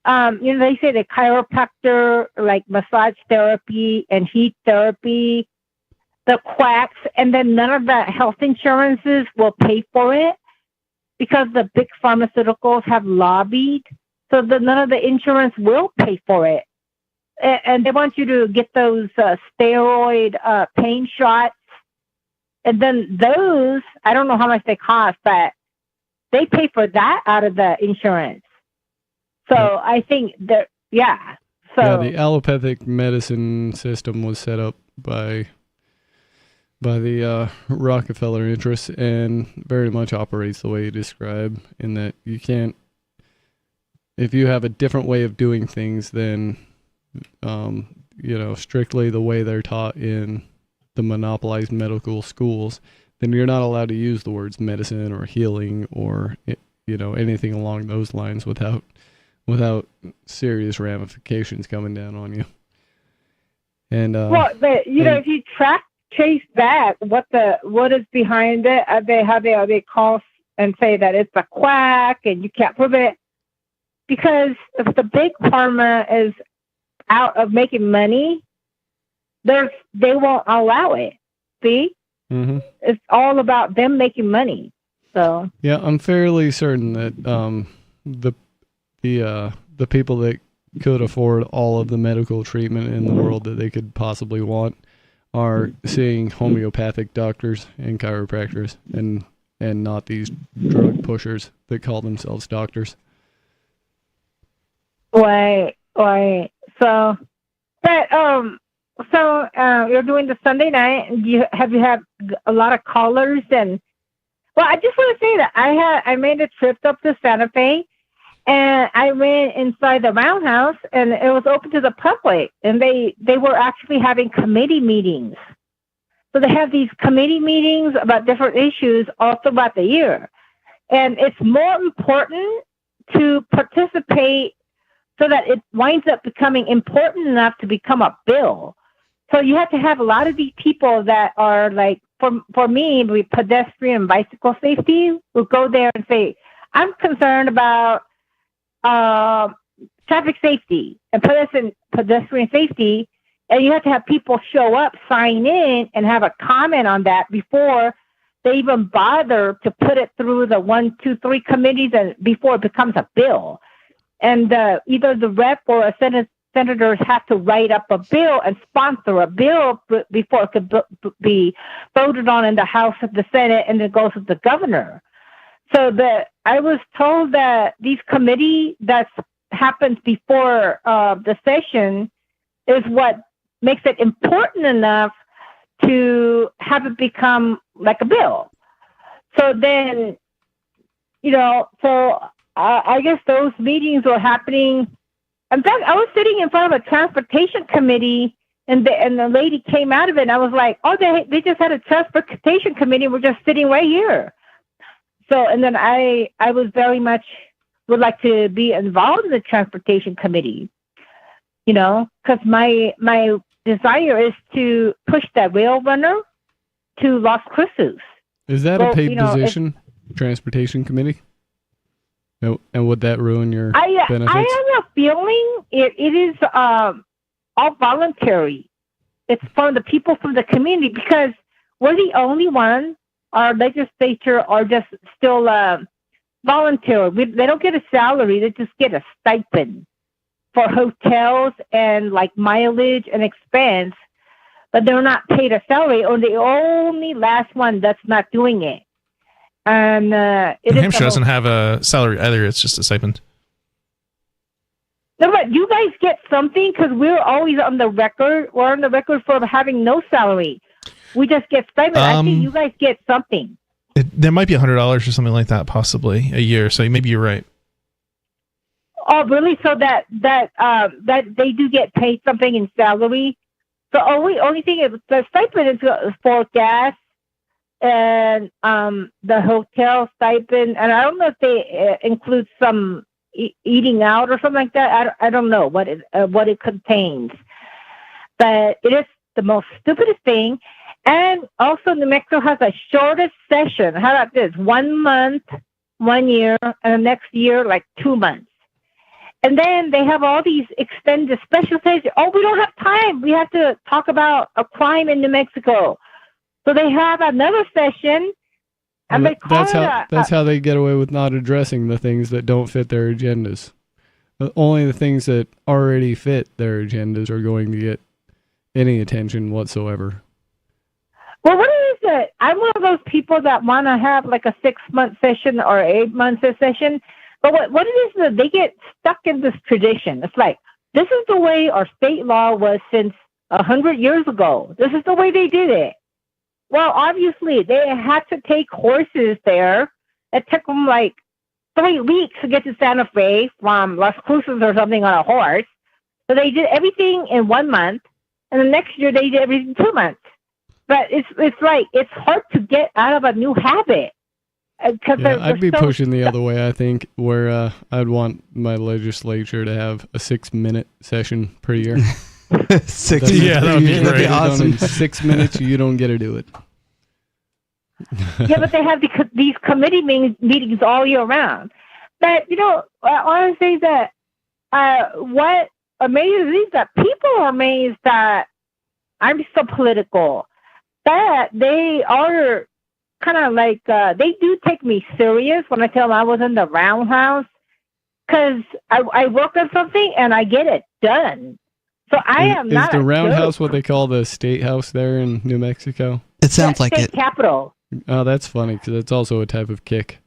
they say the chiropractor, like massage therapy and heat therapy, the quacks, and then none of the health insurances will pay for it because the big pharmaceuticals have lobbied, so that none of the insurance will pay for it. And they want you to get those steroid pain shots. And then those, I don't know how much they cost, but they pay for that out of the insurance. So I think that, yeah. So yeah, the allopathic medicine system was set up by the Rockefeller interests and very much operates the way you describe, in that you can't, if you have a different way of doing things than, strictly the way they're taught in the monopolized medical schools, then you're not allowed to use the words medicine or healing or, anything along those lines without serious ramifications coming down on you. And but if you chase back what is behind it, they call and say that it's a quack and you can't prove it, because if the big pharma is out of making money, they won't allow it. See, It's all about them making money. So yeah, I'm fairly certain that the people that could afford all of the medical treatment in the world that they could possibly want are seeing homeopathic doctors and chiropractors, and not these drug pushers that call themselves doctors. Right. So, but you're doing the Sunday night. Have you had a lot of callers? And well, I just want to say that I made a trip up to Santa Fe, and I went inside the roundhouse, and it was open to the public, and they were actually having committee meetings. So they have these committee meetings about different issues all throughout the year, and it's more important to participate so that it winds up becoming important enough to become a bill. So you have to have a lot of these people that are like, for me, with pedestrian and bicycle safety, will go there and say, I'm concerned about traffic safety and pedestrian safety. And you have to have people show up, sign in, and have a comment on that before they even bother to put it through the 1, 2, 3 committees, and before it becomes a bill. And either the rep or a senators have to write up a bill and sponsor a bill before it could be voted on in the House of the Senate, and it goes to the governor. So I was told that these committee that happens before the session is what makes it important enough to have it become like a bill. So then, I guess those meetings were happening. In fact, I was sitting in front of a transportation committee, and the lady came out of it, and I was like, oh, they just had a transportation committee. We're just sitting right here. So, and then I was very much would like to be involved in the transportation committee, because my desire is to push that rail runner to Las Cruces. Is that Well, a paid you know, position? Transportation committee? And would that ruin your benefits? I have a feeling it is all voluntary. It's from the people from the community because we're the only one. Our legislature are just still voluntary. They don't get a salary. They just get a stipend for hotels and like mileage and expense, but they're not paid a salary. Or the only last one that's not doing it. And New Hampshire doesn't have a salary either. It's just a stipend. No, but you guys get something because we're always on the record. We're on the record for having no salary. We just get stipend. I think you guys get something. There might be $100 or something like that, possibly a year. So maybe you're right. Oh, really? So that they do get paid something in salary. The only thing is the stipend is for gas and the hotel stipend, and I don't know if they include some eating out or something like that. I don't know what it contains, but it is the most stupidest thing. And also, New Mexico has the shortest session. How about this? 1 month, 1 year, and the next year, like 2 months. And then they have all these extended special sessions. Oh, we don't have time. We have to talk about a crime in New Mexico. So they have another session, and they call that's how they get away with not addressing the things that don't fit their agendas. Only the things that already fit their agendas are going to get any attention whatsoever. Well, what is it? I'm one of those people that want to have like a 6-month session or 8-month session. But what it is that they get stuck in this tradition. It's like, this is the way our state law was since 100 years ago. This is the way they did it. Well, obviously, they had to take horses there. It took them like 3 weeks to get to Santa Fe from Las Cruces or something on a horse. So they did everything in 1 month, and the next year they did everything in 2 months. But it's like, it's hard to get out of a new habit. I'd be pushing the other way, I think, where I'd want my legislature to have a 6-minute session per year. 6 minutes. Yeah, that would be great. Awesome. In 6 minutes, you don't get to do it. Yeah, but they have these committee meetings all year round. But, I want to say that what amazes me is that people are amazed that I'm so political, that they are kind of like, they do take me serious when I tell them I was in the roundhouse, because I work on something and I get it done. So I am not. Is the roundhouse what they call the state house there in New Mexico? It sounds like state it. Capitol. Oh, that's funny because it's also a type of kick.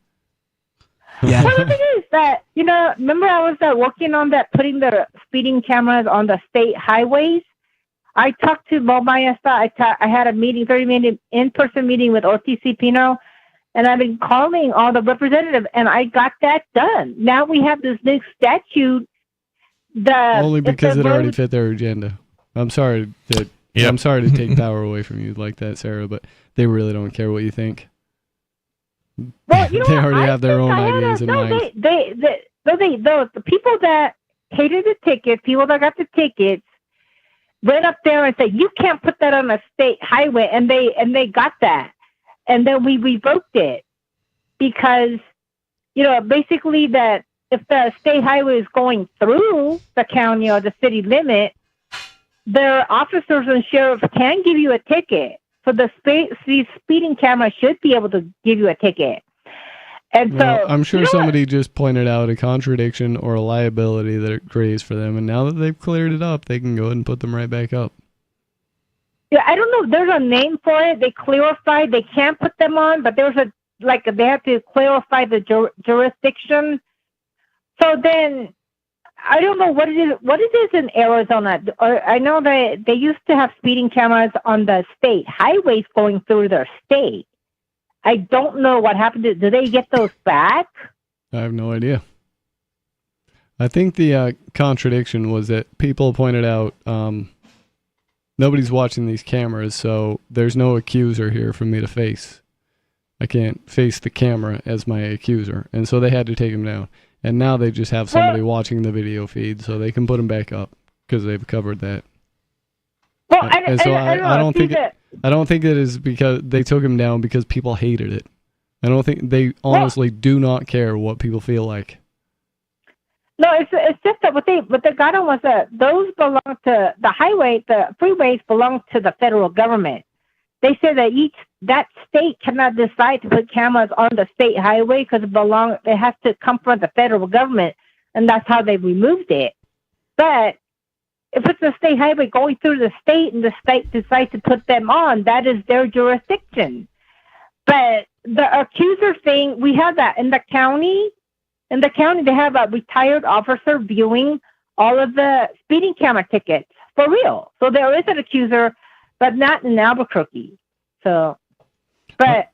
Yeah. Well, the thing is that, remember I was working on that, putting the speeding cameras on the state highways? I talked to Mo Maesta. I had a meeting, 30-minute in-person meeting with OTC Pino, and I've been calling all the representatives, and I got that done. Now we have this new statute. Only because it already fit their agenda. I'm sorry to take power away from you like that, Sarah, but they really don't care what you think. Well, they already have their own ideas in mind. The people that hated the tickets, people that got the tickets, went up there and said, "You can't put that on a state highway," and they got that, and then we revoked it because, basically that if the state highway is going through the county or the city limit, their officers and sheriffs can give you a ticket. So the speeding camera should be able to give you a ticket. And so I'm sure somebody just pointed out a contradiction or a liability that it creates for them, and now that they've cleared it up, they can go ahead and put them right back up. Yeah, I don't know. There's a name for it. They clarified they can't put them on, but there's they have to clarify the jurisdiction. So then, I don't know what it is. What it is in Arizona? I know that they used to have speeding cameras on the state highways going through their state. I don't know what happened. Do they get those back? I have no idea. I think the contradiction was that people pointed out nobody's watching these cameras, so there's no accuser here for me to face. I can't face the camera as my accuser, and so they had to take him down. And now they just have somebody watching the video feed, so they can put them back up because they've covered that. And so I don't think it is because they took him down because people hated it. I don't think they honestly do not care what people feel like. No, it's just that what they got on was that those belong to the freeways belong to the federal government. They said that state cannot decide to put cameras on the state highway because it has to come from the federal government, and that's how they removed it. But if it's a state highway going through the state and the state decides to put them on, that is their jurisdiction. But the accuser thing, we have that in the county. In the county, they have a retired officer viewing all of the speeding camera tickets for real. So there is an accuser, but not in Albuquerque. So, but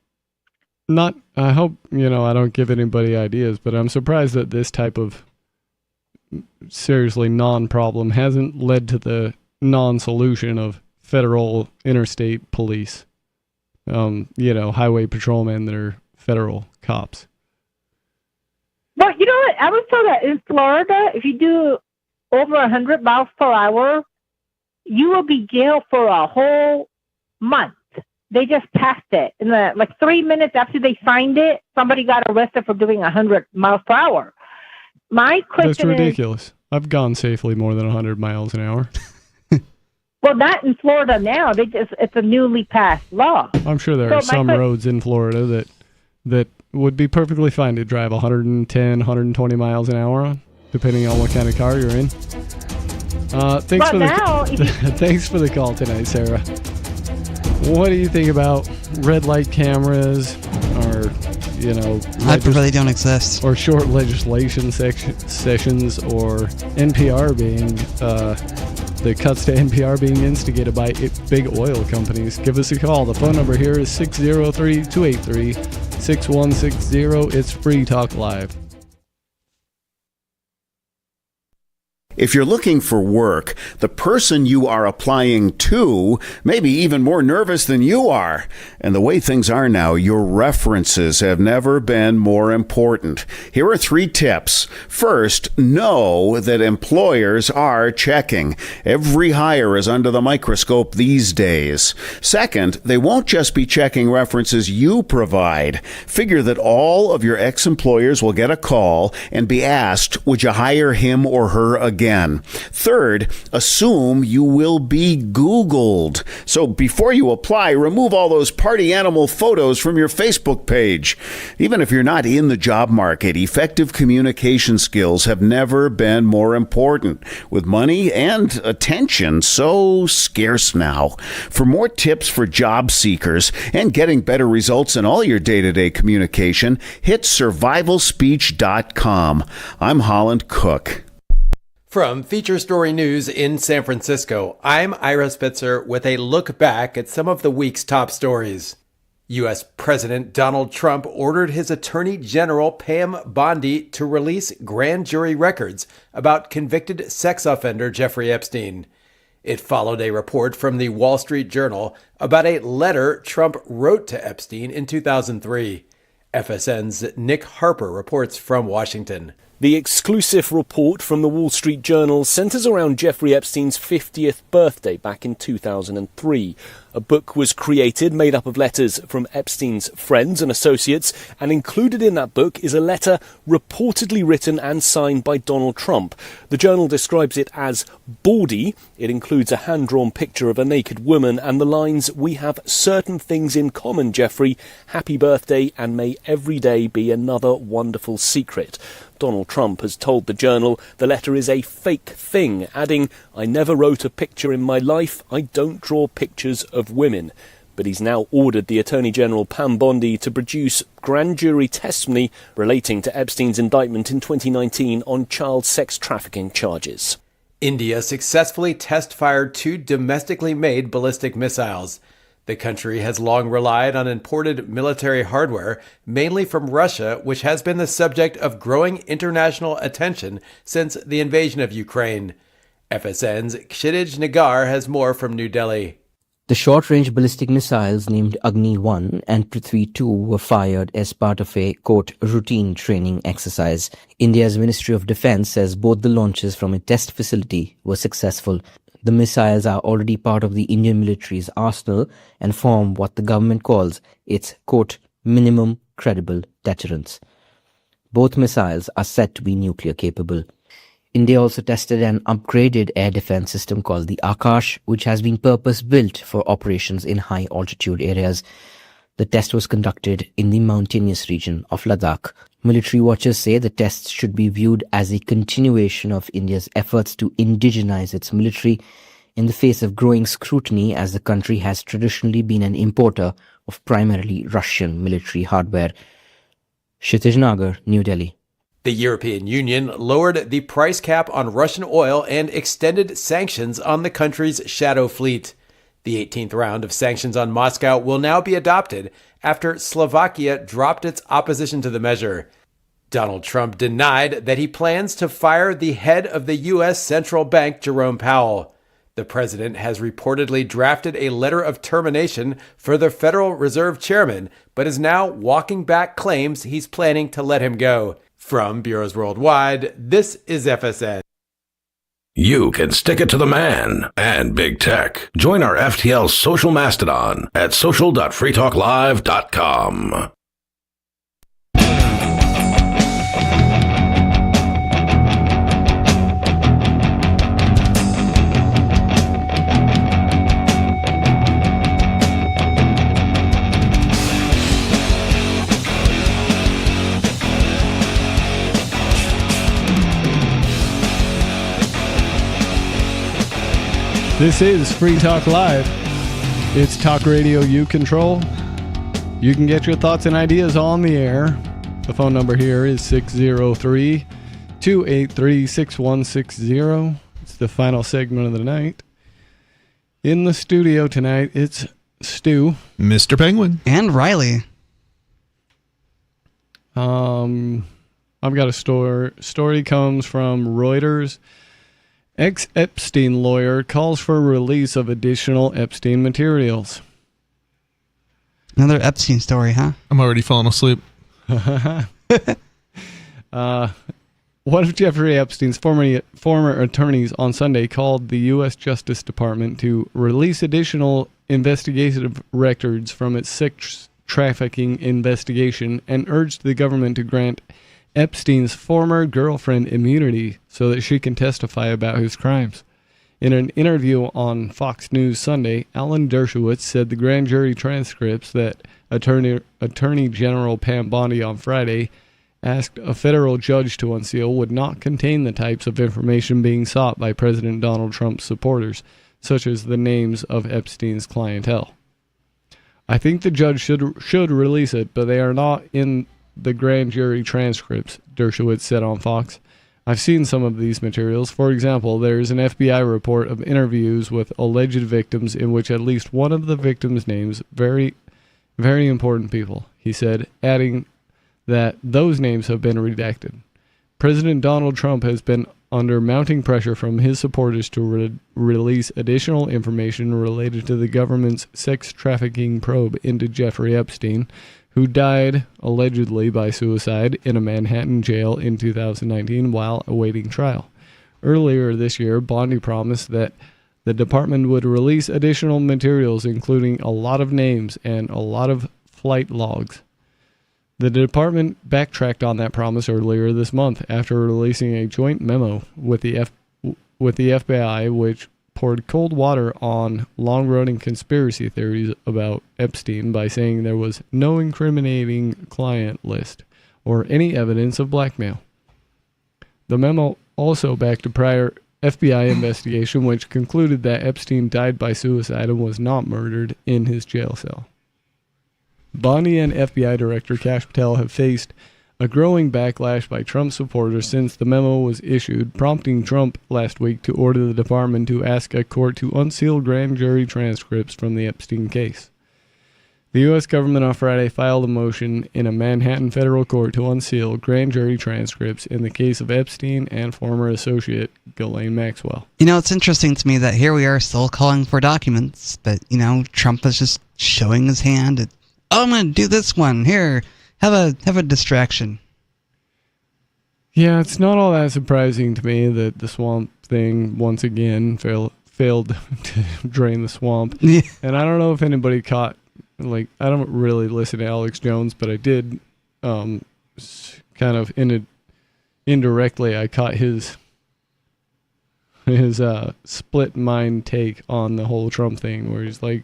I hope I don't give anybody ideas, but I'm surprised that this type of seriously non-problem hasn't led to the non-solution of federal interstate police. Highway patrolmen that are federal cops. But you know what? I was told that in Florida, if you do over 100 miles per hour, you will be jailed for a whole month. They just passed it. In 3 minutes after they signed it, somebody got arrested for doing 100 miles per hour. My question That's ridiculous. I've gone safely more than 100 miles an hour. Well, not in Florida now. It's a newly passed law. I'm sure there are some roads in Florida that would be perfectly fine to drive 110, 120 miles an hour on, depending on what kind of car you're in. Thanks for the call tonight, Sarah. What do you think about red light cameras, or I prefer they don't exist, or short legislation sessions, or NPR being the cuts to NPR being instigated by big oil companies? Give us a call. The phone number here is 603-283-6160. It's Free Talk Live. If you're looking for work, the person you are applying to may be even more nervous than you are. And the way things are now, your references have never been more important. Here are 3 tips. First, know that employers are checking. Every hire is under the microscope these days. Second, they won't just be checking references you provide. Figure that all of your ex-employers will get a call and be asked, would you hire him or her again? Third, assume you will be Googled. So before you apply, remove all those party animal photos from your Facebook page. Even if you're not in the job market, effective communication skills have never been more important, with money and attention so scarce now. For more tips for job seekers and getting better results in all your day-to-day communication, hit survivalspeech.com. I'm Holland Cook. From Feature Story News in San Francisco, I'm Ira Spitzer with a look back at some of the week's top stories. U.S. President Donald Trump ordered his Attorney General Pam Bondi to release grand jury records about convicted sex offender Jeffrey Epstein. It followed a report from the Wall Street Journal about a letter Trump wrote to Epstein in 2003. FSN's Nick Harper reports from Washington. The exclusive report from the Wall Street Journal centers around Jeffrey Epstein's 50th birthday back in 2003. A book was created made up of letters from Epstein's friends and associates, and included in that book is a letter reportedly written and signed by Donald Trump. The Journal describes it as bawdy. It includes a hand-drawn picture of a naked woman and the lines, "We have certain things in common, Jeffrey. Happy birthday, and may every day be another wonderful secret." Donald Trump has told the Journal the letter is a fake thing, adding, "I never wrote a picture in my life. I don't draw pictures of women." But he's now ordered the Attorney General Pam Bondi to produce grand jury testimony relating to Epstein's indictment in 2019 on child sex trafficking charges. India successfully test-fired 2 domestically made ballistic missiles. The country has long relied on imported military hardware, mainly from Russia, which has been the subject of growing international attention since the invasion of Ukraine. FSN's Kshitij Nagar has more from New Delhi. The short-range ballistic missiles named Agni-1 and Prithvi-2 were fired as part of a, quote, routine training exercise. India's Ministry of Defense says both the launches from a test facility were successful. The missiles are already part of the Indian military's arsenal and form what the government calls its, quote, minimum credible deterrence. Both missiles are said to be nuclear capable. India also tested an upgraded air defense system called the Akash, which has been purpose-built for operations in high-altitude areas. The test was conducted in the mountainous region of Ladakh. Military watchers say the tests should be viewed as a continuation of India's efforts to indigenize its military in the face of growing scrutiny, as the country has traditionally been an importer of primarily Russian military hardware. Kshitij Nagar, New Delhi. The European Union lowered the price cap on Russian oil and extended sanctions on the country's shadow fleet. The 18th round of sanctions on Moscow will now be adopted after Slovakia dropped its opposition to the measure. Donald Trump denied that he plans to fire the head of the U.S. Central Bank, Jerome Powell. The president has reportedly drafted a letter of termination for the Federal Reserve chairman, but is now walking back claims he's planning to let him go. From Bureaus Worldwide, this is FSN. You can stick it to the man and big tech. Join our FTL social mastodon at social.freetalklive.com. This is Free Talk Live. It's talk radio you control. You can get your thoughts and ideas on the air. The phone number here is 603-283-6160. It's the final segment of the night. In the studio tonight, it's Stu. Mr. Penguin. And Riley. I've got a story comes from Reuters. Ex-Epstein lawyer calls for release of additional Epstein materials. Another Epstein story, huh? I'm already falling asleep. One of Jeffrey Epstein's former attorneys on Sunday called the U.S. Justice Department to release additional investigative records from its sex trafficking investigation and urged the government to grant Epstein's former girlfriend immunity so that she can testify about his crimes. In an interview on Fox News Sunday, Alan Dershowitz said the grand jury transcripts that Attorney General Pam Bondi on Friday asked a federal judge to unseal would not contain the types of information being sought by President Donald Trump's supporters, such as the names of Epstein's clientele. I think the judge should release it, but they are not in the grand jury transcripts, Dershowitz said on Fox. I've seen some of these materials. For example, there is an FBI report of interviews with alleged victims in which at least one of the victims names very, very important people, he said, adding that those names have been redacted. President Donald Trump has been under mounting pressure from his supporters to release additional information related to the government's sex trafficking probe into Jeffrey Epstein, who died allegedly by suicide in a Manhattan jail in 2019 while awaiting trial. Earlier this year, Bondi promised that the department would release additional materials, including a lot of names and a lot of flight logs. The department backtracked on that promise earlier this month after releasing a joint memo with the FBI, which poured cold water on long-running conspiracy theories about Epstein by saying there was no incriminating client list or any evidence of blackmail. The memo also backed a prior FBI investigation which concluded that Epstein died by suicide and was not murdered in his jail cell. Bondi and FBI Director Kash Patel have faced a growing backlash by Trump supporters since the memo was issued, prompting Trump last week to order the department to ask a court to unseal grand jury transcripts from the Epstein case. The U.S. government on Friday filed a motion in a Manhattan federal court to unseal grand jury transcripts in the case of Epstein and former associate Ghislaine Maxwell. You know, it's interesting to me that here we are still calling for documents, but, Trump is just showing his hand. I'm going to do this one. Here, have a distraction. Yeah, it's not all that surprising to me that the Swamp Thing once again failed failed to drain the swamp. Yeah. And I don't know if anybody caught, like, I don't really listen to Alex Jones, but I did kind of indirectly, I caught his split mind take on the whole Trump thing, where he's like,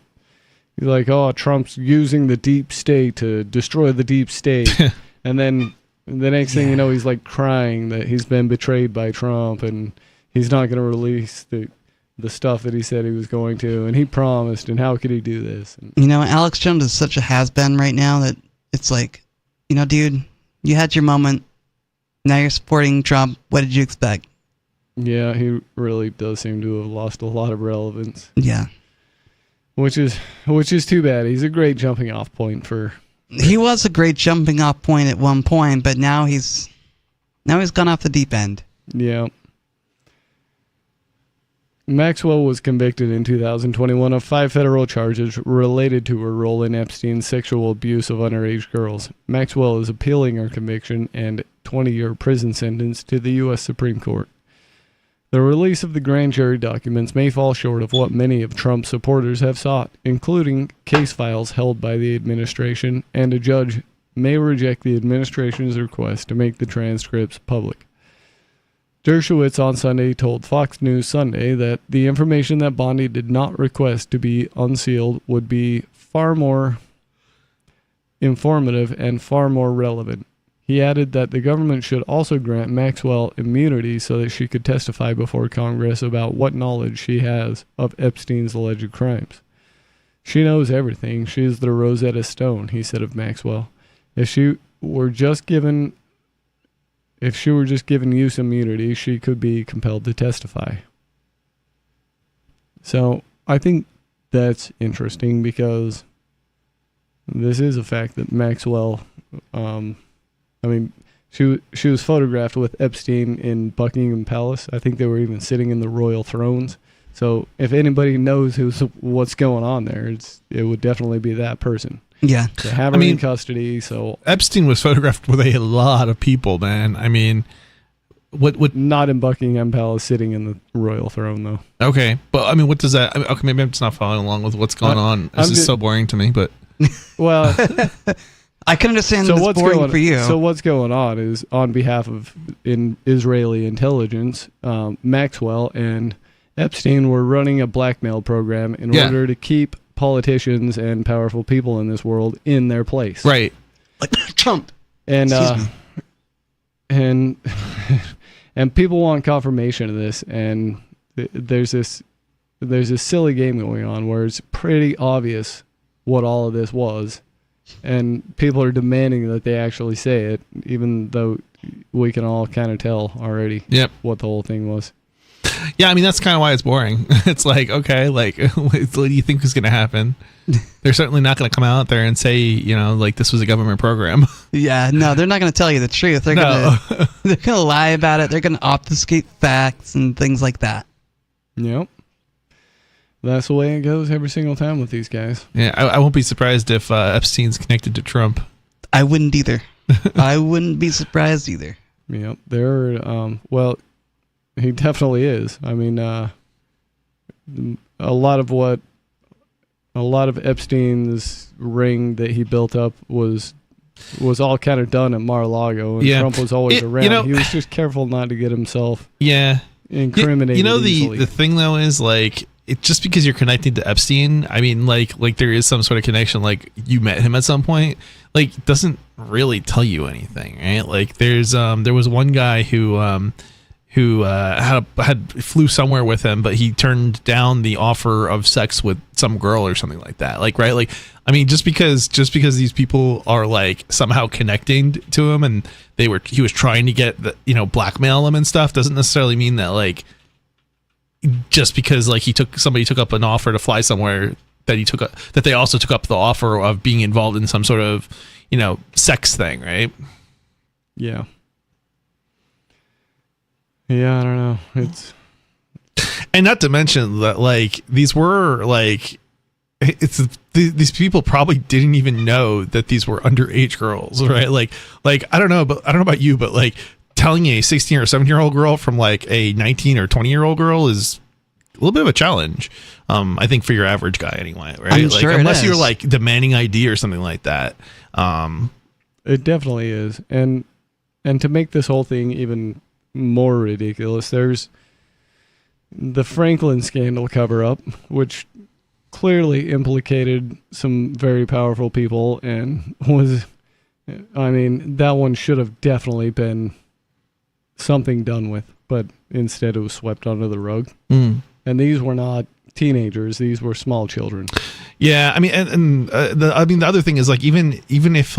oh, Trump's using the deep state to destroy the deep state. And then the next thing you know, he's like crying that he's been betrayed by Trump and he's not going to release the stuff that he said he was going to, and he promised, and how could he do this? And, you know, Alex Jones is such a has-been right now that it's like, you know, dude, you had your moment. Now you're supporting Trump. What did you expect? Yeah, he really does seem to have lost a lot of relevance. Yeah. Which is too bad. He's a great jumping off point for... He was a great jumping off point at one point, but now he's gone off the deep end. Yeah. Maxwell was convicted in 2021 of 5 federal charges related to her role in Epstein's sexual abuse of underage girls. Maxwell is appealing her conviction and 20-year prison sentence to the U.S. Supreme Court. The release of the grand jury documents may fall short of what many of Trump's supporters have sought, including case files held by the administration, and a judge may reject the administration's request to make the transcripts public. Dershowitz on Sunday told Fox News Sunday that the information that Bondi did not request to be unsealed would be far more informative and far more relevant. He added that the government should also grant Maxwell immunity so that she could testify before Congress about what knowledge she has of Epstein's alleged crimes. She knows everything. She is the Rosetta Stone, he said of Maxwell. If she were just given use immunity, she could be compelled to testify. So I think that's interesting because this is a fact that Maxwell, she was photographed with Epstein in Buckingham Palace. I think they were even sitting in the royal thrones. So if anybody knows what's going on there, it would definitely be that person. Yeah. They have her in custody, so... Epstein was photographed with a lot of people, man. I mean, what... Not in Buckingham Palace, sitting in the royal throne, though. Okay, but I mean, what does that... Okay, maybe I'm just not following along with what's going on. This is so boring to me, but... Well... I can understand that it's boring for you. So what's going on is, on behalf of Israeli intelligence, Maxwell and Epstein were running a blackmail program in order to keep politicians and powerful people in this world in their place. Right. Like Trump. And and people want confirmation of this, and there's this silly game going on where it's pretty obvious what all of this was, and people are demanding that they actually say it, even though we can all kind of tell already what the whole thing was. Yeah, I mean, that's kind of why it's boring. It's like, okay, like, what do you think is going to happen? They're certainly not going to come out there and say, you know, like this was a government program. Yeah, no, they're not going to tell you the truth. They're going to lie about it. They're going to obfuscate facts and things like that. Yep. That's the way it goes every single time with these guys. Yeah, I won't be surprised if Epstein's connected to Trump. I wouldn't either. I wouldn't be surprised either. Yep. Well, he definitely is. I mean, a lot of Epstein's ring that he built up was all kind of done at Mar-a-Lago, and Trump was always around. You know, he was just careful not to get himself incriminated. You know, easily. the thing though is like, it just because you're connected to Epstein, I mean, like there is some sort of connection, like you met him at some point, like doesn't really tell you anything, right? Like there was one guy who flew somewhere with him, but he turned down the offer of sex with some girl or something like that. Like, right? Like, I mean, just because these people are like somehow connecting to him, and he was trying to get blackmail him and stuff, doesn't necessarily mean that like, just because like somebody took up an offer to fly somewhere that they also took up the offer of being involved in some sort of sex thing, right? Yeah. Yeah, I don't know. And not to mention that like these were like these people probably didn't even know that these were underage girls, right? Like I don't know about you, but like telling a 16 or 17-year-old girl from like a 19 or 20-year-old girl is little bit of a challenge. I think for your average guy anyway, right? I'm like sure it unless is. you're like demanding ID or something like that. It definitely is. And to make this whole thing even more ridiculous, there's the Franklin scandal cover-up, which clearly implicated some very powerful people and that one should have definitely been something done with, but instead it was swept under the rug. And these were not teenagers; these were small children. Yeah, I mean, the other thing is like even if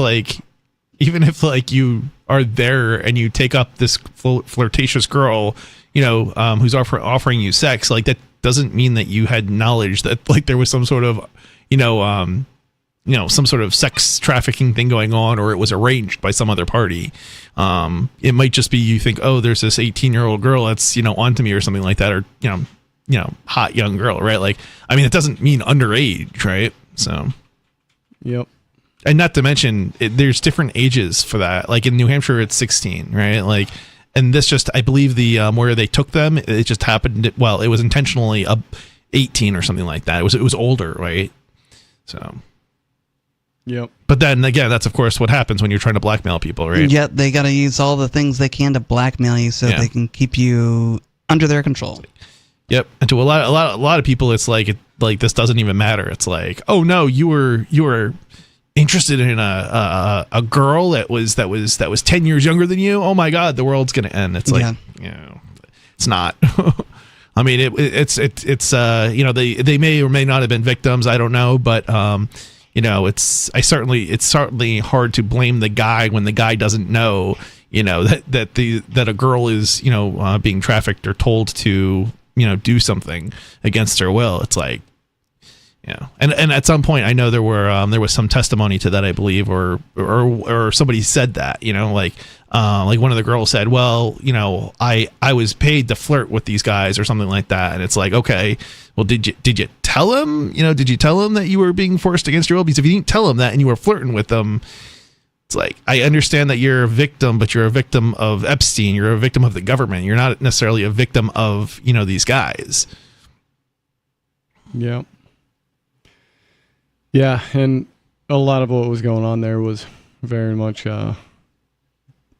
you are there and you take up this flirtatious girl, who's offering you sex, like that doesn't mean that you had knowledge that like there was some sort of some sort of sex trafficking thing going on, or it was arranged by some other party. It might just be you think, oh, there's this 18-year-old girl that's onto me or something like that, or hot young girl, right? Like, I mean, it doesn't mean underage, right? So, yep. And not to mention, there's different ages for that. Like in New Hampshire, it's 16, right? Like, and this just, I believe where they took them, it just happened. Well, it was intentionally 18 or something like that. It was older, right? So. Yep. But then again, that's of course what happens when you're trying to blackmail people, right? Yet they got to use all the things they can to blackmail you so they can keep you under their control. Yep. And to a lot of people, it's like this doesn't even matter. It's like, oh no, you were interested in a girl that was 10 years younger than you. Oh my God, the world's gonna end. It's like, it's not. I mean, it's they may or may not have been victims. I don't know, but it's certainly hard to blame the guy when the guy doesn't know, that a girl is, being trafficked or told to, do something against her will. It's like, and at some point I know there was some testimony to that, I believe, or somebody said that, like one of the girls said, well, I was paid to flirt with these guys or something like that. And it's like, okay, well, did you tell him, did you tell him that you were being forced against your will? Because if you didn't tell him that and you were flirting with them, it's like, I understand that you're a victim, but you're a victim of Epstein. You're a victim of the government. You're not necessarily a victim of, these guys. Yeah. Yeah. And a lot of what was going on there was very much,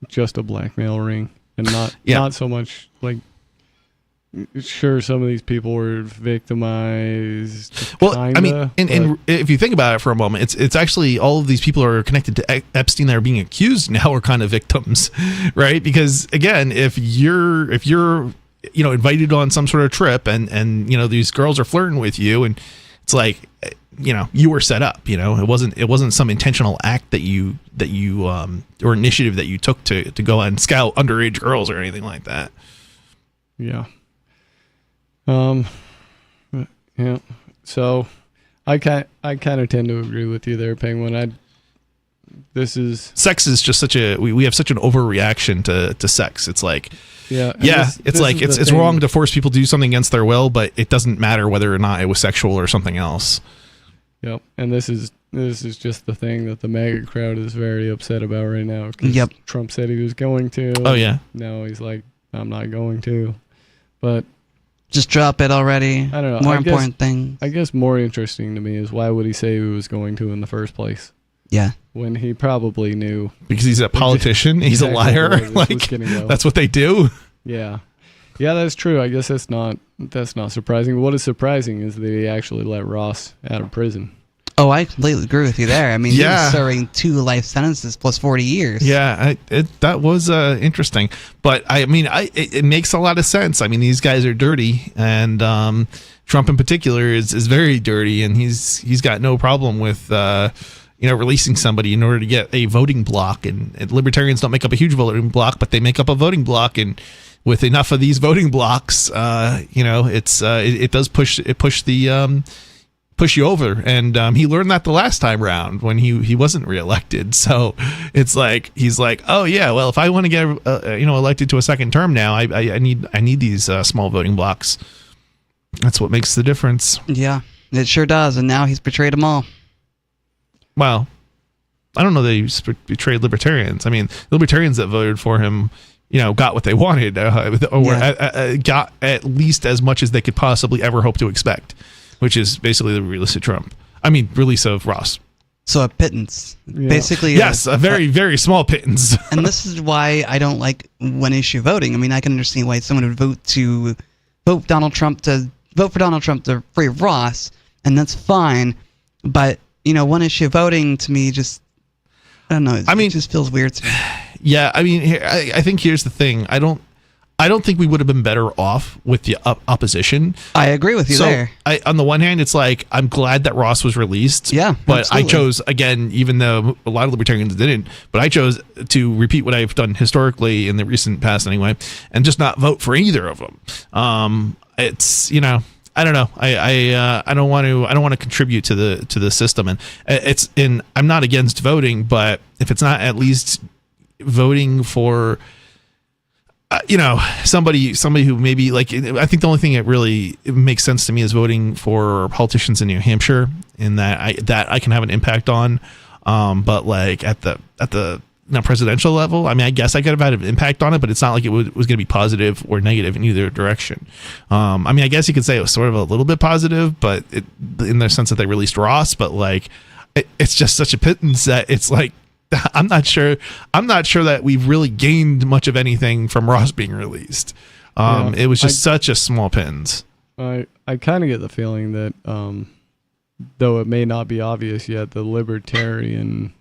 just a blackmail ring, and not so much like, sure, some of these people were victimized. Well, kinda, I mean, and if you think about it for a moment, it's actually all of these people are connected to Epstein that are being accused now are kind of victims, right? Because again, if you're invited on some sort of trip and these girls are flirting with you, and it's like, you were set up. It wasn't some intentional act that you or initiative that you took to go and scout underage girls or anything like that. Yeah. Yeah. So I kind of tend to agree with you there, Penguin. Sex is just we have such an overreaction to sex. It's like, it's wrong to force people to do something against their will, but it doesn't matter whether or not it was sexual or something else. Yep. And this is just the thing that the MAGA crowd is very upset about right now. Yep. Trump said he was going to. Oh yeah. Now he's like, I'm not going to. But just drop it already. I don't know. More important thing. I guess more interesting to me is why would he say he was going to in the first place? Yeah. When he probably knew. Because he's a politician. He's a liar. Like, that's what they do. Yeah. Yeah, that's true. I guess that's not surprising. What is surprising is that he actually let Ross out of prison. Oh, I completely agree with you there. I mean, he was serving 2 life sentences plus 40 years. Yeah, that was interesting. But I mean, it makes a lot of sense. I mean, these guys are dirty, and Trump in particular is very dirty, and he's got no problem with releasing somebody in order to get a voting block. And libertarians don't make up a huge voting block, but they make up a voting block, and with enough of these voting blocks, it does push you over. And he learned that the last time round when he wasn't reelected. So it's like he's like, oh yeah, well, if I want to get elected to a second term now, I need these small voting blocks. That's what makes the difference. Yeah, it sure does. And now he's betrayed them all. Well, I don't know that he's betrayed libertarians. I mean, libertarians that voted for him got what they wanted, got at least as much as they could possibly ever hope to expect, which is basically the release of Trump. I mean, release of Ross. So a pittance, basically. Yes, a very, very small pittance. And this is why I don't like one-issue voting. I mean, I can understand why someone would vote for Donald Trump to free Ross, and that's fine. But one-issue voting to me just, I don't know. It just feels weird to me. Yeah, I mean, I think here's the thing. I don't think we would have been better off with the opposition. I agree with you there. On the one hand, it's like, I'm glad that Ross was released. Yeah, but absolutely. I chose, again, even though a lot of libertarians didn't, but I chose to repeat what I've done historically in the recent past anyway, and just not vote for either of them. It's, I don't know. I don't want to contribute to the system, and I'm not against voting, but if it's not at least voting for somebody who maybe, like, I think the only thing that really makes sense to me is voting for politicians in New Hampshire, in that I can have an impact on. But like at the presidential level, I mean, I guess I could have had an impact on it, but it's not like it was going to be positive or negative in either direction. I mean, I guess you could say it was sort of a little bit positive, but in the sense that they released Ross, but like it's just such a pittance that it's like, I'm not sure that we've really gained much of anything from Ross being released. It was just such a small pittance. I kind of get the feeling that, though it may not be obvious yet, the Libertarian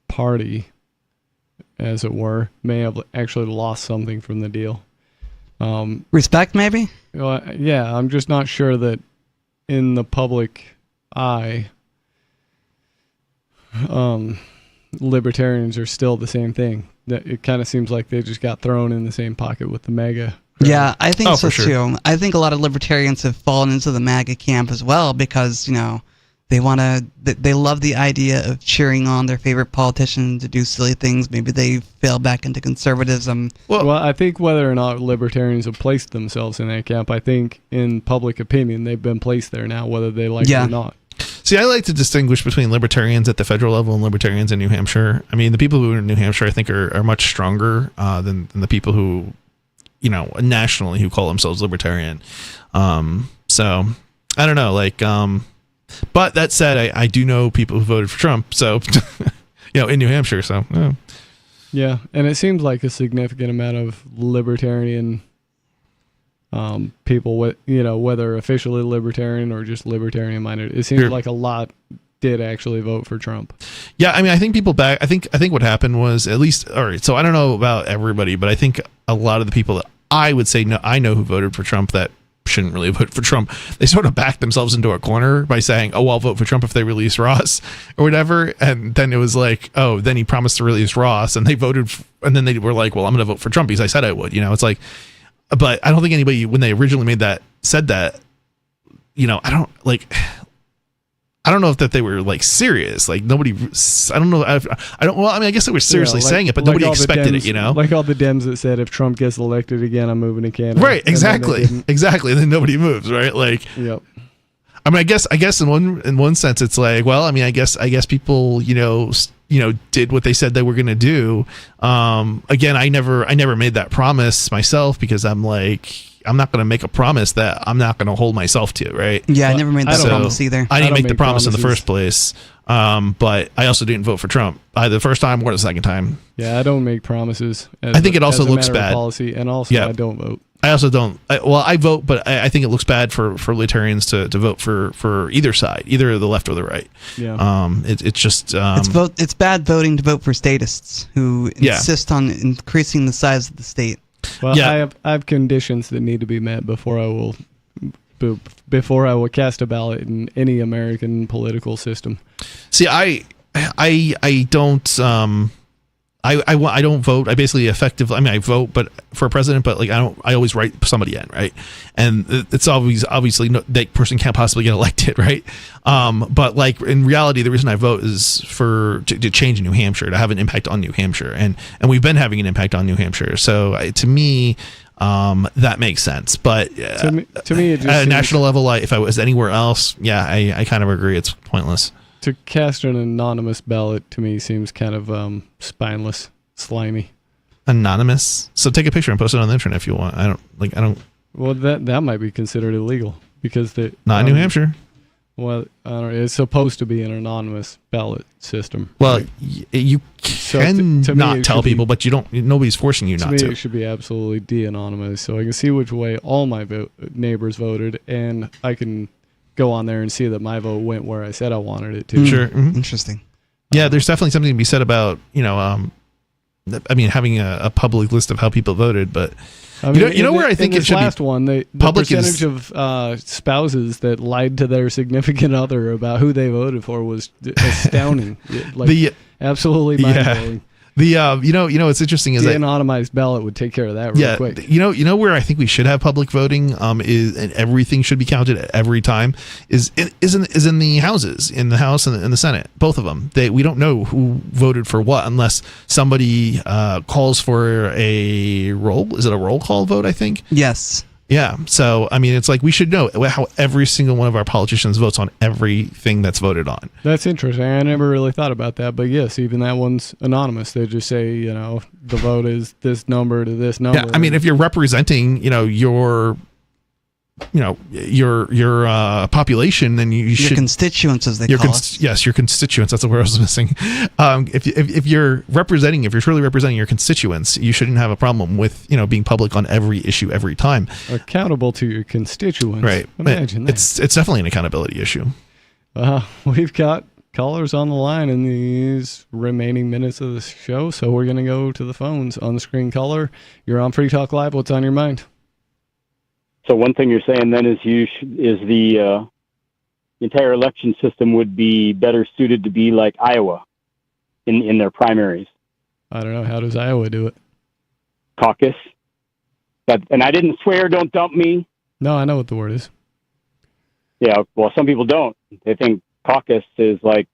Party, as it were, may have actually lost something from the deal. Respect, maybe? Yeah, I'm just not sure that in the public eye, libertarians are still the same thing. That it kind of seems like they just got thrown in the same pocket with the MAGA. Yeah, I think so sure. too. I think a lot of libertarians have fallen into the MAGA camp as well because they love the idea of cheering on their favorite politician to do silly things. Maybe they fell back into conservatism. Well, I think whether or not libertarians have placed themselves in that camp, I think in public opinion they've been placed there now, whether they like it or not. See, I like to distinguish between libertarians at the federal level and libertarians in New Hampshire. I mean, the people who are in New Hampshire, I think, are much stronger than the people who, nationally who call themselves libertarian. So I don't know, like, but that said, I do know people who voted for Trump. So, in New Hampshire. So, yeah, and it seems like a significant amount of libertarian people, whether officially libertarian or just libertarian minded, it seems like a lot did actually vote for Trump. Yeah, I mean, I think people I think what happened was, at least, all right, so I don't know about everybody, but I think a lot of the people that I would say I know who voted for Trump that shouldn't really vote for Trump, they sort of backed themselves into a corner by saying, oh, I'll vote for Trump if they release Ross or whatever. And then it was like, oh, then he promised to release Ross, and they voted and then they were like, well, I'm going to vote for Trump because I said I would. It's like, but I don't think anybody, when they originally said that, I don't know if that they were like serious. Like nobody, I don't know. Well, I mean, I guess they were seriously saying it, but nobody expected it. Like all the Dems that said, if Trump gets elected again, I'm moving to Canada. Right. Exactly. Exactly. And then nobody moves. Right. Like. Yep. I mean, I guess in one sense, it's like, well, I mean, I guess people, did what they said they were going to do. Again, I never made that promise myself because I'm like, I'm not going to make a promise that I'm not going to hold myself to, right? Yeah, I never made that promise either. I didn't make the promise in the first place. But I also didn't vote for Trump either the first time or the second time. Yeah, I don't make promises. I think it also looks bad. Policy, and also I don't vote. I also don't. I vote, but I think it looks bad for libertarians to vote for either side, either the left or the right. Yeah. It's just it's bad voting to vote for statists who insist on increasing the size of the state. Well, I have conditions that need to be met before I will cast a ballot in any American political system. See, I don't. I don't vote. I basically effectively, I vote, but for a president, but like I always write somebody in, right? And it's obviously that person can't possibly get elected, right? But like in reality, the reason I vote is to change in New Hampshire, to have an impact on New Hampshire, and we've been having an impact on New Hampshire. So to me, that makes sense. But to me, it just at a national level, if I was anywhere else, I kind of agree. It's pointless. To cast an anonymous ballot to me seems kind of spineless, slimy. anonymous. So take a picture and post it on the internet if you want. I don't. Well, that might be considered illegal because not in New Hampshire. Well, I don't know. It's supposed to be an anonymous ballot system. Well, you can not tell people, but you don't. Nobody's forcing you not to. To me, it should be absolutely de-anonymous, so I can see which way all my neighbors voted, and I can go on there and see that my vote went where I said I wanted it to. Sure. Mm-hmm. Interesting. Yeah, there's definitely something to be said about having a public list of how people voted, but. I mean, you know where I think it should last be. One, the percentage of spouses that lied to their significant other about who they voted for was astounding. Absolutely mind-blowing. What's interesting is the that anonymized ballot would take care of that real quick. You know where I think we should have public voting is, and everything should be counted every time is in the houses, in the House and in the Senate, both of them. We don't know who voted for what unless somebody calls for a roll. Is it a roll call vote? I think. Yes. Yeah. So, I mean, it's like we should know how every single one of our politicians votes on everything that's voted on. That's interesting. I never really thought about that. But yes, even that one's anonymous. They just say, the vote is this number to this number. Yeah. I mean, if you're representing, your population, then you should. Your constituents, as they call us. Yes, your constituents. That's the word I was missing. If you're truly representing your constituents, you shouldn't have a problem with being public on every issue every time. Accountable to your constituents. Right. Imagine that. It's definitely an accountability issue. We've got callers on the line in these remaining minutes of the show, so we're going to go to the phones. On the screen, caller, you're on Free Talk Live. What's on your mind? So one thing you're saying then is the entire election system would be better suited to be like Iowa in their primaries. I don't know. How does Iowa do it? Caucus. And I didn't swear, don't dump me. No, I know what the word is. Yeah, well, some people don't. They think caucus is like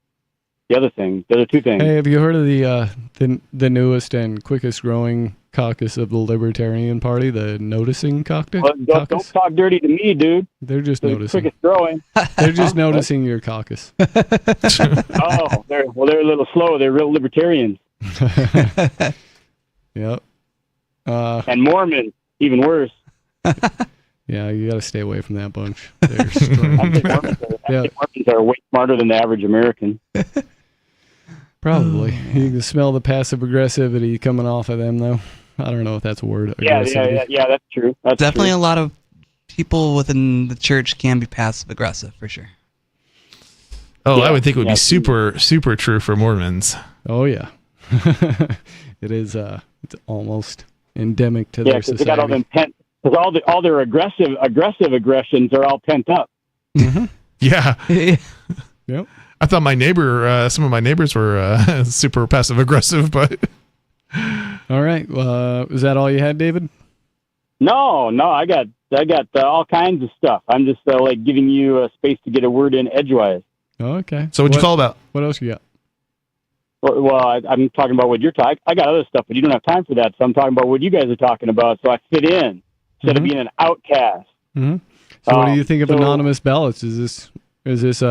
the other thing, the other two things. Hey, have you heard of the newest and quickest growing caucus of the Libertarian Party, the Noticing Caucus? Well, don't talk dirty to me, dude. They're just noticing. Quickest growing. They're just noticing your caucus. Oh, they're a little slow. They're real libertarians. Yep. And Mormons, even worse. Yeah, you got to stay away from that bunch. They're strong. I think Mormons are way smarter than the average American. Probably. You can smell the passive aggressivity coming off of them, though. I don't know if that's a word. Yeah, that's true. That's definitely true. A lot of people within the church can be passive aggressive for sure. Oh, I would think it would be super, super true for Mormons. Oh yeah, it is. It's almost endemic to their society. They got all them because all their aggressive aggressions are all pent up. Mm-hmm. Yeah. Yep. I thought some of my neighbors were super passive aggressive, but. All right. Is that all you had, David? No, I got all kinds of stuff. I'm just like giving you a space to get a word in edgewise. Oh, okay. So what'd you call about? What else you got? Well, I'm talking about what you're talking. I got other stuff, but you don't have time for that. So I'm talking about what you guys are talking about. So I fit in instead of being an outcast. Mm-hmm. So what do you think of anonymous ballots? Is this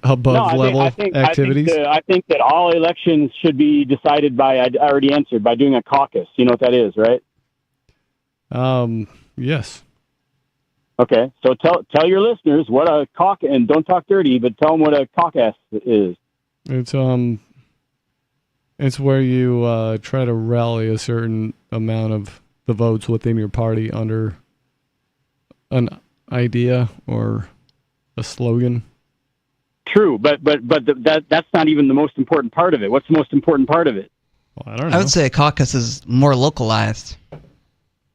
above level activities? I think that all elections should be decided by. I already answered by doing a caucus. You know what that is, right? Yes. Okay, so tell your listeners what a caucus, and don't talk dirty, but tell them what a caucus is. It's where you try to rally a certain amount of the votes within your party under an idea or a slogan. True, but that's not even the most important part of it. What's the most important part of it? Well, I don't know. I would say a caucus is more localized.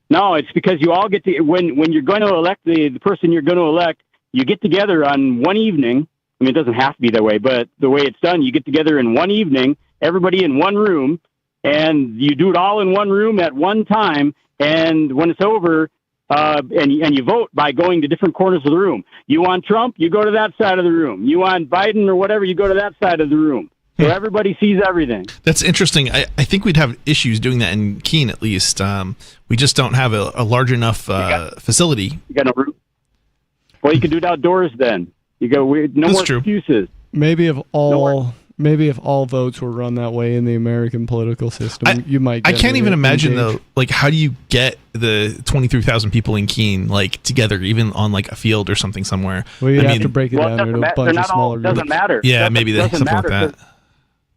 No, it's because you all get to when you're going to elect the person you're going to elect, you get together on one evening. I mean, it doesn't have to be that way, but the way it's done, you get together in one evening, everybody in one room, and you do it all in one room at one time. And when it's over, and you vote by going to different corners of the room. You want Trump, you go to that side of the room. You want Biden or whatever, you go to that side of the room. So everybody sees everything. That's interesting. I think we'd have issues doing that in Keene, at least. We just don't have a large enough facility. You got no room. Well, you can do it outdoors then. You go. No That's more true. excuses. Maybe of all Maybe if all votes were run that way in the American political system, you might. I Get can't even imagine engaged. though. Like, how do you get the 23,000 people in Keene like together, even on like a field or something somewhere? Well, you have to break it down into a bunch of smaller groups. Doesn't matter. Yeah, maybe something like that.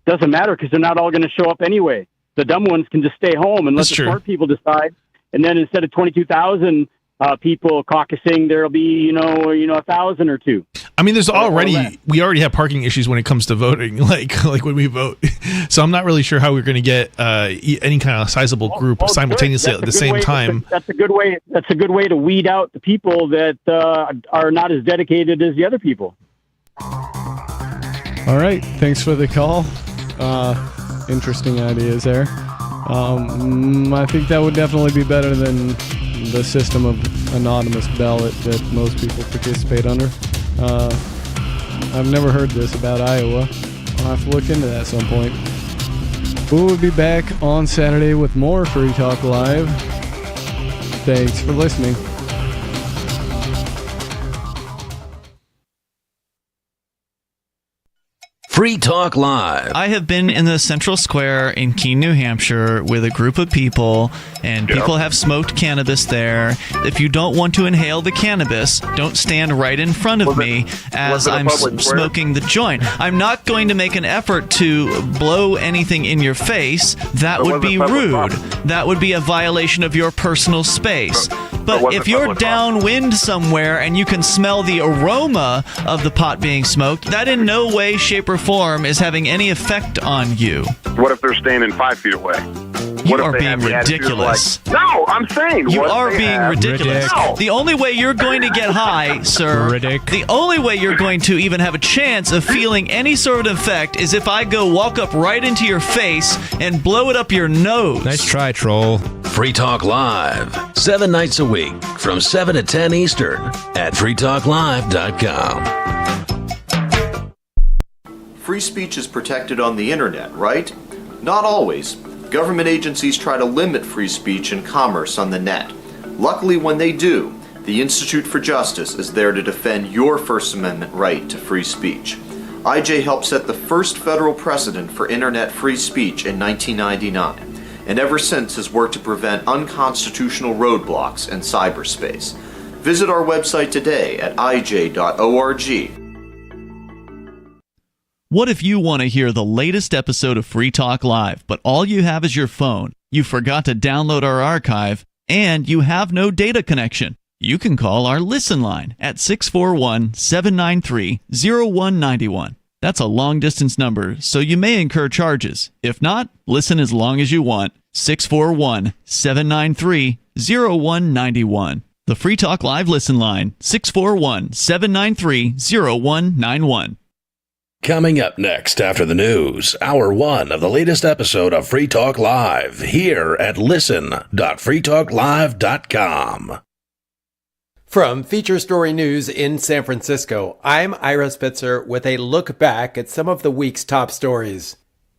Doesn't matter because they're not all going to show up anyway. The dumb ones can just stay home and let the smart people decide. And then instead of 22,000 people caucusing, there'll be 1,000 or two. I mean, we already have parking issues when it comes to voting, like when we vote. So I'm not really sure how we're going to get any kind of sizable group simultaneously at the same time. That's a good way. That's a good way to weed out the people that are not as dedicated as the other people. All right, thanks for the call. Interesting ideas there. I think that would definitely be better than the system of anonymous ballot that most people participate under. I've never heard this about Iowa. I'll have to look into that at some point. We'll be back on Saturday with more Free Talk Live. Thanks for listening. Free Talk Live. I have been in the Central Square in Keene, New Hampshire with a group of people, and people have smoked cannabis there. If you don't want to inhale the cannabis, don't stand right in front of me as I'm smoking the joint. I'm not going to make an effort to blow anything in your face. That would be rude. That would be a violation of your personal space. But if you're downwind somewhere and you can smell the aroma of the pot being smoked, that in no way, shape, or form is having any effect on you. What if they're standing 5 feet away? You are being ridiculous. No, I'm saying. You are being ridiculous. No. The only way you're going to get high, sir, the only way you're going to even have a chance of feeling any sort of effect is if I go walk up right into your face and blow it up your nose. Nice try, troll. Free Talk Live, 7 nights a week from 7 to 10 Eastern at freetalklive.com. Free speech is protected on the internet, right? Not always. Government agencies try to limit free speech and commerce on the net. Luckily, when they do, the Institute for Justice is there to defend your First Amendment right to free speech. IJ helped set the first federal precedent for internet free speech in 1999, and ever since has worked to prevent unconstitutional roadblocks in cyberspace. Visit our website today at ij.org. What if you want to hear the latest episode of Free Talk Live, but all you have is your phone, you forgot to download our archive, and you have no data connection? You can call our Listen line at 641-793-0191. That's a long-distance number, so you may incur charges. If not, listen as long as you want. 641-793-0191. The Free Talk Live Listen line, 641-793-0191. Coming up next after the news, Hour 1 of the latest episode of Free Talk Live here at listen.freetalklive.com. From Feature Story News in San Francisco, I'm Ira Spitzer with a look back at some of the week's top stories.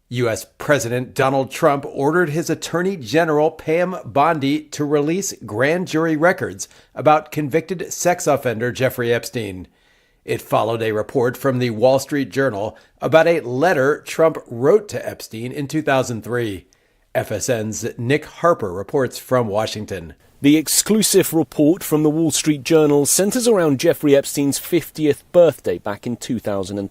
U.S. President Donald Trump ordered his Attorney General Pam Bondi to release grand jury records about convicted sex offender Jeffrey Epstein. It followed a report from the Wall Street Journal about a letter Trump wrote to Epstein in 2003. FSN's Nick Harper reports from Washington. The exclusive report from the Wall Street Journal centers around Jeffrey Epstein's 50th birthday back in 2003.